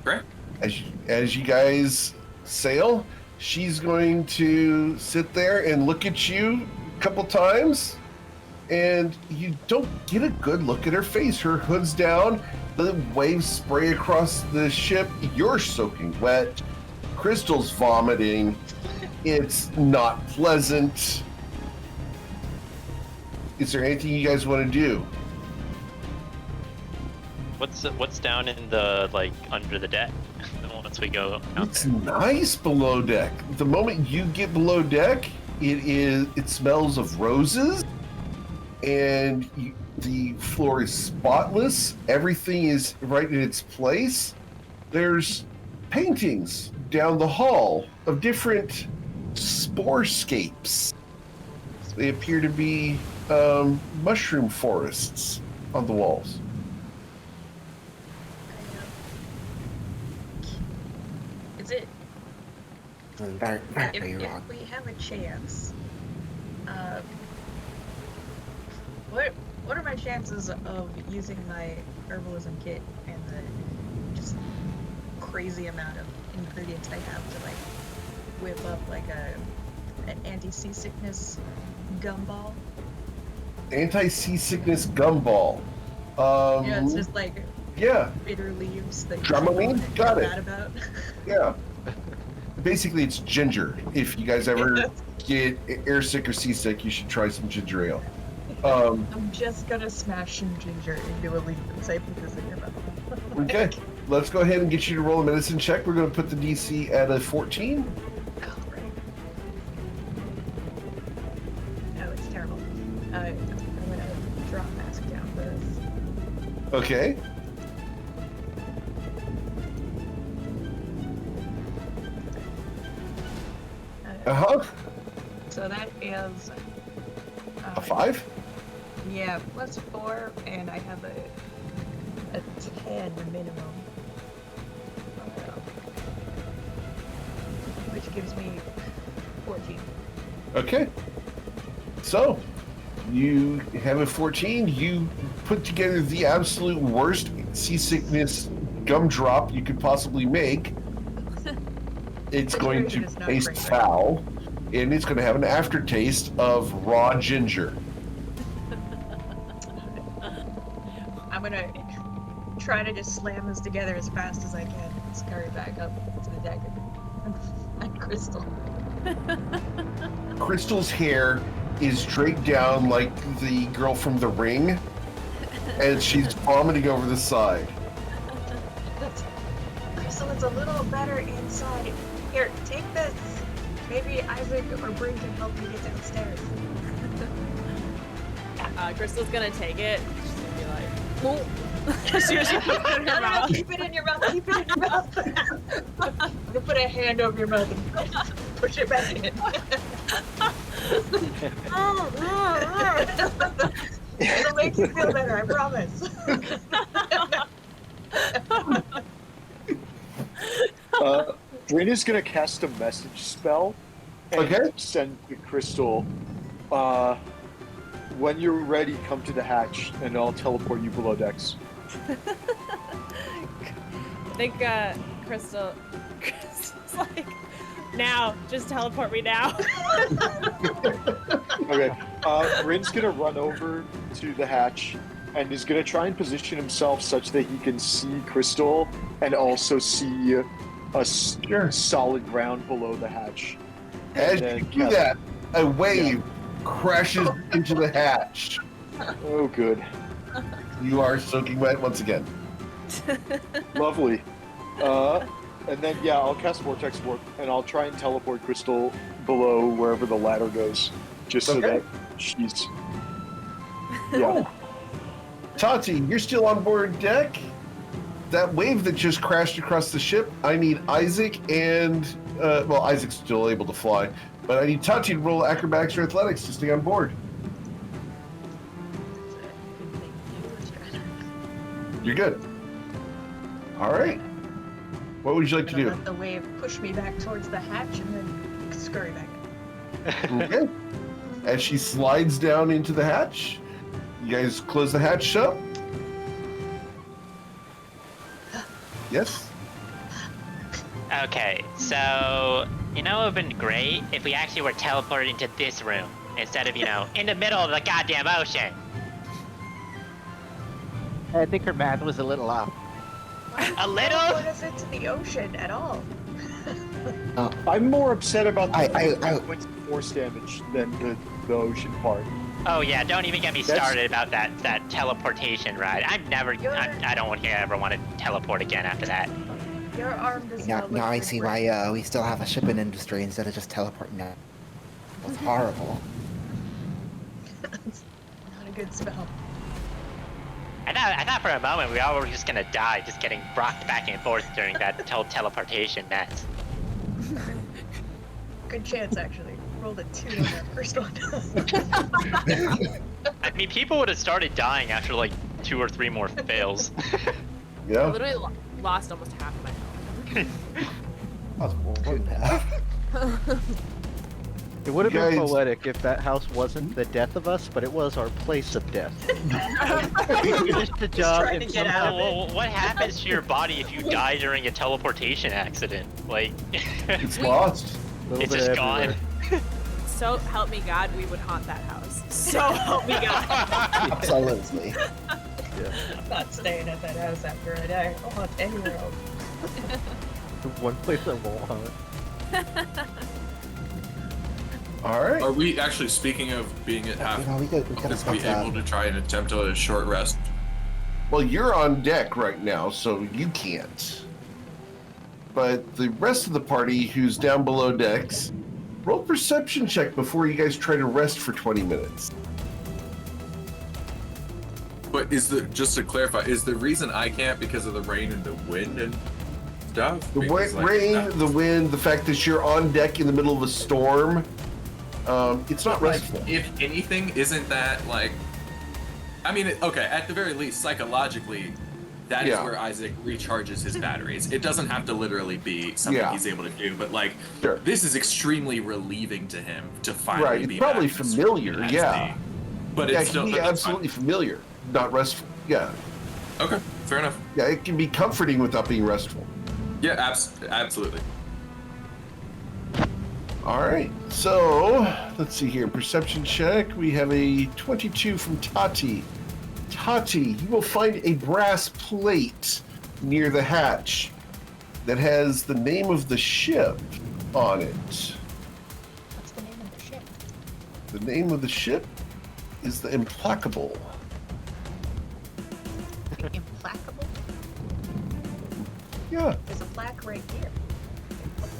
Great. As you guys sail, she's going to sit there and look at you a couple times, and you don't get a good look at her face. Her hood's down, the waves spray across the ship. You're soaking wet. Crystal's vomiting. It's not pleasant. Is there anything you guys want to do? What's down in the under the deck once we go out It's there? nice below deck. The moment you get below deck, it smells of roses, and the floor is spotless. Everything is right in its place. There's paintings down the hall of different sporescapes. They appear to be mushroom forests on the walls. Is it? Very wrong. If we have a chance, what are my chances of using my herbalism kit and the just crazy amount of ingredients I have to whip up an anti-seasickness gumball? Anti-seasickness gumball. Yeah, it's just yeah. bitter leaves that Dramamine? Got it. Mad about. Yeah. Basically, it's ginger. If you guys ever get airsick or seasick, you should try some ginger ale. I'm just gonna smash some ginger into a leaf and say put this in your mouth. Okay, let's go ahead and get you to roll a medicine check. We're going to put the DC at a 14. Oh, right. No, it's terrible. I'm gonna draw a mask down for this. Okay. So that is A 5? Yeah, +4, and I have a 10 minimum. Which gives me 14. Okay. So, you have a 14. You put together the absolute worst seasickness gumdrop you could possibly make. It's going to taste foul, and it's going to have an aftertaste of raw ginger. I'm gonna try to just slam this together as fast as I can and scurry back up to the deck and Crystal. Crystal's hair is draped down like the girl from The Ring, and she's vomiting over the side. Crystal, it's a little better inside. Here, take this. Maybe Isaac or Bryn can help me get downstairs. Crystal's gonna take it. She's gonna be like, "Whoa." She keeps it in her mouth. Keep it in your mouth. Keep it in your mouth. I'm gonna put a hand over your mouth and push it back in. It'll make you feel better, I promise. Bryn is gonna cast a message spell and Okay. send the crystal. When you're ready, come to the hatch, and I'll teleport you below decks. I think Crystal's like, now, just teleport me now. Okay. Rin's gonna run over to the hatch and is gonna try and position himself such that he can see Crystal and also see a solid ground below the hatch. As And you then do cast- that, a wave crashes into the hatch. Oh, good. You are soaking wet once again. Lovely. And then, yeah, I'll cast Vortex Warp, and I'll try and teleport Crystal below wherever the ladder goes, just so Okay. that she's... Yeah. Tati, you're still on board deck. That wave that just crashed across the ship, I need Isaac and, well, Isaac's still able to fly, but I need Tati to roll acrobatics or athletics to stay on board. You're good. All right. What would you like to I'm gonna do? let the wave push me back towards the hatch and then scurry back. Okay. As she slides down into the hatch, you guys close the hatch shut. Yes? Okay, so you know it would have been great if we actually were teleported into this room instead of, in the middle of the goddamn ocean. I think her math was a little off. A little? Put us into the ocean at all. I'm more upset about the I- force damage than the ocean part. Oh yeah, don't even get me That's- started about that teleportation ride. I don't ever want to teleport again after that. Your arm does Now, not now look I good see for it. why we still have a shipping industry instead of just teleporting out. It was horrible. Not a good spell. I thought for a moment we all were just gonna die, just getting rocked back and forth during that teleportation mess. Good chance, actually. Rolled a 2 on that first one. I mean, people would have started dying after like 2 or 3 more fails. I Yeah. literally lost almost half my health. I was more than half. It would have You been guys- poetic if that house wasn't the death of us, but it was our place of death. We finished the job trying and to get out of somehow Well, what happens to your body if you die during a teleportation accident? Like, It's lost. a little it's bit just gone. everywhere. So help me God, we would haunt that house. So help me God. Absolutely. I'm not staying at that house after I die. I'll hunt anywhere else. The one place I won't hunt. All right. Are we actually, speaking of being at half, You know, we could are we spent, able to try and attempt a short rest? Well, you're on deck right now, so you can't. But the rest of the party who's down below decks, roll perception check before you guys try to rest for 20 minutes. But just to clarify, is the reason I can't because of the rain and the wind and stuff? The Because, like, rain, that- the wind, the fact that you're on deck in the middle of a storm, it's not like, restful. if anything, isn't that like? I mean, okay, at the very least, psychologically, that is Yeah. where Isaac recharges his batteries. It doesn't have to literally be something Yeah. he's able to do, but like, Sure. this is extremely relieving to him to finally Right, it's be probably back in the familiar, swing as yeah. the- But Yeah, it's still it can be but that's absolutely familiar, not restful. Yeah, fine. Okay, fair enough. yeah, it can be comforting without being restful. Yeah, absolutely. All right, so let's see here. Perception check. We have a 22 from Tati. Tati, you will find a brass plate near the hatch that has the name of the ship on it. What's the name of the ship? The name of the ship is the Implacable. Implacable? Yeah. There's a plaque right here.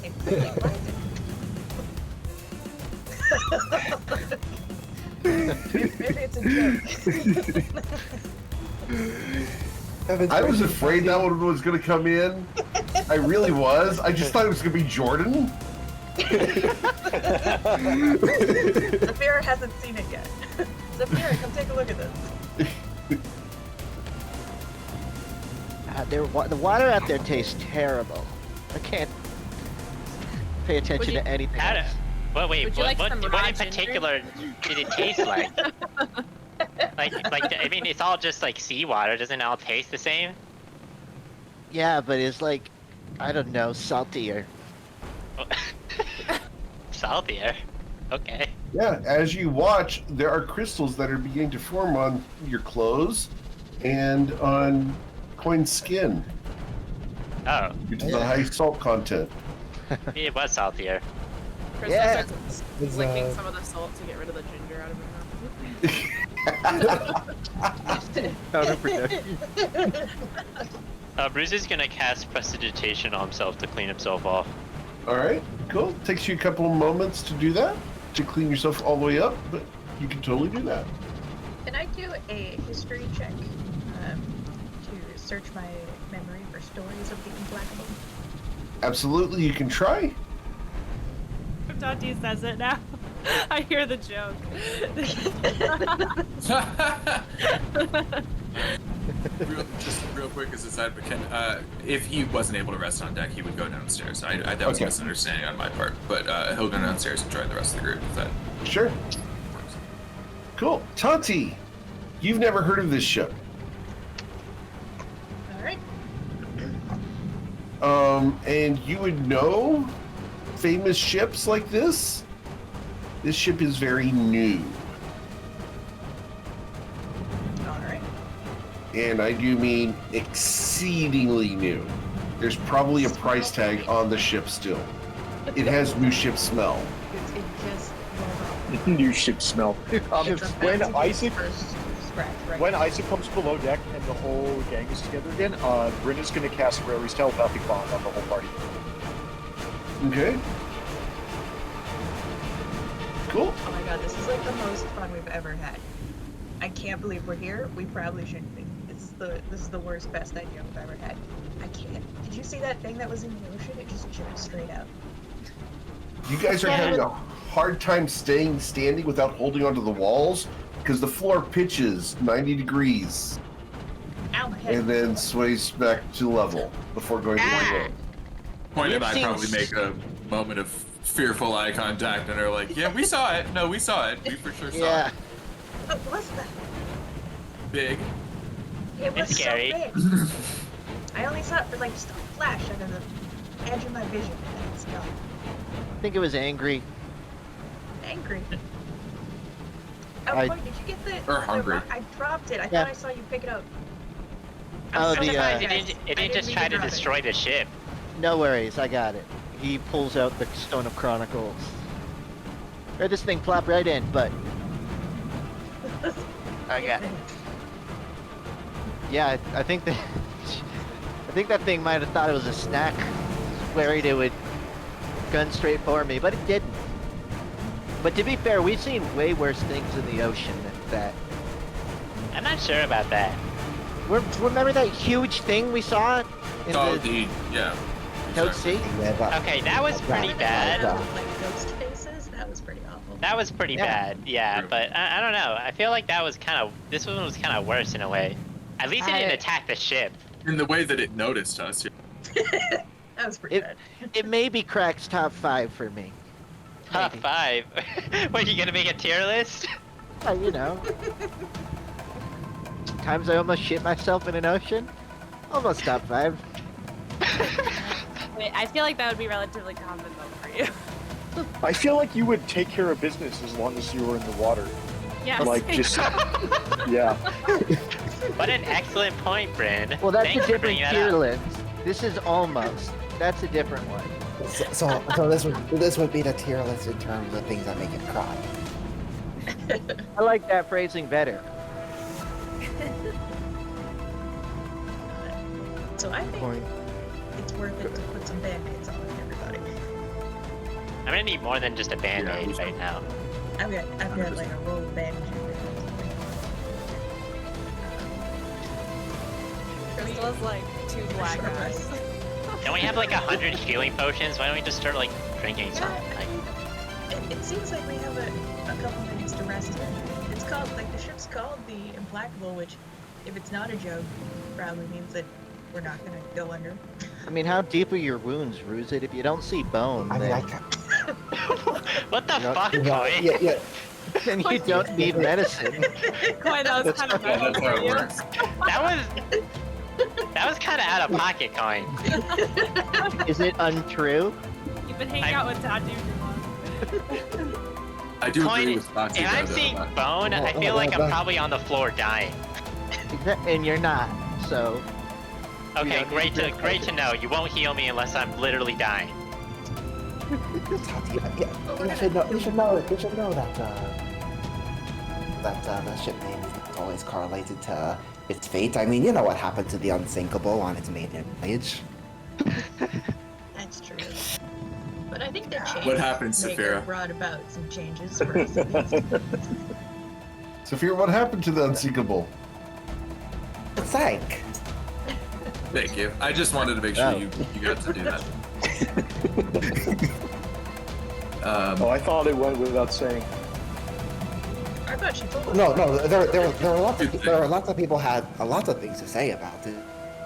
Implacable. Maybe it's a joke. I was afraid that one was going to come in. I really was. I just thought it was going to be Jordan. Zafira hasn't seen it yet. Zafira, come take a look at this. The water out there tastes terrible. I can't pay attention Would you- to anything How do- else. But wait, Would you like some what raw in ginger? particular did it taste like? I mean, it's all just like seawater. Doesn't it all taste the same? Yeah, but it's like, I don't know, saltier. Saltier. Okay. Yeah, as you watch, there are crystals that are beginning to form on your clothes and on Coin's skin Oh, due to the high salt content. it was saltier. Krista Yeah. starts It's, licking some of the salt to get rid of the ginger out of her mouth. Bruce is gonna cast prestidigitation on himself to clean himself off. All right, cool. Takes you a couple of moments to do that, to clean yourself all the way up, but you can totally do that. Can I do a history check to search my memory for stories of the implacable? Absolutely, you can try. Tati says it now. I hear the joke. Just real quick as a side, but if he wasn't able to rest on deck, he would go downstairs. That was a Okay. misunderstanding on my part, but he'll go downstairs and join the rest of the group if that Sure. works. Cool. Tati, you've never heard of this ship. All right. And you would know famous ships like this? This ship is very new. All right. And I do mean exceedingly new. There's probably a price tag on the ship still. It has new ship smell. It just rolled off. New ship smell. It's a When fancy Isaac first scratch, right? when Isaac comes below deck and the whole gang is together again, Bryn is going to cast Rary's telepathic bond on the whole party. Okay. Cool. Oh my god, this is like the most fun we've ever had. I can't believe we're here. We probably shouldn't be. This is the worst, best idea we've ever had. I can't. Did you see that thing that was in the ocean? It just jumped straight out. You guys are having a hard time standing without holding onto the walls because the floor pitches 90 degrees Ow, my head. and then sways back to level before going to the floor. Point and I It probably seems- make a moment of fearful eye contact and are like, yeah, we saw it. No, we saw it. We for sure saw Yeah. it. What was that? Big. It was It's scary. so big. I only saw it for like just a flash under the edge of my vision, and it's gone. I think it was angry. Angry. Oh, I- boy, did you get the? Or hungry. rock? I dropped it. I Yeah. thought I saw you pick it up. Oh, so the, surprised, It guys. didn't, I it didn't just mean try to drop it. destroy the ship. No worries, I got it. He pulls out the Stone of Chronicles. Or this thing plop right in, but I got it. Yeah, I think that I think that thing might have thought it was a snack. Worried it would gun straight for me, but it didn't. But to be fair, we've seen way worse things in the ocean than that. I'm not sure about that. Remember that huge thing we saw in Oh, the yeah. Toad exactly. Sea? Yeah, but Okay, that was pretty bad. Like ghost faces. That was pretty awful. That was pretty Yeah. bad, yeah. True. But I don't know. I feel like that was this one was kind of worse in a way. At least it didn't attack the ship. In the way that it noticed us. That was pretty bad. It may be Crack's top 5 for me. Top Maybe. 5. What, you gonna make a tier list? You know. Times I almost shit myself in an ocean. Almost top 5. Wait, I feel like that would be relatively common though for you. I feel like you would take care of business as long as you were in the water. Yeah. Like just yeah. What an excellent point, Bryn. Well, that's Thanks a for different bringing that tier up. list. This is almost. That's a different one. so this would be the tier list in terms of things that make him cry. I like that phrasing better. So I think Point. it's worth it to put some band-aids on everybody. I'm gonna need more than just a band-aid Yeah, right now. I've got like a roll of bandage. Crystal's like 2 black Sure. eyes. Don't we have like 100 healing potions? Why don't we just start like drinking some? It seems like we have a couple minutes to rest here. It's called, like, the ship's called the Implacable, which, if it's not a joke, probably means that we're not gonna go under. I mean, how deep are your wounds, Ruzit? If you don't see bone, I mean, then... What the No, fuck, Yeah, Coin? yeah. And you don't need medicine. Quite, that was kind of Yeah, that's how it you. works. That was kind of out of pocket, Coin. Is it untrue? You've been hanging out with Tati too long. I do Coin, agree with Tati. if I'm though, seeing that- bone, I feel like I'm probably on the floor dying. And you're not, so... Okay, don't great need to great to know. You won't heal me unless I'm literally dying. Tati, you should know that the ship name is not always correlated to its fate. I mean, you know what happened to the Unsinkable on its maiden voyage. That's true. But I think the change What happened, maker Saphira? brought about some changes for us at least. Sophia, what happened to the Unsinkable? It sank. Thank you. I just wanted to make sure Oh. you got to do that. Oh, I thought it went without saying. I thought she told us. No, there are lots of people had a lot of things to say about it,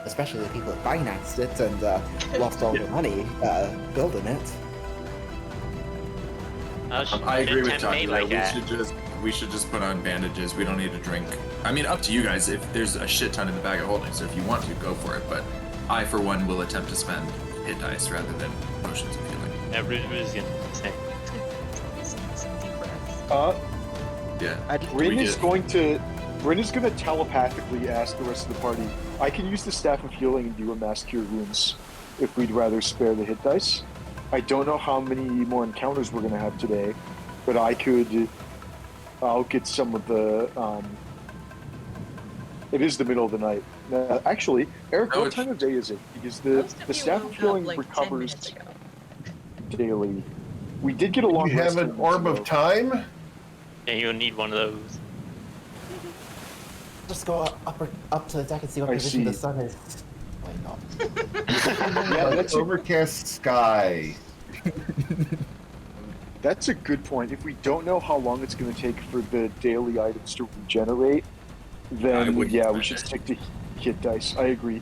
especially the people that financed it and lost all their money building it. I agree with Tempt Tati. me though. like that. We should just put on bandages. We don't need to drink. I mean, up to you guys. If there's a shit ton in the bag of holding, so if you want to, go for it. But I, for one, will attempt to spend hit dice rather than potions of healing. Yeah, Rudy's gonna say. Some deep breaths. Yeah. Bryn We is did. going to telepathically ask the rest of the party. I can use the staff of healing and do a mass cure wounds if we'd rather spare the hit dice. I don't know how many more encounters we're gonna have today, but I'll get some of the. It is the middle of the night. Actually, Eric, No, what it's- time of day is it? Because Most the of you staff of woke up healing like 10 recovers minutes ago. daily. We did get a long You have rest an 2 weeks orb ago. of time? Yeah, you'll need one of those. Just go up to the deck and see what I position the see. sun is. Wait, no. Yeah, that's a, Overcast sky. that's a good point. If we don't know how long it's going to take for the daily items to regenerate, I then wouldn't yeah, we spend should it. stick to hit dice. I agree.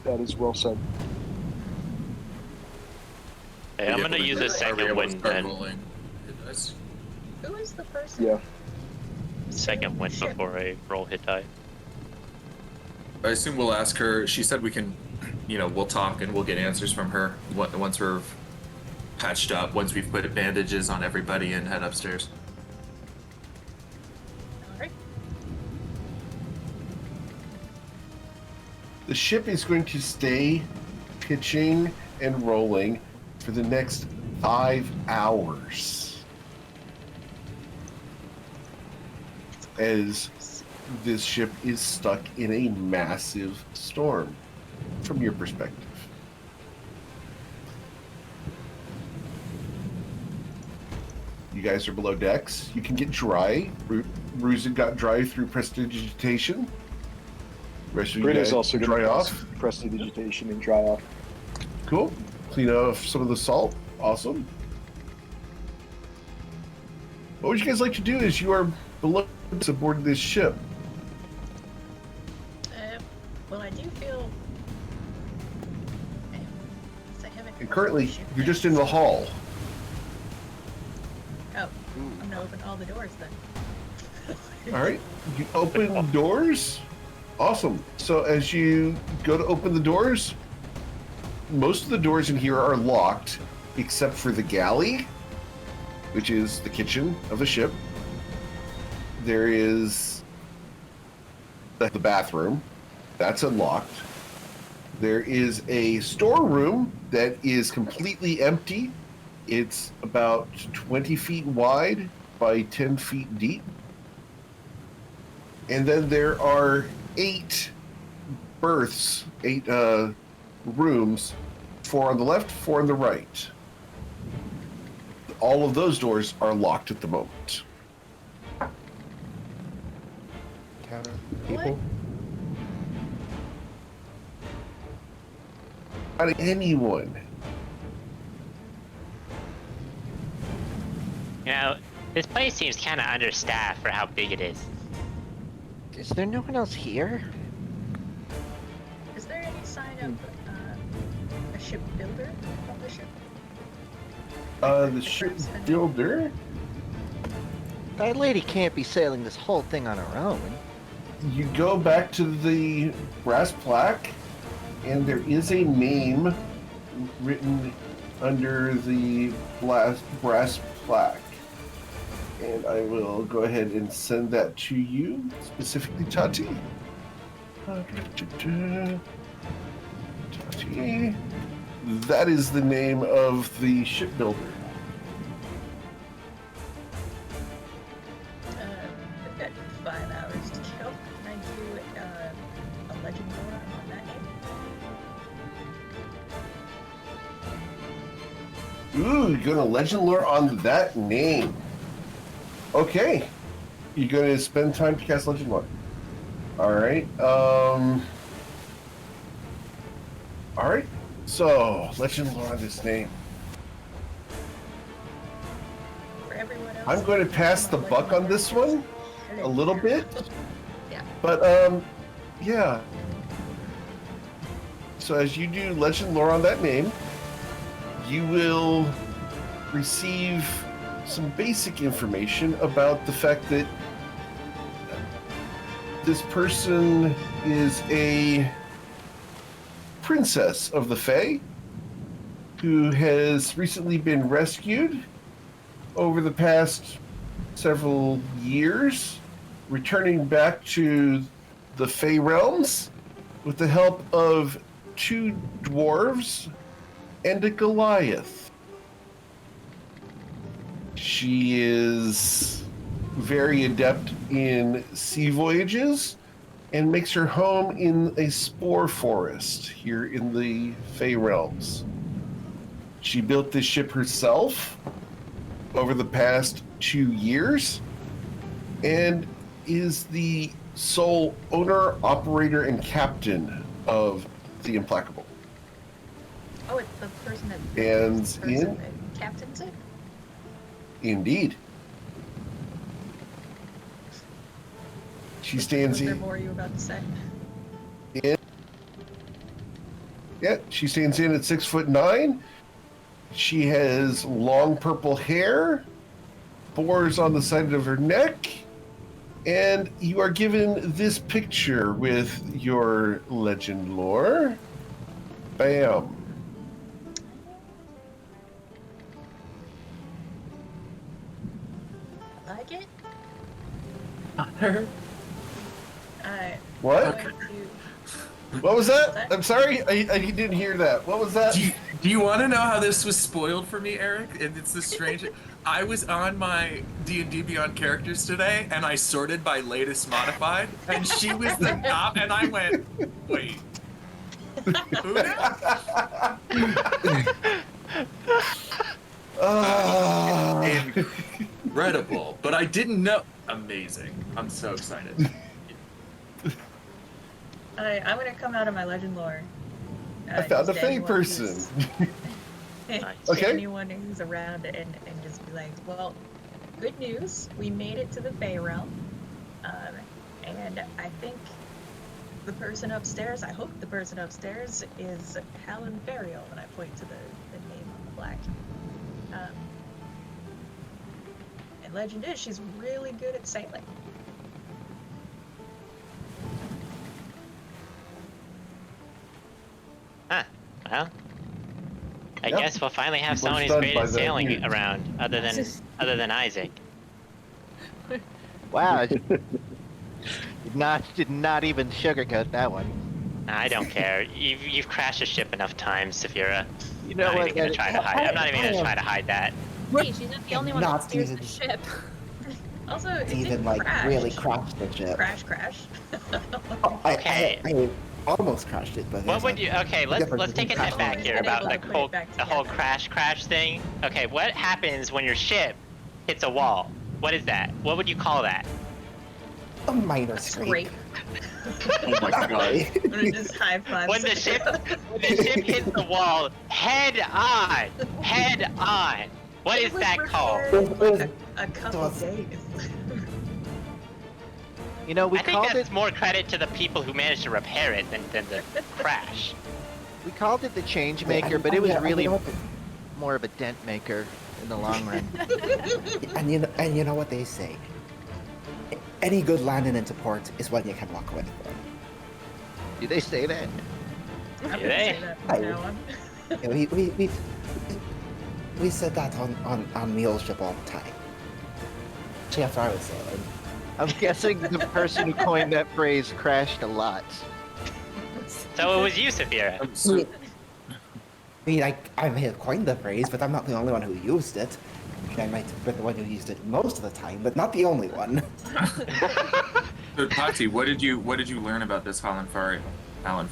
That is well said. Hey, I'm gonna use a Are we second able to wind start then. rolling hit dice? Who is the person? Yeah. Second wind Shit. before I roll hit die. I assume we'll ask her. She said we can, we'll talk and we'll get answers from her once we're patched up, once we've put bandages on everybody and head upstairs. Alright. The ship is going to stay pitching and rolling for the next 5 hours. As this ship is stuck in a massive storm, from your perspective. You guys are below decks. You can get dry. Ruzin got dry through prestidigitation. Rest of you Bryn guys is also can going dry to off. prestidigitation and dry off. Cool. Clean off some of the salt. Awesome. What would you guys like to do as you are below aboard this ship? Well, I do feel. I haven't. And currently, you're just in the hall. Oh, I'm gonna open all the doors then. All right. You open doors. Awesome. So as you go to open the doors, most of the doors in here are locked, except for the galley, which is the kitchen of the ship. There is the bathroom. That's unlocked. There is a storeroom that is completely empty. It's about 20 feet wide by 10 feet deep. And then there are 8 berths, 8 rooms, 4 on the left, 4 on the right. All of those doors are locked at the moment. Counter What? people. Not anyone. This place seems kind of understaffed for how big it is. Is there no one else here? Is there any sign of a ship builder on the ship? The shipbuilder. That lady can't be sailing this whole thing on her own. You go back to the brass plaque, and there is a name written under the brass plaque. And I will go ahead and send that to you, specifically Tati. Tati. That is the name of the shipbuilder. I've got 5 hours to kill. Can I do a legend lore on that name? Ooh, you're gonna legend lore on that name. Okay. You're gonna spend time to cast legend lore. Alright. Alright. So, legend lore on this name. For everyone else, I'm going to pass the buck on this one a little bit. Yeah. But, yeah. So as you do legend lore on that name, you will receive some basic information about the fact that this person is a princess of the Fae who has recently been rescued over the past several years, returning back to the Fae realms with the help of 2 dwarves and a Goliath. She is very adept in sea voyages and makes her home in a spore forest here in the Fae realms. She built this ship herself over the past 2 years and is the sole owner, operator, and captain of the Implacable. Oh, it's the person that And the person that captains it? Indeed. She stands Was there in. more you were about to say? Yeah, she stands in at 6'9". She has long purple hair, boars on the side of her neck, and you are given this picture with your legend lore. Bam. Like it? Hunter? What? going to- What was that? I'm sorry, I didn't hear that. What was that? Do you want to know how this was spoiled for me, Eric? And it's this strange. I was on my D&D Beyond characters today, and I sorted by latest modified, and she was the top, and I went, wait. Who now? Incredible, but I didn't know. Amazing. I'm so excited. I'm gonna come out of my legend lore. I found a just Fae anyone person. who's- Okay. Anyone who's around and just be like, well, good news, we made it to the Fae realm. And I think the person upstairs, I hope the person upstairs is Helen Burial, and I point to the name on the plaque. And legend is, she's really good at sailing. Huh. Well, I Yep. guess we'll finally have People are someone who's stunned great by at that sailing news. around, other than Isaac. Wow. did not even sugarcoat that one. I don't care. You've crashed a ship enough times, Saphira. You know I'm not what? even gonna try to hide. I'm not even gonna try to hide that. Hey, she's not the only one that Not steers the even- ship. Also, it It's even didn't like crash. really crashed the ship. Crash. Oh, Okay. I almost crashed it, but What there's would a you? Okay, let's difference take a between step back crashing. here about Always the been able whole to put it back the whole together. crash thing. Okay, what happens when your ship hits a wall? What is that? What would you call that? a minor Scrape. scrape. Oh my Not god. really. I'm gonna just high five. When the ship hits the wall head on, what It is was that called? repaired in like a couple Awesome. days. You know, we I think called that's it more credit to the people who managed to repair it than the crash. the change I- maker, I- but I it was mean, I really don't know. more of a dent maker. in the long run. And you know what they say. Any good landing into port is when you can walk away from. Do they say that? I'm gonna Yeah. say that from now on. Yeah, we said that on Mule Ship all the time. Actually, after I was sailing. I'm guessing the person who coined that phrase crashed a lot. So it was you, Saphira. I mean, I may have coined the phrase, but I'm not the only one who used it. I might have been the one who used it most of the time, but not the only one. So Tati, what did you learn about this Alan Farid? Not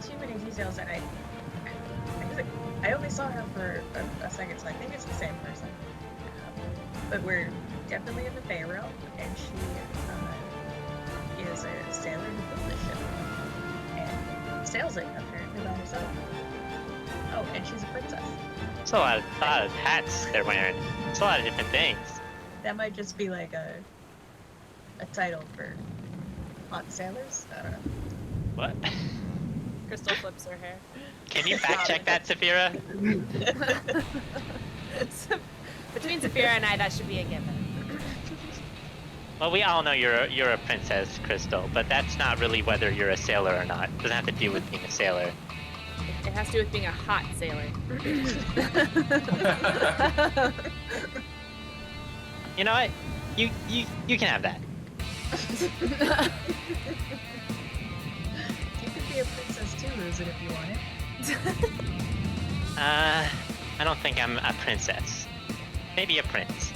too many details, and I only saw her for a second, so I think it's the same person. But we're definitely in the Fey realm, and she is a sailor who built this ship and sails it apparently by herself. Oh, and she's a princess. It's a lot of hats they're wearing. It's a lot of different things. That might just be like a title for hot sailors. I don't know. What? Crystal flips her hair. Can you fact check that, Saphira? Between Saphira and I, that should be a given. Well, we all know you're a princess, Crystal, but that's not really whether you're a sailor or not. It doesn't have to do with being a sailor. It has to do with being a hot sailor. You know what? You can have that. You could be a princess too, lose it if you want it. I don't think I'm a princess. Maybe a prince.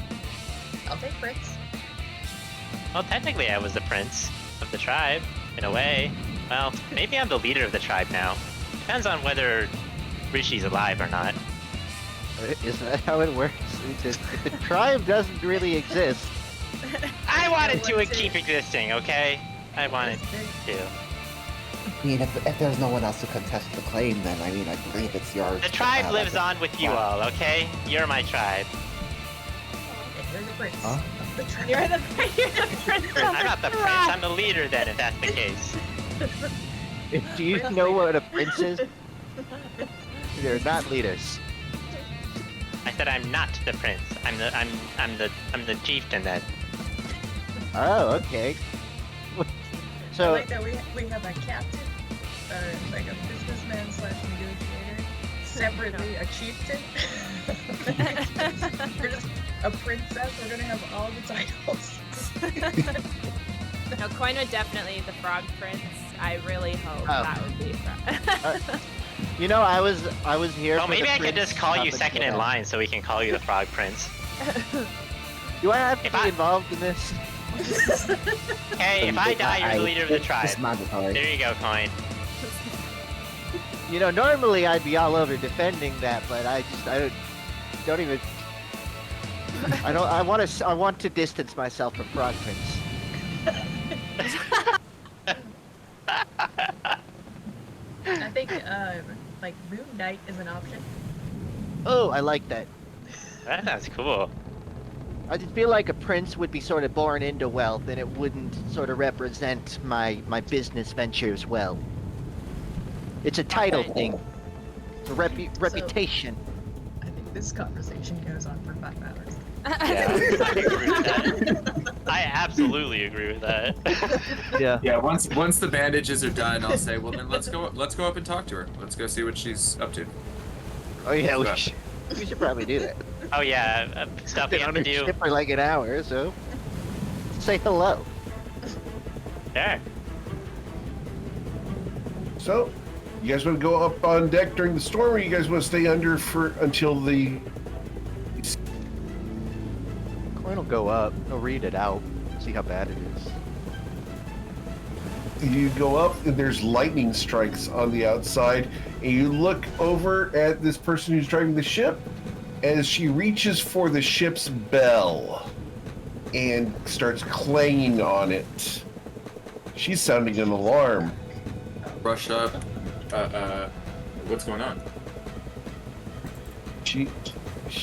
I'll take Prince. Well, technically I was the prince of the tribe, in a way. Well, maybe I'm the leader of the tribe now. Depends on whether Rishi's alive or not. Is that how it works? The tribe doesn't really exist. I wanted to keep existing, okay? I wanted to. I mean, if there's no one else to contest the claim, then I mean, I believe it's yours. The tribe lives on with you all, okay? You're my tribe. And you're the prince Huh? of the tribe. You're the prince. I'm not the prince, I'm the leader then, if that's the case. Do you know what a prince is? They're not leaders. I said I'm not the prince. I'm the chieftain then. Oh, okay. I So, like that we have a captain, like a businessman / negotiator, separately a chieftain. We're just a princess. We're gonna have all the titles. No, Coin would definitely the frog prince. I really hope Oh. that would be frog. you know, I was here. Oh, for maybe the I could prince just call you up second until in now. line so we can call you the Frog Prince. Do I have to If be I- involved in this? Hey, if I die, you're the leader of the tribe. It's mandatory. There you go, Coin. You know, normally I'd be all over defending that, but I don't even. I want to distance myself from Frog Prince. I think like Moon Knight is an option. Oh, I like that. That sounds cool. I just feel like a prince would be sort of born into wealth, and it wouldn't sort of represent my business ventures well. It's a title Okay. thing. It's a reputation. I think this conversation goes on for 5 hours. Yeah, I agree with that. I absolutely agree with that. Yeah. Yeah, once the bandages are done, I'll say, well then let's go up and talk to her. Let's go see what she's up to. Oh yeah, Yeah. we should probably do that. Oh yeah, stuff we Been have on to a do. ship for like an hour, so say hello. Sure. So, you guys want to go up on deck during the storm, or you guys want to stay under until the? Coin will go up. He'll read it out. See how bad it is. You go up, and there's lightning strikes on the outside, and you look over at this person who's driving the ship as she reaches for the ship's bell and starts clanging on it. She's sounding an alarm. Brush up. What's going on? She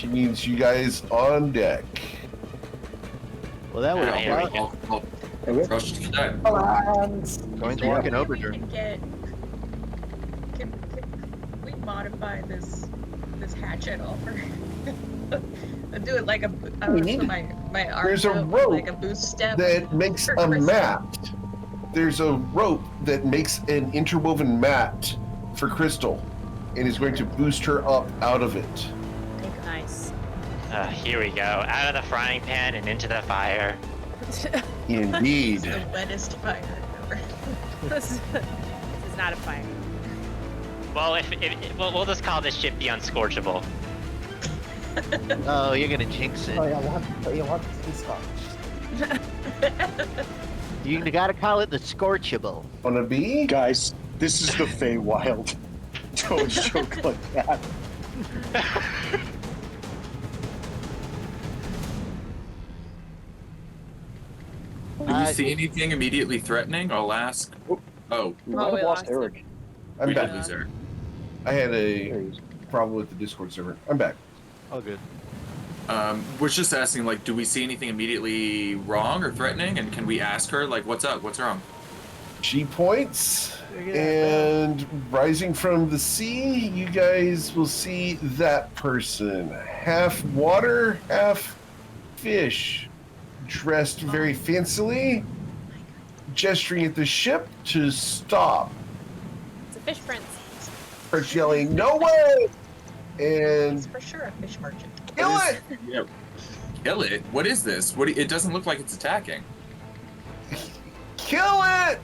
needs you guys on deck. Well, that was Here we go. I'll rush to that. Coin's working Maybe overtime. Can we modify this this hatchet over. I'll do it like a. I We don't need- know, my arms There's a out with, rope like a boost step. that makes for a Crystal. mat. There's a rope that makes an interwoven mat for Crystal and is going to boost her up out of it. Nice. Here we go. Out of the frying pan and into the fire. Indeed. It's the wettest fire ever. This is not a fire. Well, we'll just call this ship the Unscorchable. Oh, you're gonna jinx it. Oh, you want to be Scottish. You gotta call it the Scorchable. Wanna be? Guys, this is the Feywild. Don't joke like that. Do you see anything immediately threatening? I'll ask. Oh, We might we have lost lost him. Eric. I'm we back. did lose Eric. I had There a he is. problem with the Discord server. I'm back. Oh, good. Was just asking, like, do we see anything immediately wrong or threatening? And can we ask her, like, what's up? What's wrong? She points, and rising from the sea, you guys will see that person. Half water, half fish. Dressed very fancily, gesturing at the ship to stop. It's a fish prince. Starts yelling, "No way!" And He's for sure a fish merchant. kill What it! is- Yeah. Kill it? What is this? It doesn't look like it's attacking. Kill it!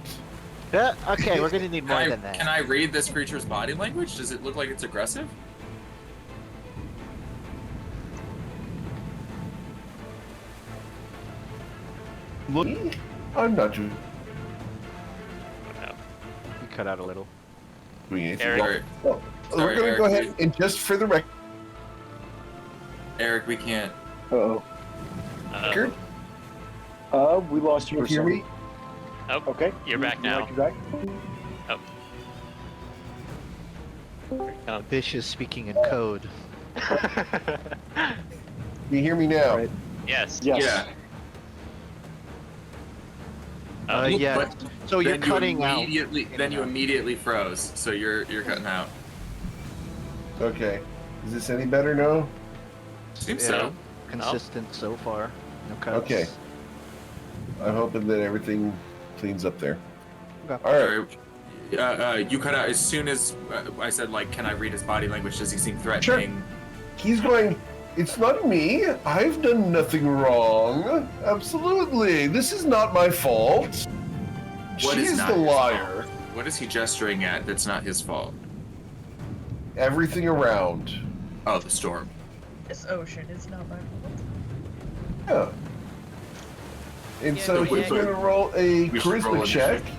Okay, we're gonna need more Can than that. I read this creature's body language? Does it look like it's aggressive? Look, I'm not doing You cut out a little. anything. Eric. Eric, Well, Sorry, we're gonna Eric, go ahead dude. and just for the record, we can't. Uh-oh. We lost you you for hear some. me? Oh, Okay. You're back You now. like you back? Fish is speaking in code. You hear me now? Right. Yes. Yes. Yeah. Yeah. But So you're then cutting out. Then you immediately froze. So you're cutting out. Okay. Is this any better now? Seems Yeah. so. Consistent so far. No cuts. Okay. I'm hoping that everything cleans up there. Okay. All right. You cut out as soon as I said, like, can I read his body language? Does he seem threatening? He's going, "It's not me. I've done nothing wrong. Absolutely. This is not my fault. What is She's not the his liar." What is he gesturing at that's not his fault? Everything around. Oh, the storm. This ocean is not my fault. Yeah. And Yeah, so yeah, he's yeah. going to roll a We should roll charisma check initiative.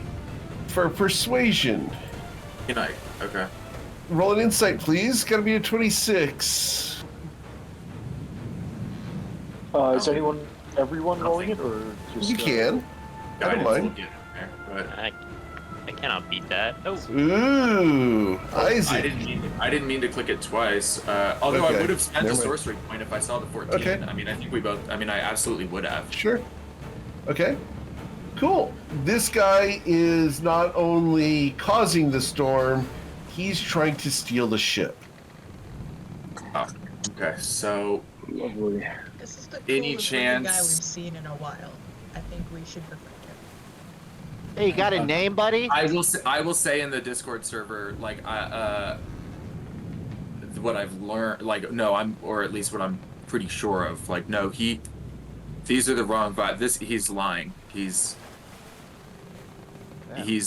for persuasion. Good night. Okay. Roll an insight, please. Got to be a 26. Is everyone rolling it, or just You can. I don't Guidance mind. will get in there, but I cannot beat that. Oh, Ooh, Isaac. I didn't mean to click it twice. Although Okay. I would have spent Never a mind. sorcery point if I saw the 14. Okay. I mean, I think we both. I mean, I absolutely would have. Sure. Okay. Cool. This guy is not only causing the storm, he's trying to steal the ship. Oh, okay, so Lovely. This is the Any coolest looking guy we've chance- seen in a while. I think we should befriend him. Hey, you got a name, buddy? I will say in the Discord server, like, what I've learned, like, no, or at least what I'm pretty sure of, like, no, these are the wrong vibe. He's lying. He's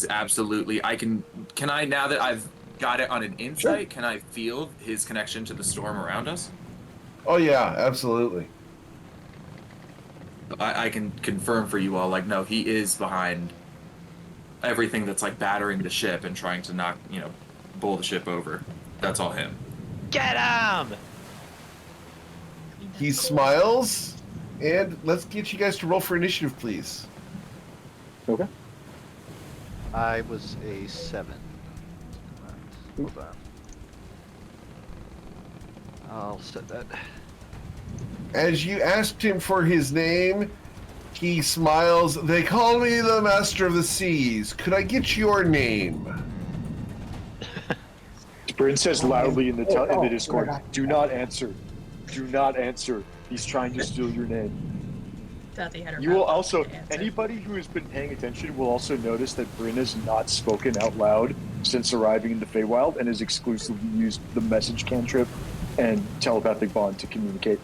absolutely. Can I, now that I've got it on an insight, can I feel his connection to the storm around us? Oh yeah, absolutely. I can confirm for you all, like, no, he is behind everything that's, like, battering the ship and trying to knock, bowl the ship over. That's all him. get him! He smiles, and let's get you guys to roll for initiative, please. Okay. I was a 7. Hold on. I'll set that. As you asked him for his name, he smiles. "They call me the Master of the Seas. Could I get your name?" Bryn says loudly in the Discord, God. "Do not answer. Do not answer. He's trying to steal your name." Tati had her You will mouth open also, to answer. anybody who has been paying attention will also notice that Bryn has not spoken out loud since arriving in the Feywild and has exclusively used the message cantrip and telepathic bond to communicate.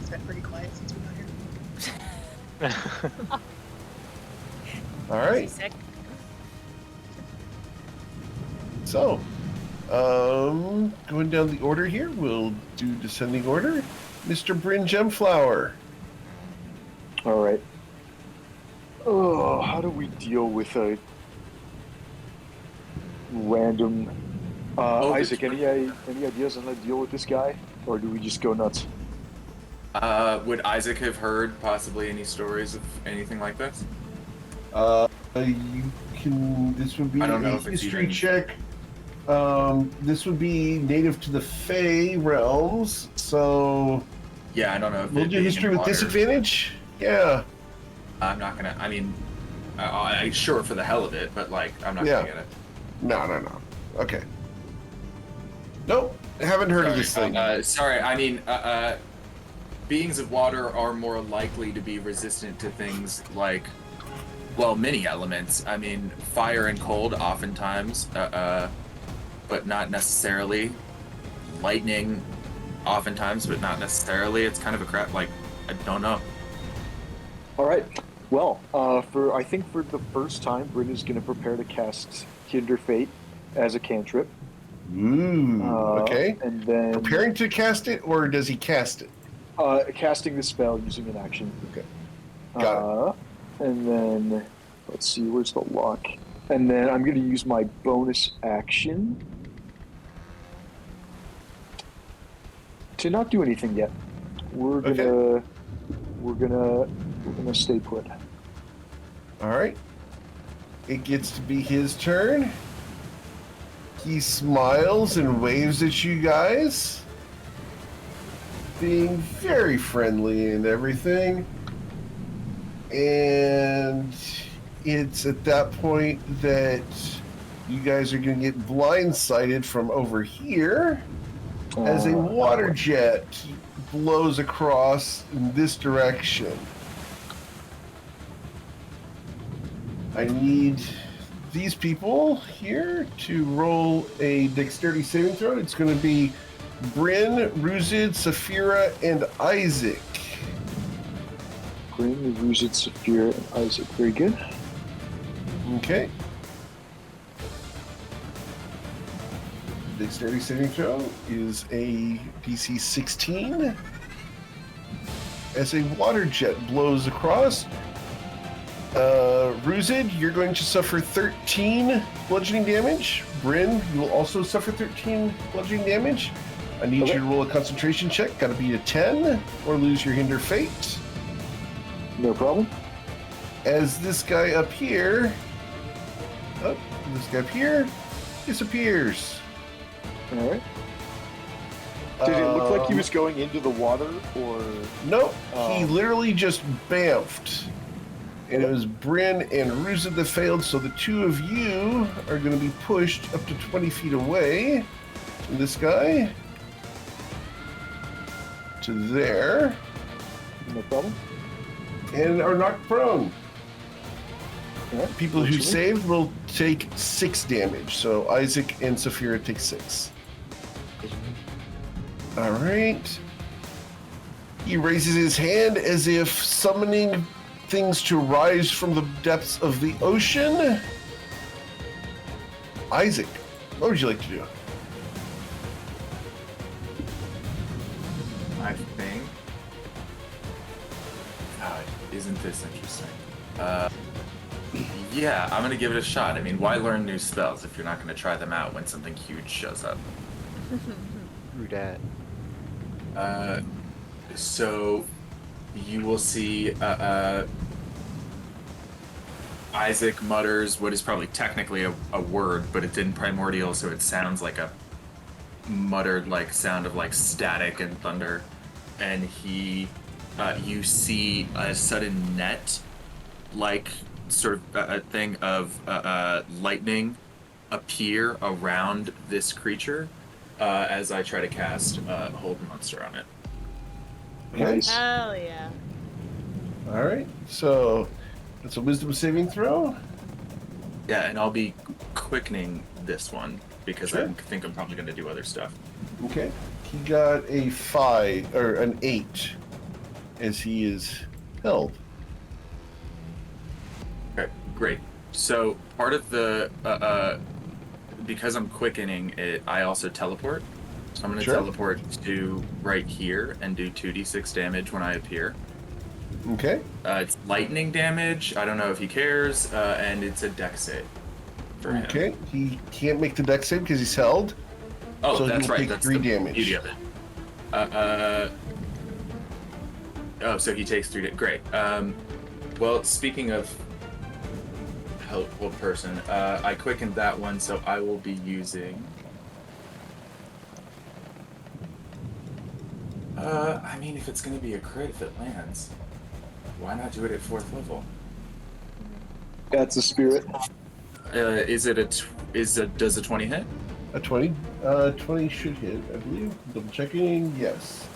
It's been pretty quiet since we got here. All right. Is he sick? So, going down the order here, we'll do descending order. Mr. Bryn Gemflower. All right. Oh, how do we deal with a random? Isaac, any ideas on how to deal with this guy, or do we just go nuts? Would Isaac have heard possibly any stories of anything like this? You can. This would be I don't know a if it's history even- check. This would be native to the Fey realms, so Yeah, I don't know if we'll it do being history in with water- disadvantage. Yeah. I'm not gonna. I mean, I sure for the hell of it, but like, I'm not Yeah. gonna get it. No. Okay. Nope. Haven't heard of this thing. Sorry, I mean, beings of water are more likely to be resistant to things like, well, many elements. I mean, fire and cold oftentimes, but not necessarily. Lightning oftentimes, but not necessarily. It's kind of a crap, like, I don't know. All right. Well, I think for the first time, Bryn is going to prepare to cast Hinder Fate as a cantrip. Ooh. Okay. And then Preparing to cast it, or does he cast it? casting the spell using an action. Okay. Got it. And then let's see, where's the lock? And then I'm going to use my bonus action to not do anything yet. We're gonna stay put. All right. It gets to be his turn. He smiles and waves at you guys, being very friendly and everything. And it's at that point that you guys are going to get blindsided from over here as a water jet blows across in this direction. I need these people here to roll a dexterity saving throw. It's going to be Bryn, Ruzid, Saphira, and Isaac. Bryn, Ruzid, Saphira, and Isaac. Very good. Okay. Dexterity saving throw is a DC 16. As a water jet blows across, Ruzid, you're going to suffer 13 bludgeoning damage. Bryn, you will also suffer 13 bludgeoning damage. I need you to roll a concentration check. Gotta be a 10 or lose your Hinder Fate. No problem. As this guy up here, disappears. All right. Did it look like he was going into the water, or? Nope. He literally just bamfed. And it was Bryn and Ruzid that failed, so the two of you are going to be pushed up to 20 feet away from this guy to there. No problem. And are knocked prone. Right. People who saved will take 6 damage. So Isaac and Saphira take 6. All right. He raises his hand as if summoning things to rise from the depths of the ocean. Isaac, what would you like to do? I think. God, isn't this interesting? Yeah, I'm gonna give it a shot. I mean, why learn new spells if you're not gonna try them out when something huge shows up? True dat. So you will see Isaac mutters what is probably technically a word, but it's in primordial, so it sounds like a muttered like sound of like static and thunder. And you see a sudden net like sort of a thing of lightning appear around this creature as I try to cast Hold Monster on it. Nice. Hell yeah. All right. So it's a wisdom saving throw. Yeah, and I'll be quickening this one because Sure. I think I'm probably going to do other stuff. Okay. He got a 5 or an 8 as he is held. Okay, great. So part of the because I'm quickening it, I also teleport. So I'm going to Sure. teleport to right here and do 2d6 damage when I appear. Okay. It's lightning damage. I don't know if he cares, and it's a dex save for him. Okay. He can't make the dex save because he's held. Oh, So that's he'll right. take That's 3 the damage. beauty of it. Oh, so he takes 3 damage. Great. Well, speaking of helpful person, I quickened that one, so I will be using. I mean, if it's going to be a crit, if it lands, why not do it at 4th level? That's a spirit. Does a 20 hit? A 20? 20 should hit, I believe. Double checking. Yes.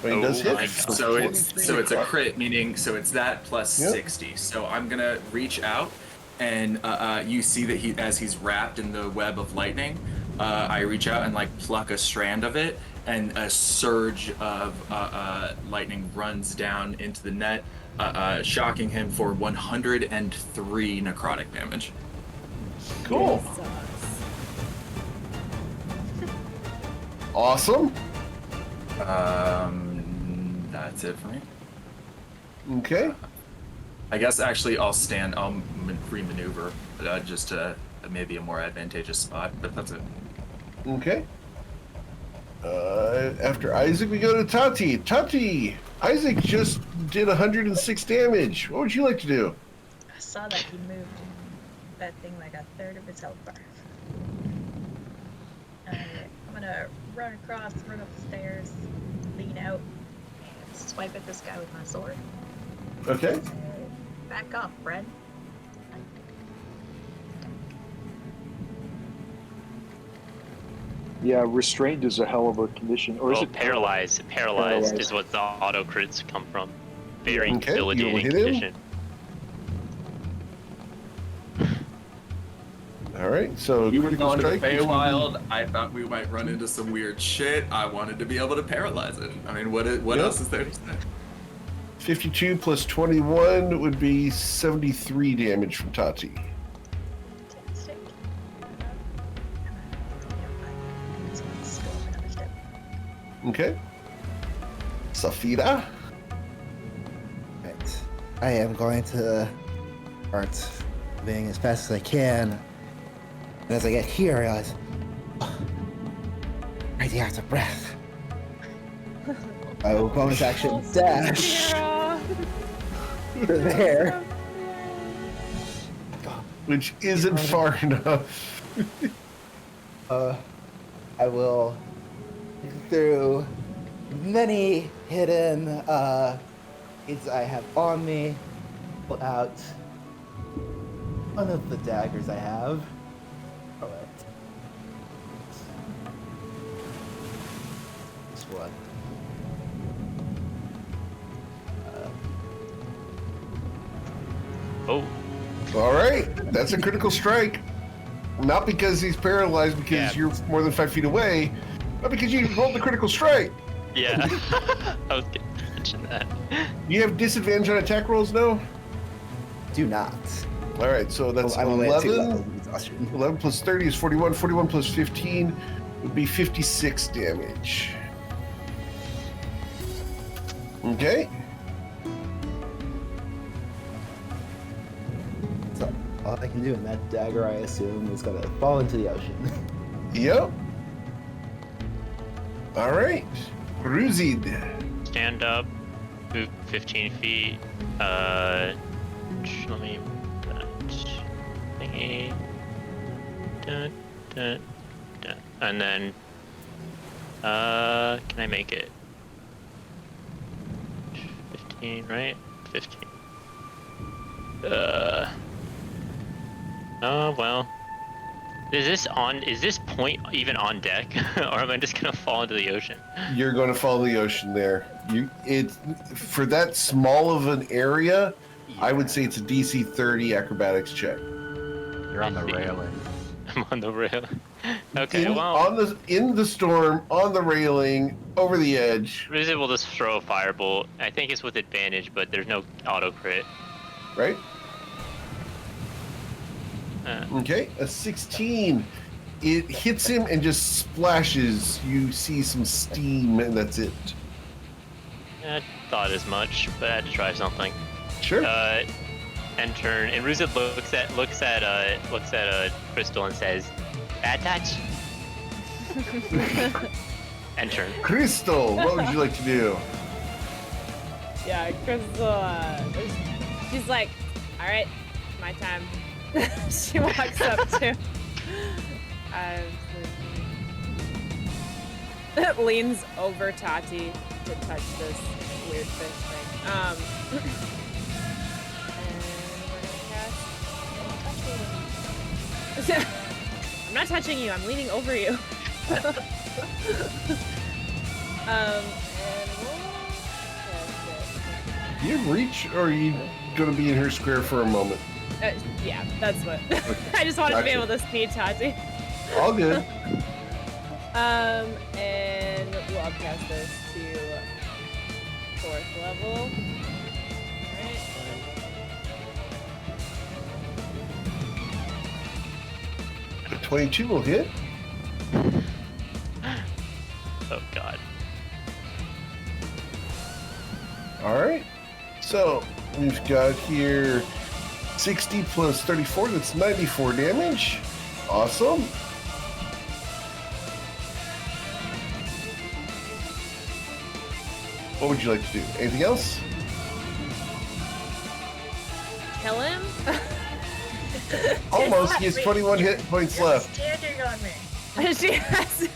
20 does Oh hit. my God. So it's 43 a crit, meaning so it's that plus Yep. 60. So I'm gonna reach out, and you see that as he's wrapped in the web of lightning, I reach out and like pluck a strand of it, and a surge of lightning runs down into the net, shocking him for 103 necrotic damage. Cool. Awesome. That's it for me. Okay. I guess actually I'll re-maneuver, just to maybe a more advantageous spot, but that's it. Okay. After Isaac, we go to Tati. Tati, Isaac just did 106 damage. What would you like to do? I saw that he moved that thing like a third of his health bar. I'm gonna run across, run up the stairs, lean out, swipe at this guy with my sword. Okay. Back off, Fred. Yeah, restrained is a hell of a condition. Or is Oh, it paralyzed. Paralyzed is what the auto crits come from. Very Okay, you'll debilitating hit him. condition. All right. So We were critical going to the strike between- Feywild. I thought we might run into some weird shit. I wanted to be able to paralyze it. I mean, what Yep. else is there to say? 52 plus 21 would be 73 damage from Tati. Fantastic. Let's go up another step. Okay. Safira. Right. I am going to start moving as fast as I can. And as I get here, I realize, I do have breath. I will bonus action dash for there. Which isn't far enough. I will through many hidden aids I have on me, pull out one of the daggers I have. All right. This one. Oh, All right. That's a critical strike. Not because he's paralyzed, because Yeah. you're more than 5 feet away, but because you rolled the critical strike. yeah. I was going to mention that. You have disadvantage on attack rolls now? Do not. All right, so that's I'm only at 2 levels 11. of exhaustion. 11 plus 30 is 41. 41 plus 15 would be 56 damage. Okay. So all I can do in that dagger, I assume, is gonna fall into the ocean. Yep. All right. Ruzid. Stand up, move 15 feet. Let me move that thingy. Dun, dun, dun. And then, can I make it 15? Right, 15. Oh well. Is this point even on deck, or am I just gonna fall into the ocean? You're going to follow the ocean there. For that small of an area, I would say it's a DC 30 acrobatics check. You're on the railing. I'm on the rail. Okay, well, in the storm, on the railing, over the edge. Rizit will just throw a firebolt. I think it's with advantage, but there's no auto crit. Right? Okay, a 16. It hits him and just splashes. You see some steam, and that's it. I thought as much, but I had to try something. Sure. End turn, and Ruzit looks at Crystal and says, "Bad touch." End turn. Crystal, what would you like to do? Yeah, Crystal, she's like, all right, my time. She walks up to, leans over Tati to touch this weird fish thing. And we're gonna cast. I'm not touching you. I'm leaning over you. And we'll cast it. Do you have reach, or are you going to be in her square for a moment? Yeah, that's what. I just wanted to be able to speed Tati. All good. And we'll upcast this to 4th level. Alright. 22 will hit. Oh God. Alright. So, we've got here 60 plus 34, that's 94 damage. Awesome. What would you like to do? Anything else? Kill him? Almost. He has 21 hit points left. Standing on me. She has,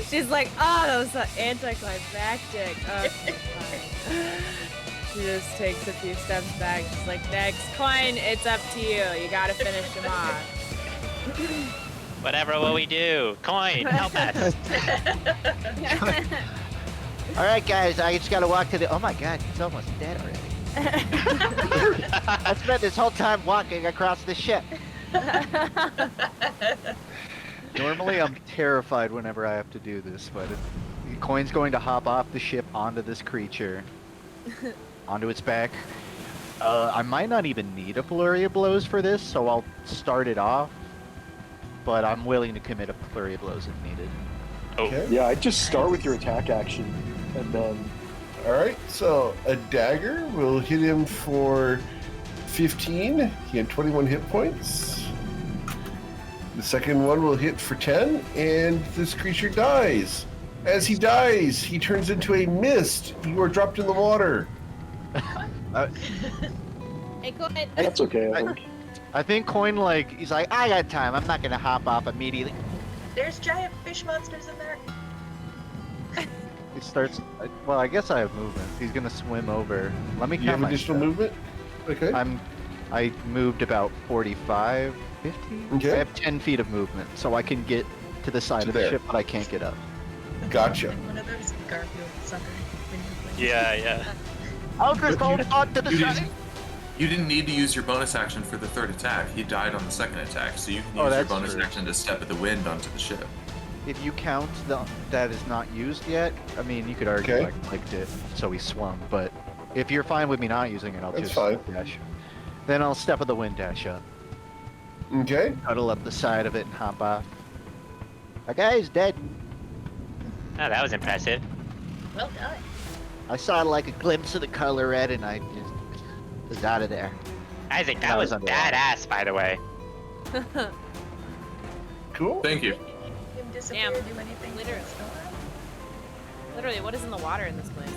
she's like, oh, that was so anticlimactic. Oh, fine. She just takes a few steps back. She's like, next coin, it's up to you. You gotta finish him off. Whatever will we do? Coin, help us. All right, guys, I just gotta walk to the. Oh my God, he's almost dead already. I spent this whole time walking across the ship. Normally, I'm terrified whenever I have to do this, but the coin's going to hop off the ship onto this creature, onto its back. I might not even need a flurry of blows for this, so I'll start it off. But I'm willing to commit a flurry of blows if needed. Okay. Yeah, I'd just start with your attack action, and then. Alright, so a dagger will hit him for 15. He had 21 hit points. The second one will hit for 10, and this creature dies. As he dies, he turns into a mist. You are dropped in the water. Hey, cool. That's okay, I think. I think Coin, like, he's like, I got time. I'm not gonna hop off immediately. There's giant fish monsters in there. He starts. Well, I guess I have movement. He's gonna swim over. Let me count You have my additional stuff. movement? Okay. I moved about 45, 50. Okay. I have 10 feet of movement, so I can get to the side To of the there. ship, but I can't get up. Gotcha. One of those Garfield suckers. Yeah. I'll just hold on to the side. You didn't need to use your bonus action for the third attack. He died on the second attack, so you can use your that's bonus true. action to step at the wind onto the ship. If you count that is not used yet, I mean, you could argue Okay. I clicked it, so he swung. But if you're fine with me not using it, I'll That's just fine. dash. Then I'll step of the wind dash up, Okay. cuddle up the side of it, and hop off. That guy's dead. Oh, that was impressive. Well done. I saw like a glimpse of the color red, and I just was out of there. Isaac, That that was was underwater. badass, by the way. Cool. Thank you. Him disappear, Damn. do anything. Literally. Literally, what is in the water in this place?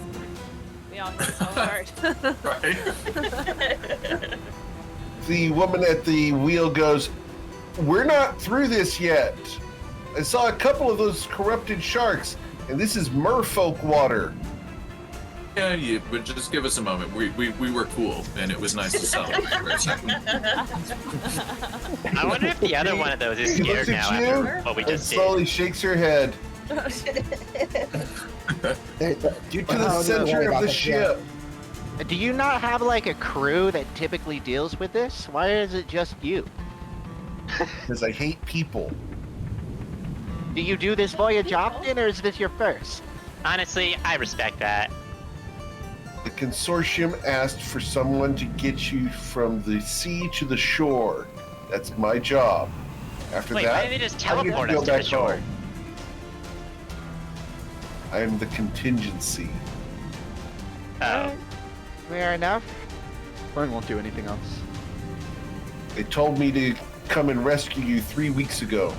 We all feel so hard. Right? The woman at the wheel goes, "We're not through this yet. I saw a couple of those corrupted sharks, and this is merfolk water." Yeah, but just give us a moment. We were cool, and it was nice to celebrate for a second. I wonder if the other one of those is He looks scared now at after you what we and just did. slowly shakes her head. There- Get to Oh, the no, center worry of about the that, yeah. ship. Do you not have like a crew that typically deals with this? Why is it just you? Because I hate people. Do you do this voyage often, or is this your first? Honestly, I respect that. The consortium asked for someone to get you from the sea to the shore. That's my job. After Wait, that, why didn't they just I get teleport to go us to the back shore? home. I am the contingency. Oh. Fair enough. Brian won't do anything else. They told me to come and rescue you 3 weeks ago.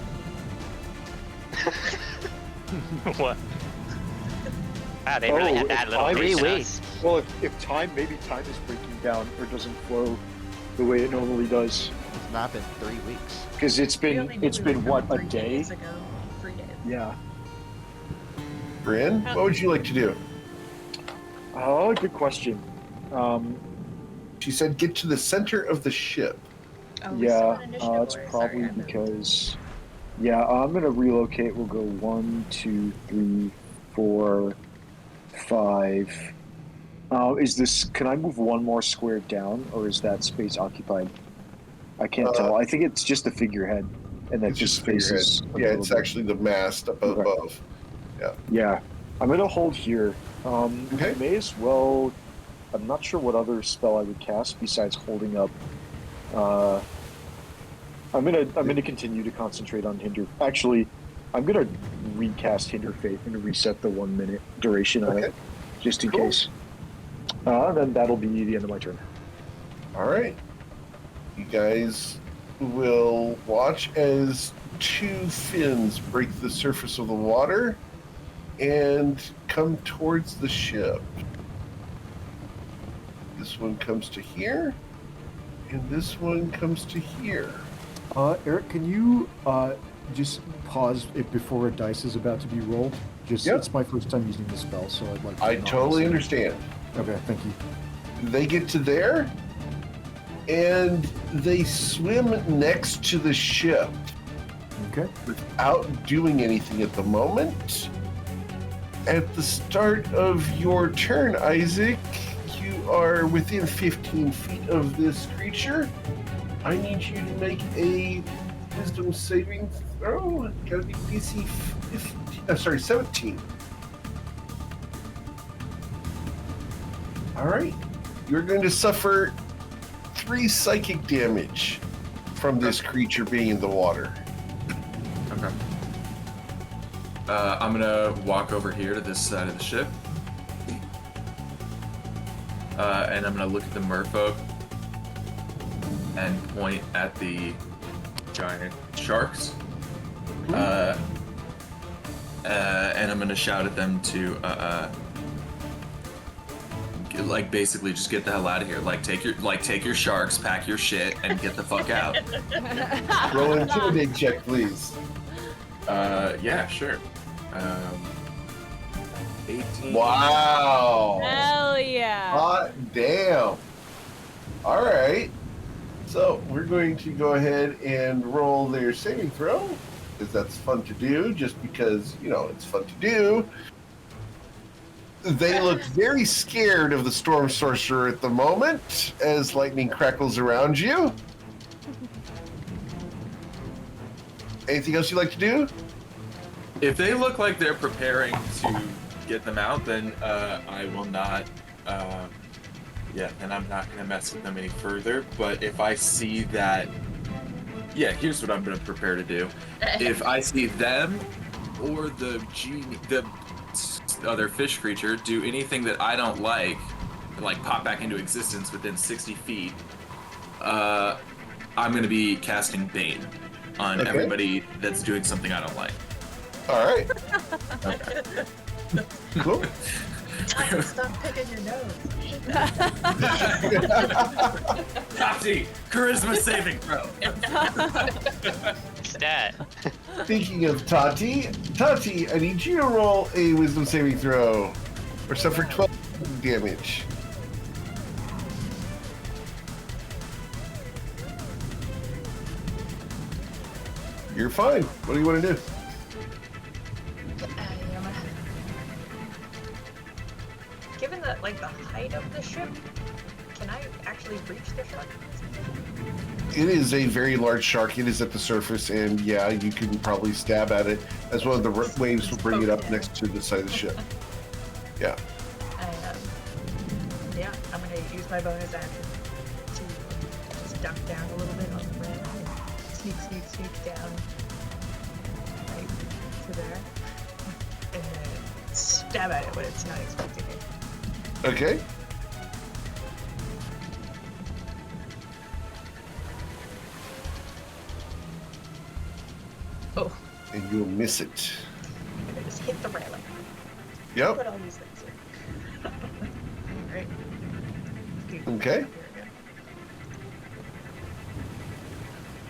What? Wow, they really Oh, had that if little I- grease in 3 us. weeks. Well, if time is breaking down or doesn't flow the way it normally does, It's not been 3 weeks. because it's We only been knew it's we were been what, coming a 3 day? days ago. 3 days. Yeah. Bryn, what would you like to do? Oh, good question. She said get to the center of the ship. Oh, we still Yeah, in initiative it's order. probably Sorry, I moved. because. Yeah, I'm gonna relocate. We'll go 1, 2, 3, 4, 5. Is this? Can I move one more square down, or is that space occupied? I can't tell. I think it's just the figurehead, and that It's just a figurehead. spaces. a Yeah, little it's bit. actually the mast up Okay. above. Yeah, I'm gonna hold here. Okay. I may as well. I'm not sure what other spell I would cast besides holding up. I'm gonna continue to concentrate on Hinder. Actually, I'm gonna recast Hinder Fate and reset the 1 minute duration on Okay. it, just in Cool. case. Then that'll be the end of my turn. All right. You guys will watch as 2 fins break the surface of the water and come towards the ship. This one comes to here, and this one comes to here. Eric, can you just pause it before a dice is about to be rolled? Just Yep. It's my first time using this spell, so I'd like to I not totally miss it. understand. Okay, thank you. They get to there, and they swim next to the ship Okay. without doing anything at the moment. At the start of your turn, Isaac, you are within 15 feet of this creature. I need you to make a wisdom saving throw. Gotta be DC 15, 17. All right. You're going to suffer 3 psychic damage from this creature being in the water. Okay. I'm gonna walk over here to this side of the ship. And I'm gonna look at the merfolk and point at the giant sharks. And I'm gonna shout at them to like basically just get the hell out of here. Take your sharks, pack your shit, and get the fuck out. Roll an intimidate check, please. Yeah, sure. 18. Wow. Hell yeah. Hot damn. All right. So we're going to go ahead and roll their saving throw, because that's fun to do, just because, it's fun to do. They look very scared of the Storm Sorcerer at the moment, as lightning crackles around you. Anything else you'd like to do? If they look like they're preparing to get them out, then I will not. Then I'm not going to mess with them any further. But if I see that, here's what I'm going to prepare to do. If I see them or the other fish creature do anything that I don't like pop back into existence within 60 feet, I'm going to be casting Bane on Okay. everybody that's doing something I don't like. All right. Cool. Stop picking your nose. Tati, charisma saving throw. Stat. Speaking of Tati, I need you to roll a wisdom saving throw. Or suffer 12 damage. You're fine. What do you want to do? Given the height of the ship, can I actually reach the shark? It is a very large shark. It is at the surface, and yeah, you can probably stab at it as one of the waves will bring it up next to the side of the ship. Yeah. Yeah, I'm gonna use my bonus action to just duck down a little bit on the rail. Sneak down right to there, and then stab at it when it's not expecting it. Okay. Oh. And you'll miss it. And I just hit the railing. Yep. Put all these things in. Right. Okay.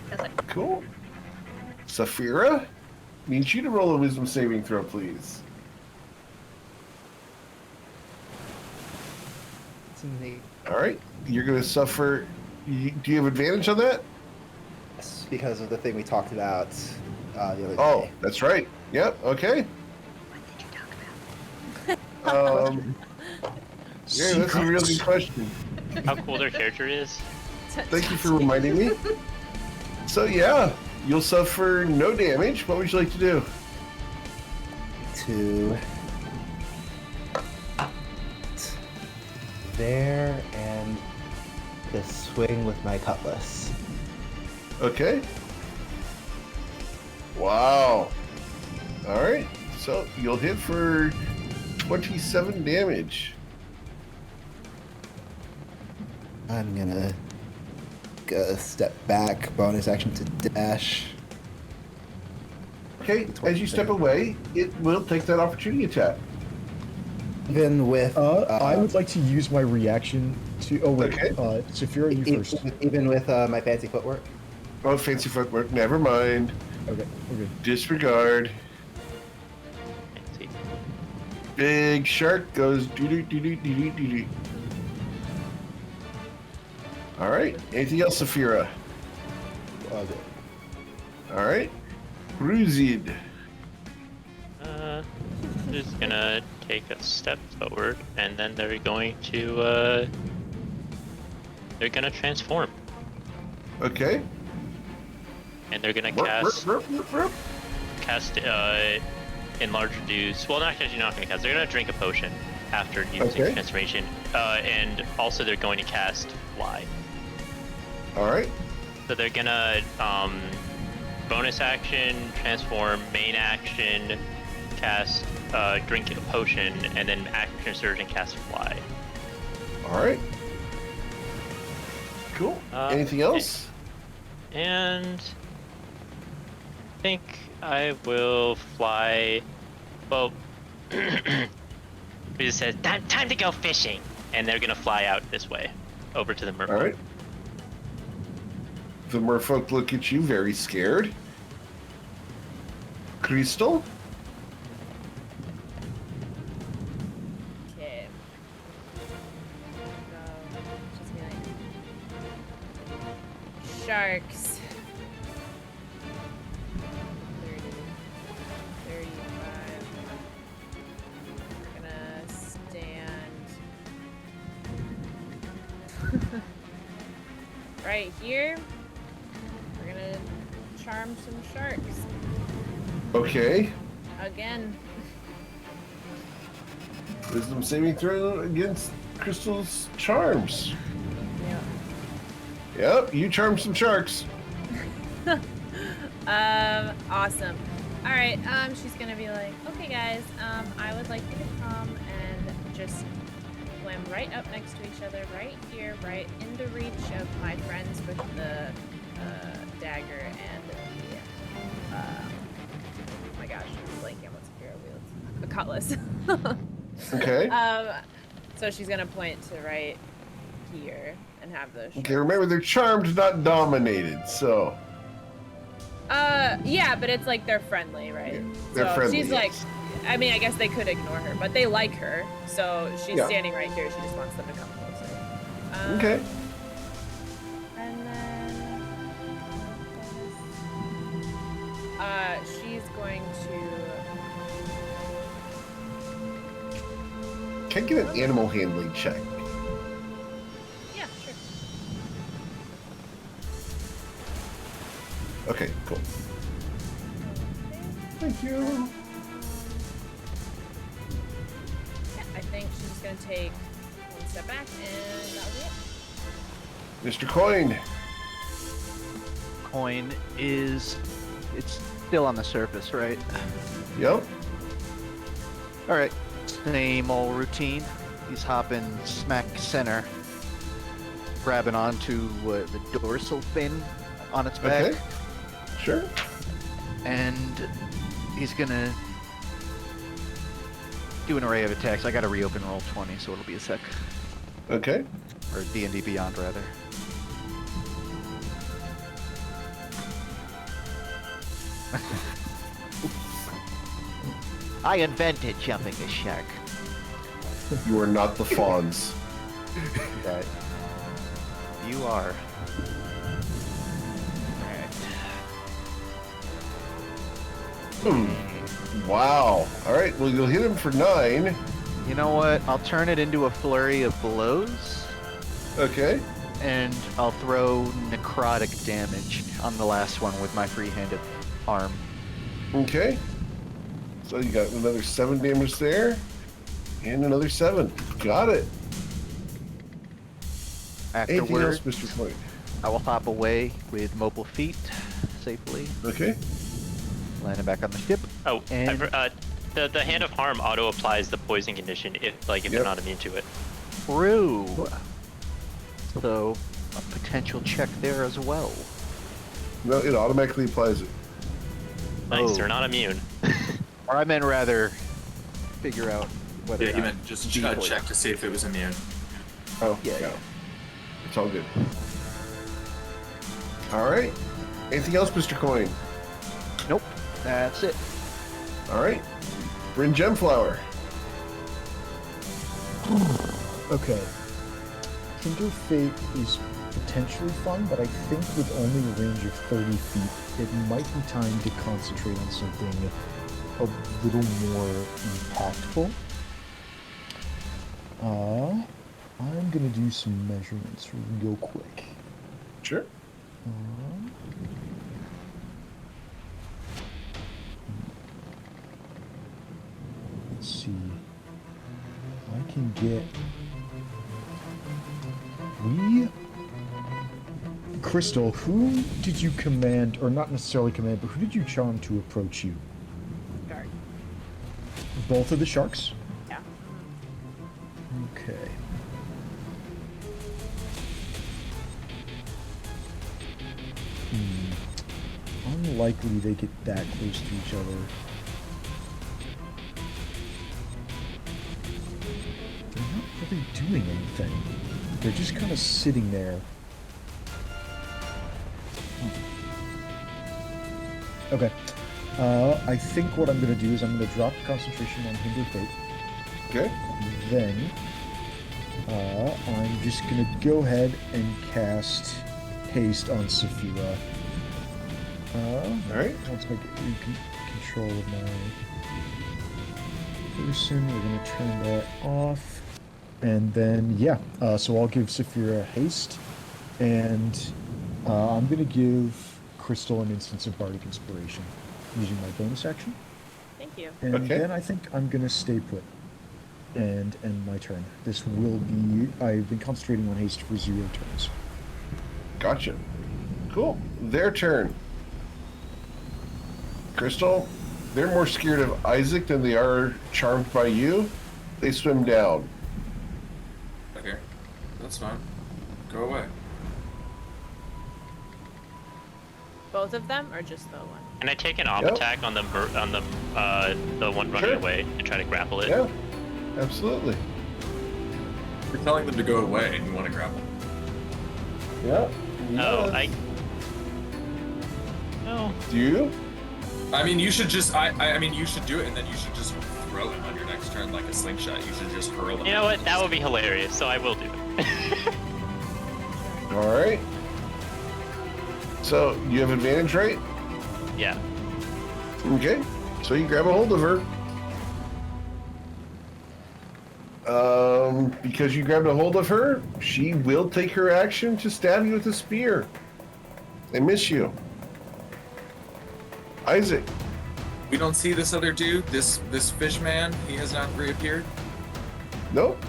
That's it. Cool. Saphira, need you to roll a wisdom saving throw, please. It's neat. All right. You're going to suffer. Do you have advantage on that? Yes, because of the thing we talked about the other day. Oh, that's right. Yep. Okay. What did you talk about? Yeah, that's a really good question. How cool their character is. Thank you for reminding me. So yeah, you'll suffer no damage. What would you like to do? To there and to swing with my cutlass. Okay. Wow. All right. So you'll hit for 27 damage. I'm gonna go step back, bonus action to dash. Okay. As you step away, it will take that opportunity attack. Even with I would like to use my reaction to. Oh wait, Okay. Saphira, you first. even with my fancy footwork. Oh, fancy footwork. Never mind. Okay. Disregard. Fancy. Big shark goes doo doo doo doo doo doo doo. All right. Anything else, Saphira? Okay. All right. Bruzid. Just gonna take a step forward, and then they're going to transform, Okay. and they're gonna cast enlarge reduce. Well, not gonna cast. They're gonna drink a potion after using Okay. transformation, and also they're going to cast fly. All right. So they're gonna bonus action, transform, main action, cast drink a potion, and then action surge and cast fly. All right. Cool. Anything else? And I think I will fly. Well, it says time to go fishing, and they're gonna fly out this way, over to the merfolk. All right. The merfolk look at you very scared. Crystal? Okay. So, just be like, sharks. 30, 35. We're gonna stand right here. We're gonna charm some sharks. Okay. Again. Wisdom saving throw against Crystal's charms. Yeah. Yep, you charm some sharks. Awesome. All right. She's gonna be like, okay, guys. I would like you to come and just swim right up next to each other, right here, right in the reach of my friends with the dagger and the oh my gosh, I'm blanking on what's here. A cutlass. Okay. So she's gonna point to right here and have the. Okay, remember they're charmed, not dominated, so. Yeah, but it's like they're friendly, right? They're so friendly, she's like, yes. I mean, I guess they could ignore her, but they like her, so she's Yeah. standing right here. She just wants them to come closer. Okay. And then she's going to. Can I get an animal handling check? Yeah, sure. Okay, cool. Thank you. Yeah, I think she's just gonna take one step back, and that'll be it. Mr. Coin. Coin is. It's still on the surface, right? Yep. Alright. Same old routine. He's hopping smack center, grabbing onto the dorsal fin on its back. Okay. Sure. And he's gonna do an array of attacks. I gotta reopen roll 20, so it'll be a sec. Okay. Or D&D Beyond, rather. I invented jumping the shark. You are not the fawns. That you are. Wow. All right. Well, you'll hit him for 9. You know what? I'll turn it into a flurry of blows, Okay. and I'll throw necrotic damage on the last one with my free-handed arm. Okay. So you got another 7 damage there, and another 7. Got it. Anything else, Afterward, Mr. Coin? I will hop away with mobile feet safely, Okay. landing back on the ship. Oh, And- the Hand of Harm auto applies the poison condition if Yep. they're not immune to it. True. So, a potential check there as well. No, it automatically applies it. Nice, Oh. they're not immune. Or I meant rather figure out whether Yeah, or you not meant just decoy. check to see if it was immune. Oh, Yeah, yeah. yeah. It's all good. All right. Anything else, Mr. Coin? Nope, that's it. All right. Bryn Gemflower. Okay. Tinder Fate is potentially fun, but I think with only a range of 30 feet, it might be time to concentrate on something a little more impactful. I'm gonna do some measurements real quick. Sure. Let's see. I can get. Crystal, who did you command, or not necessarily command, but who did you charm to approach you? Guard. Both of the sharks? Yeah. Okay. Unlikely they get that close to each other. They're not really doing anything. They're just kind of sitting there. Okay. I think what I'm going to do is I'm going to drop concentration on Hinder Fate. Okay. Then, I'm just going to go ahead and cast Haste on Saphira. All right. Once I get control of my person, we're going to turn that off. And then, yeah, so I'll give Saphira Haste. And I'm going to give Crystal an instance of Bardic Inspiration using my bonus action. Thank you. And Okay. then I think I'm going to stay put and end my turn. This will be... I've been concentrating on haste for 0 turns. Gotcha. Cool. Their turn. Crystal, they're more scared of Isaac than they are charmed by you. They swim down. Okay, that's fine. Go away. Both of them, or just the one? Can I take an arm Yep. attack on the one running Sure. away and try to grapple it? Yeah, absolutely. You're telling them to go away and you want to grapple. Yeah. Oh, I. No. Do you? I mean, you should just. I mean, you should do it, and then you should just throw him on your next turn like a slingshot. You should just hurl him. You know what? That would be hilarious. So I will do it. All right. So you have advantage, right? Yeah. Okay. So you grab a hold of her. Because you grabbed a hold of her, she will take her action to stab you with a spear. And miss you. Isaac. We don't see this other dude, this fish man. He has not reappeared. Nope.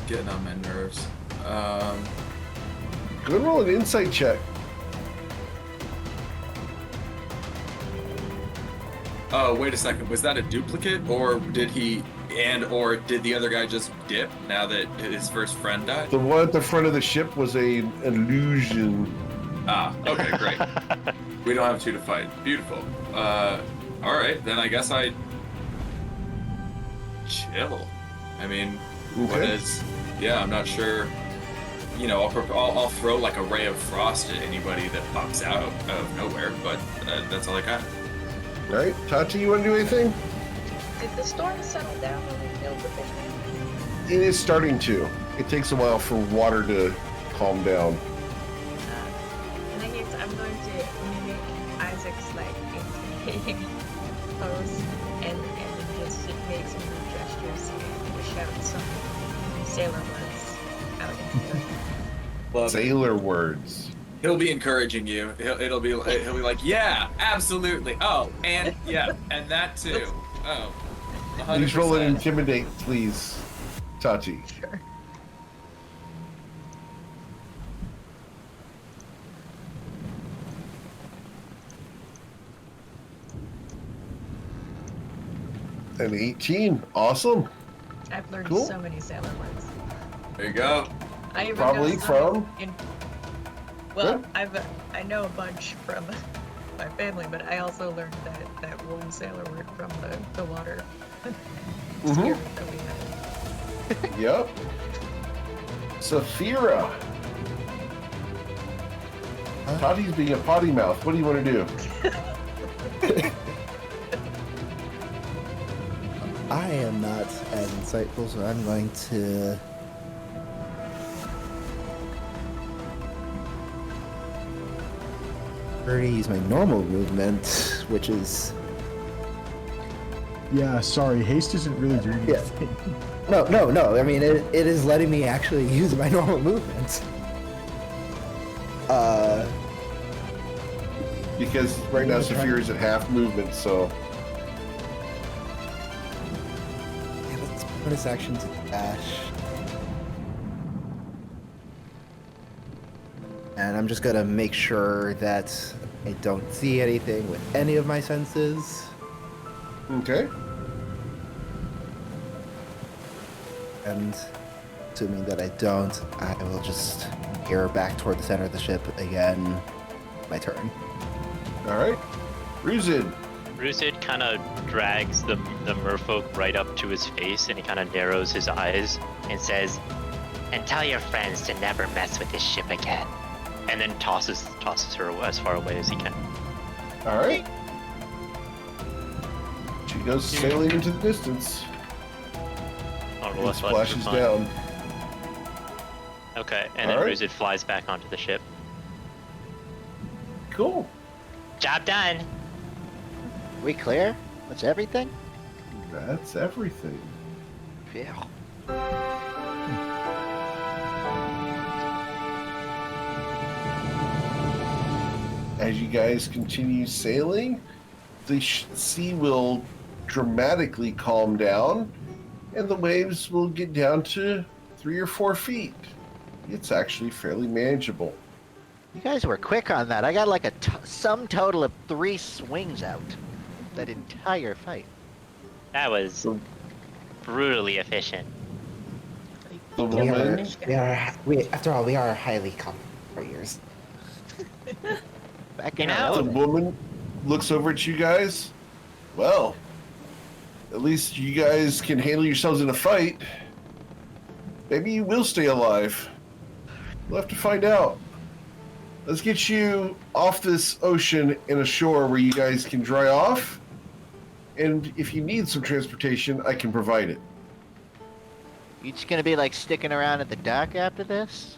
Getting on my nerves. Go and roll an insight check. Oh, wait a second. Was that a duplicate, or did or did the other guy just dip now that his first friend died? The one at the front of the ship was an illusion. Ah, okay, great. We don't have two to fight. Beautiful. All right, then I guess I chill. I mean, what Okay. is? Yeah, I'm not sure. You know, I'll throw like a ray of frost at anybody that pops out of nowhere, but that's all I got. All right, Tati, you want to do anything? Did the storm settle down when we killed the fisherman? It is starting to. It takes a while for water to calm down. In that case, I'm going to mimic Isaac's like intimidating pose and just make some rude gestures and shout some sailor words out into the Love it. Sailor words. He'll be encouraging you. He'll be like, yeah, absolutely. Oh, and yeah, and that too. Oh, 100%. Please roll an intimidate, please, Tati. Sure. An 18. Awesome. I've learned Cool. so many sailor words. There you go. I even Probably know some from? well, What? I know a bunch from my family, but I also learned that one sailor word from the water Mhm. that we had. Yep. Saphira. Tati's being a potty mouth. What do you want to do? I am not as insightful, so I'm going to. Already use my normal movement, which is Yeah, sorry, haste isn't really doing Yeah. anything. no. I mean, it is letting me actually use my normal movement. Because right now Saphira's at half movement, so Yeah, let's bonus action to dash. And I'm just gonna make sure that I don't see anything with any of my senses. okay. And assuming that I don't, I will just veer back toward the center of the ship again. My turn. All right. Ruzid. Ruzid kind of drags the merfolk right up to his face, and he kind of narrows his eyes and says, "And tell your friends to never mess with this ship again." And then tosses her as far away as he can. All right. She goes sailing into the distance On and splashes down. Okay, and then Alright. Ruzid flies back onto the ship. Cool. Job done. We clear? That's everything? That's everything. Yeah. As you guys continue sailing, the sea will dramatically calm down, and the waves will get down to 3 or 4 feet. It's actually fairly manageable. You guys were quick on that. I got like a sum total of 3 swings out. That entire fight. That was brutally efficient. The We are, woman, after all, we are highly competent warriors. Back You in our know- the element. woman looks over at you guys. Well, at least you guys can handle yourselves in a fight. Maybe you will stay alive. We'll have to find out. Let's get you off this ocean and ashore where you guys can dry off. And if you need some transportation, I can provide it. You just gonna be like sticking around at the dock after this?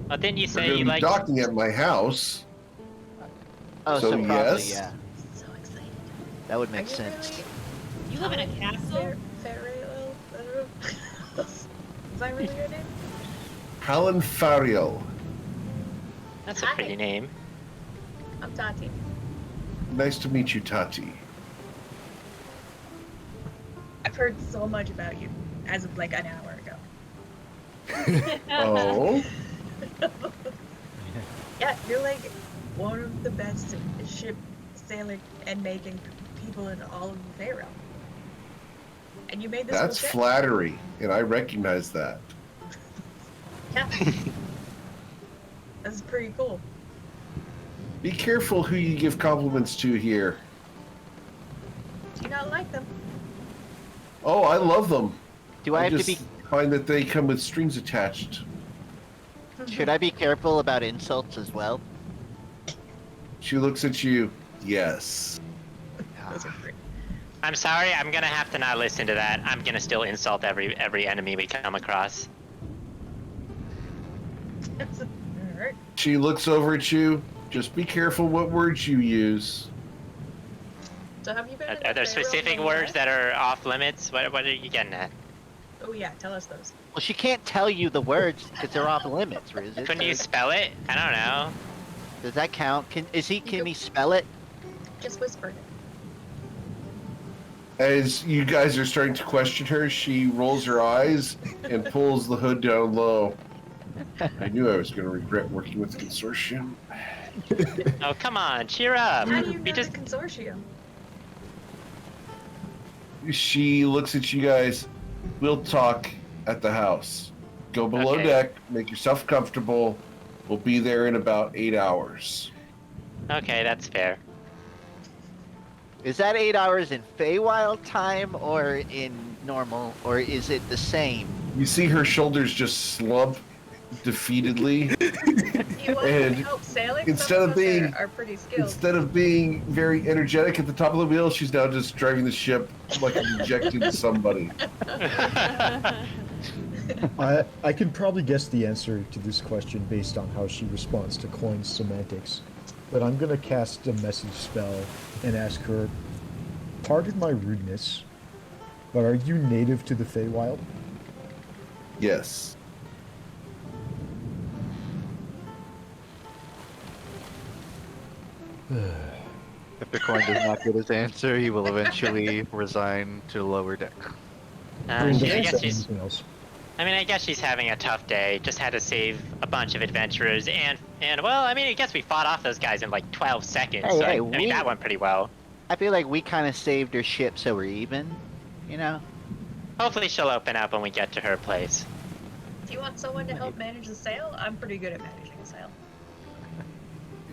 Well, didn't you We're say going you to be like? docking at my house. Oh, So, so, probably, yes. yeah. So excited. That would Are make you sense. really You live in a castle? Ferrell? I don't know. Is that really your name? Helen Fariel. That's a Hi. pretty name. I'm Tati. Nice to meet you, Tati. I've heard so much about you as of like an hour ago. Oh, Yeah, you're like one of the best ship sailing and making people in all of the Fae realm. And you made this that's whole ship. flattery, and I recognize that. Yeah. That's pretty cool. Be careful who you give compliments to here. Do you not like them? Oh, I love them. Do I have to just be? find that they come with strings attached. Should I be careful about insults as well? She looks at you. Yes. Those are great. I'm sorry, I'm gonna have to not listen to that. I'm gonna still insult every enemy we come across. Alright. She looks over at you. Just be careful what words you use. So have you been in Are the there Fae realm specific long words enough? that are off limits? What are you getting at? Oh yeah, tell us those. Well, she can't tell you the words because they're off limits, Riz. Couldn't you spell it? I don't know. Does that count? Can he spell it? Just whisper it. As you guys are starting to question her, she rolls her eyes and pulls the hood down low. I knew I was going to regret working with the consortium. Oh, come on, cheer up. How do you We know just the consortium? She looks at you guys. We'll talk at the house. Go below Okay. deck, make yourself comfortable. We'll be there in about 8 hours. Okay, that's fair. Is that 8 hours in Feywild time or in normal, or is it the same? You see her shoulders just slump defeatedly. You want And to help sailing? instead Some of us being- are pretty skilled. Instead of being very energetic at the top of the wheel, she's now just driving the ship like injecting somebody. I can probably guess the answer to this question based on how she responds to coin semantics, but I'm gonna cast a message spell and ask her, pardon my rudeness, but are you native to the Feywild? Yes. If the coin does not get his answer, he will eventually resign to lower deck. I guess she's. Anything else? I guess she's having a tough day. Just had to save a bunch of adventurers, and well, I guess we fought off those guys in like 12 seconds. Hey, so hey, that went pretty well. I feel like we kind of saved her ship, so we're even. You know. Hopefully, she'll open up when we get to her place. Do you want someone to help manage the sail? I'm pretty good at managing a sail.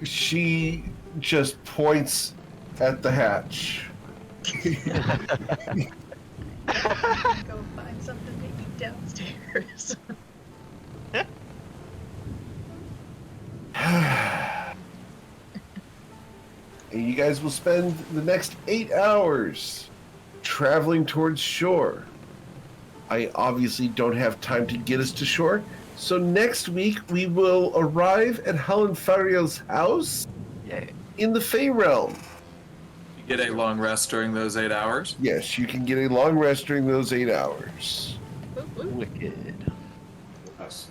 She just points at the hatch. Go find something to eat downstairs. And you guys will spend the next 8 hours traveling towards shore. I obviously don't have time to get us to shore, so next week we will arrive at Helen Fariel's house in the Fey Realm. You get a long rest during those 8 hours. Yes, you can get a long rest during those 8 hours. Wicked. Yes.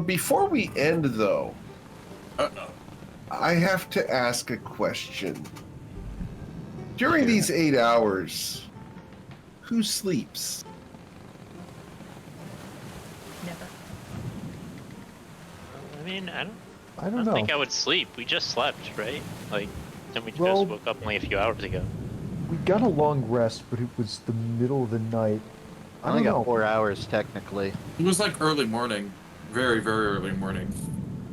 Before we end, though, Uh-oh. I have to ask a question. During these 8 hours, who sleeps? Never. I I don't don't think know. I would sleep. We just slept, right? Like, then we just Well- woke up only a few hours ago. We got a long rest, but it was the middle of the night. I only got 4 hours technically. It was like early morning. Very, very early morning.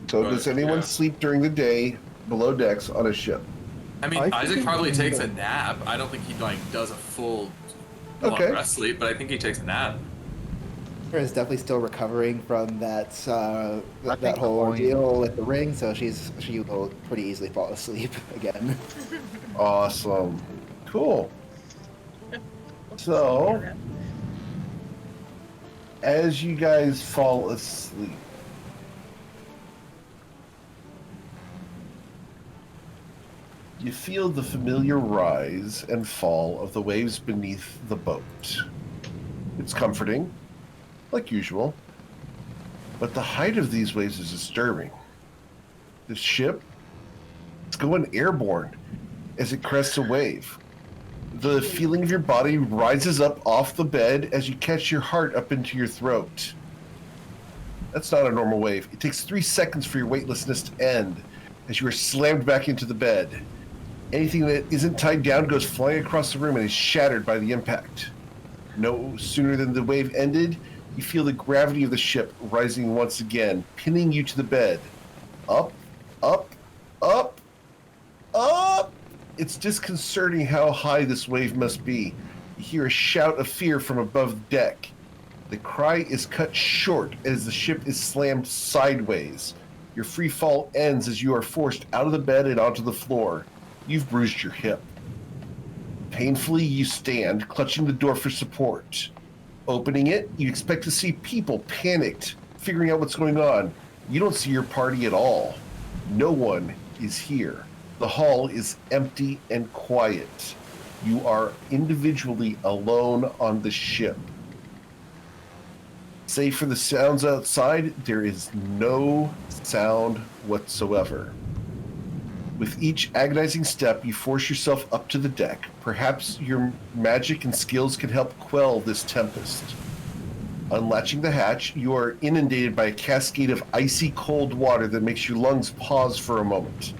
So Right, does anyone yeah. sleep during the day below decks on a ship? I mean, I Isaac think- probably takes a nap. I don't think he does a full long Okay. rest sleep, but I think he takes a nap. is definitely still recovering from that I that think whole Coin- ordeal with the ring, so she will pretty easily fall asleep again. Awesome. Cool. So, as you guys fall asleep, you feel the familiar rise and fall of the waves beneath the boat. It's comforting, like usual, but the height of these waves is disturbing. The ship is going airborne as it crests a wave. The feeling of your body rises up off the bed as you catch your heart up into your throat. That's not a normal wave. It takes 3 seconds for your weightlessness to end as you are slammed back into the bed. Anything that isn't tied down goes flying across the room and is shattered by the impact. No sooner than the wave ended, you feel the gravity of the ship rising once again, pinning you to the bed. Up, up, up, up! It's disconcerting how high this wave must be. You hear a shout of fear from above deck. The cry is cut short as the ship is slammed sideways. Your free fall ends as you are forced out of the bed and onto the floor. You've bruised your hip. Painfully, you stand, clutching the door for support. Opening it, you expect to see people panicked, figuring out what's going on. You don't see your party at all. No one is here. The hall is empty and quiet. You are individually alone on the ship. Save for the sounds outside, there is no sound whatsoever. With each agonizing step, you force yourself up to the deck. Perhaps your magic and skills can help quell this tempest. Unlatching the hatch, you are inundated by a cascade of icy cold water that makes your lungs pause for a moment.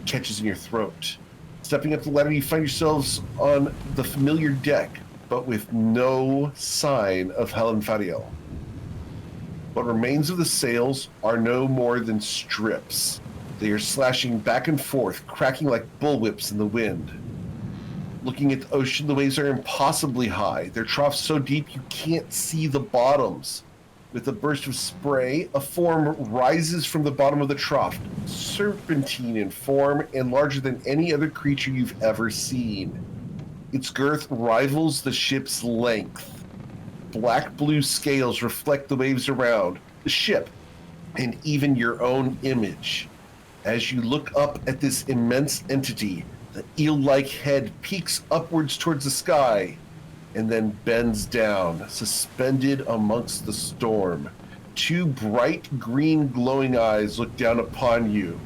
It catches in your throat. Stepping up the ladder, you find yourselves on the familiar deck, but with no sign of Helen Fariel. What remains of the sails are no more than strips. They are slashing back and forth, cracking like bullwhips in the wind. Looking at the ocean, the waves are impossibly high. Their troughs so deep you can't see the bottoms. With a burst of spray, a form rises from the bottom of the trough, serpentine in form and larger than any other creature you've ever seen. Its girth rivals the ship's length. Black-blue scales reflect the waves around, the ship, and even your own image. As you look up at this immense entity, the eel-like head peaks upwards towards the sky and then bends down, suspended amongst the storm. Two bright green glowing eyes look down upon you.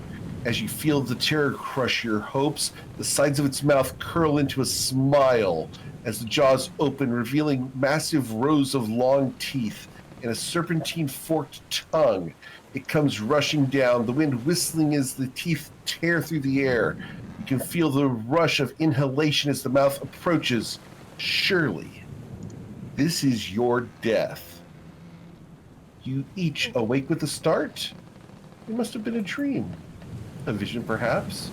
As you feel the terror crush your hopes, the sides of its mouth curl into a smile as the jaws open, revealing massive rows of long teeth and a serpentine forked tongue. It comes rushing down, the wind whistling as the teeth tear through the air. You can feel the rush of inhalation as the mouth approaches. Surely, this is your death. You each awake with a start? It must have been a dream. A vision, perhaps?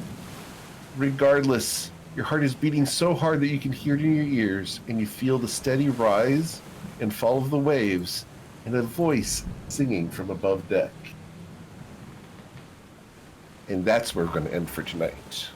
Regardless, your heart is beating so hard that you can hear it in your ears, and you feel the steady rise and fall of the waves, and a voice singing from above deck. And that's where we're going to end for tonight.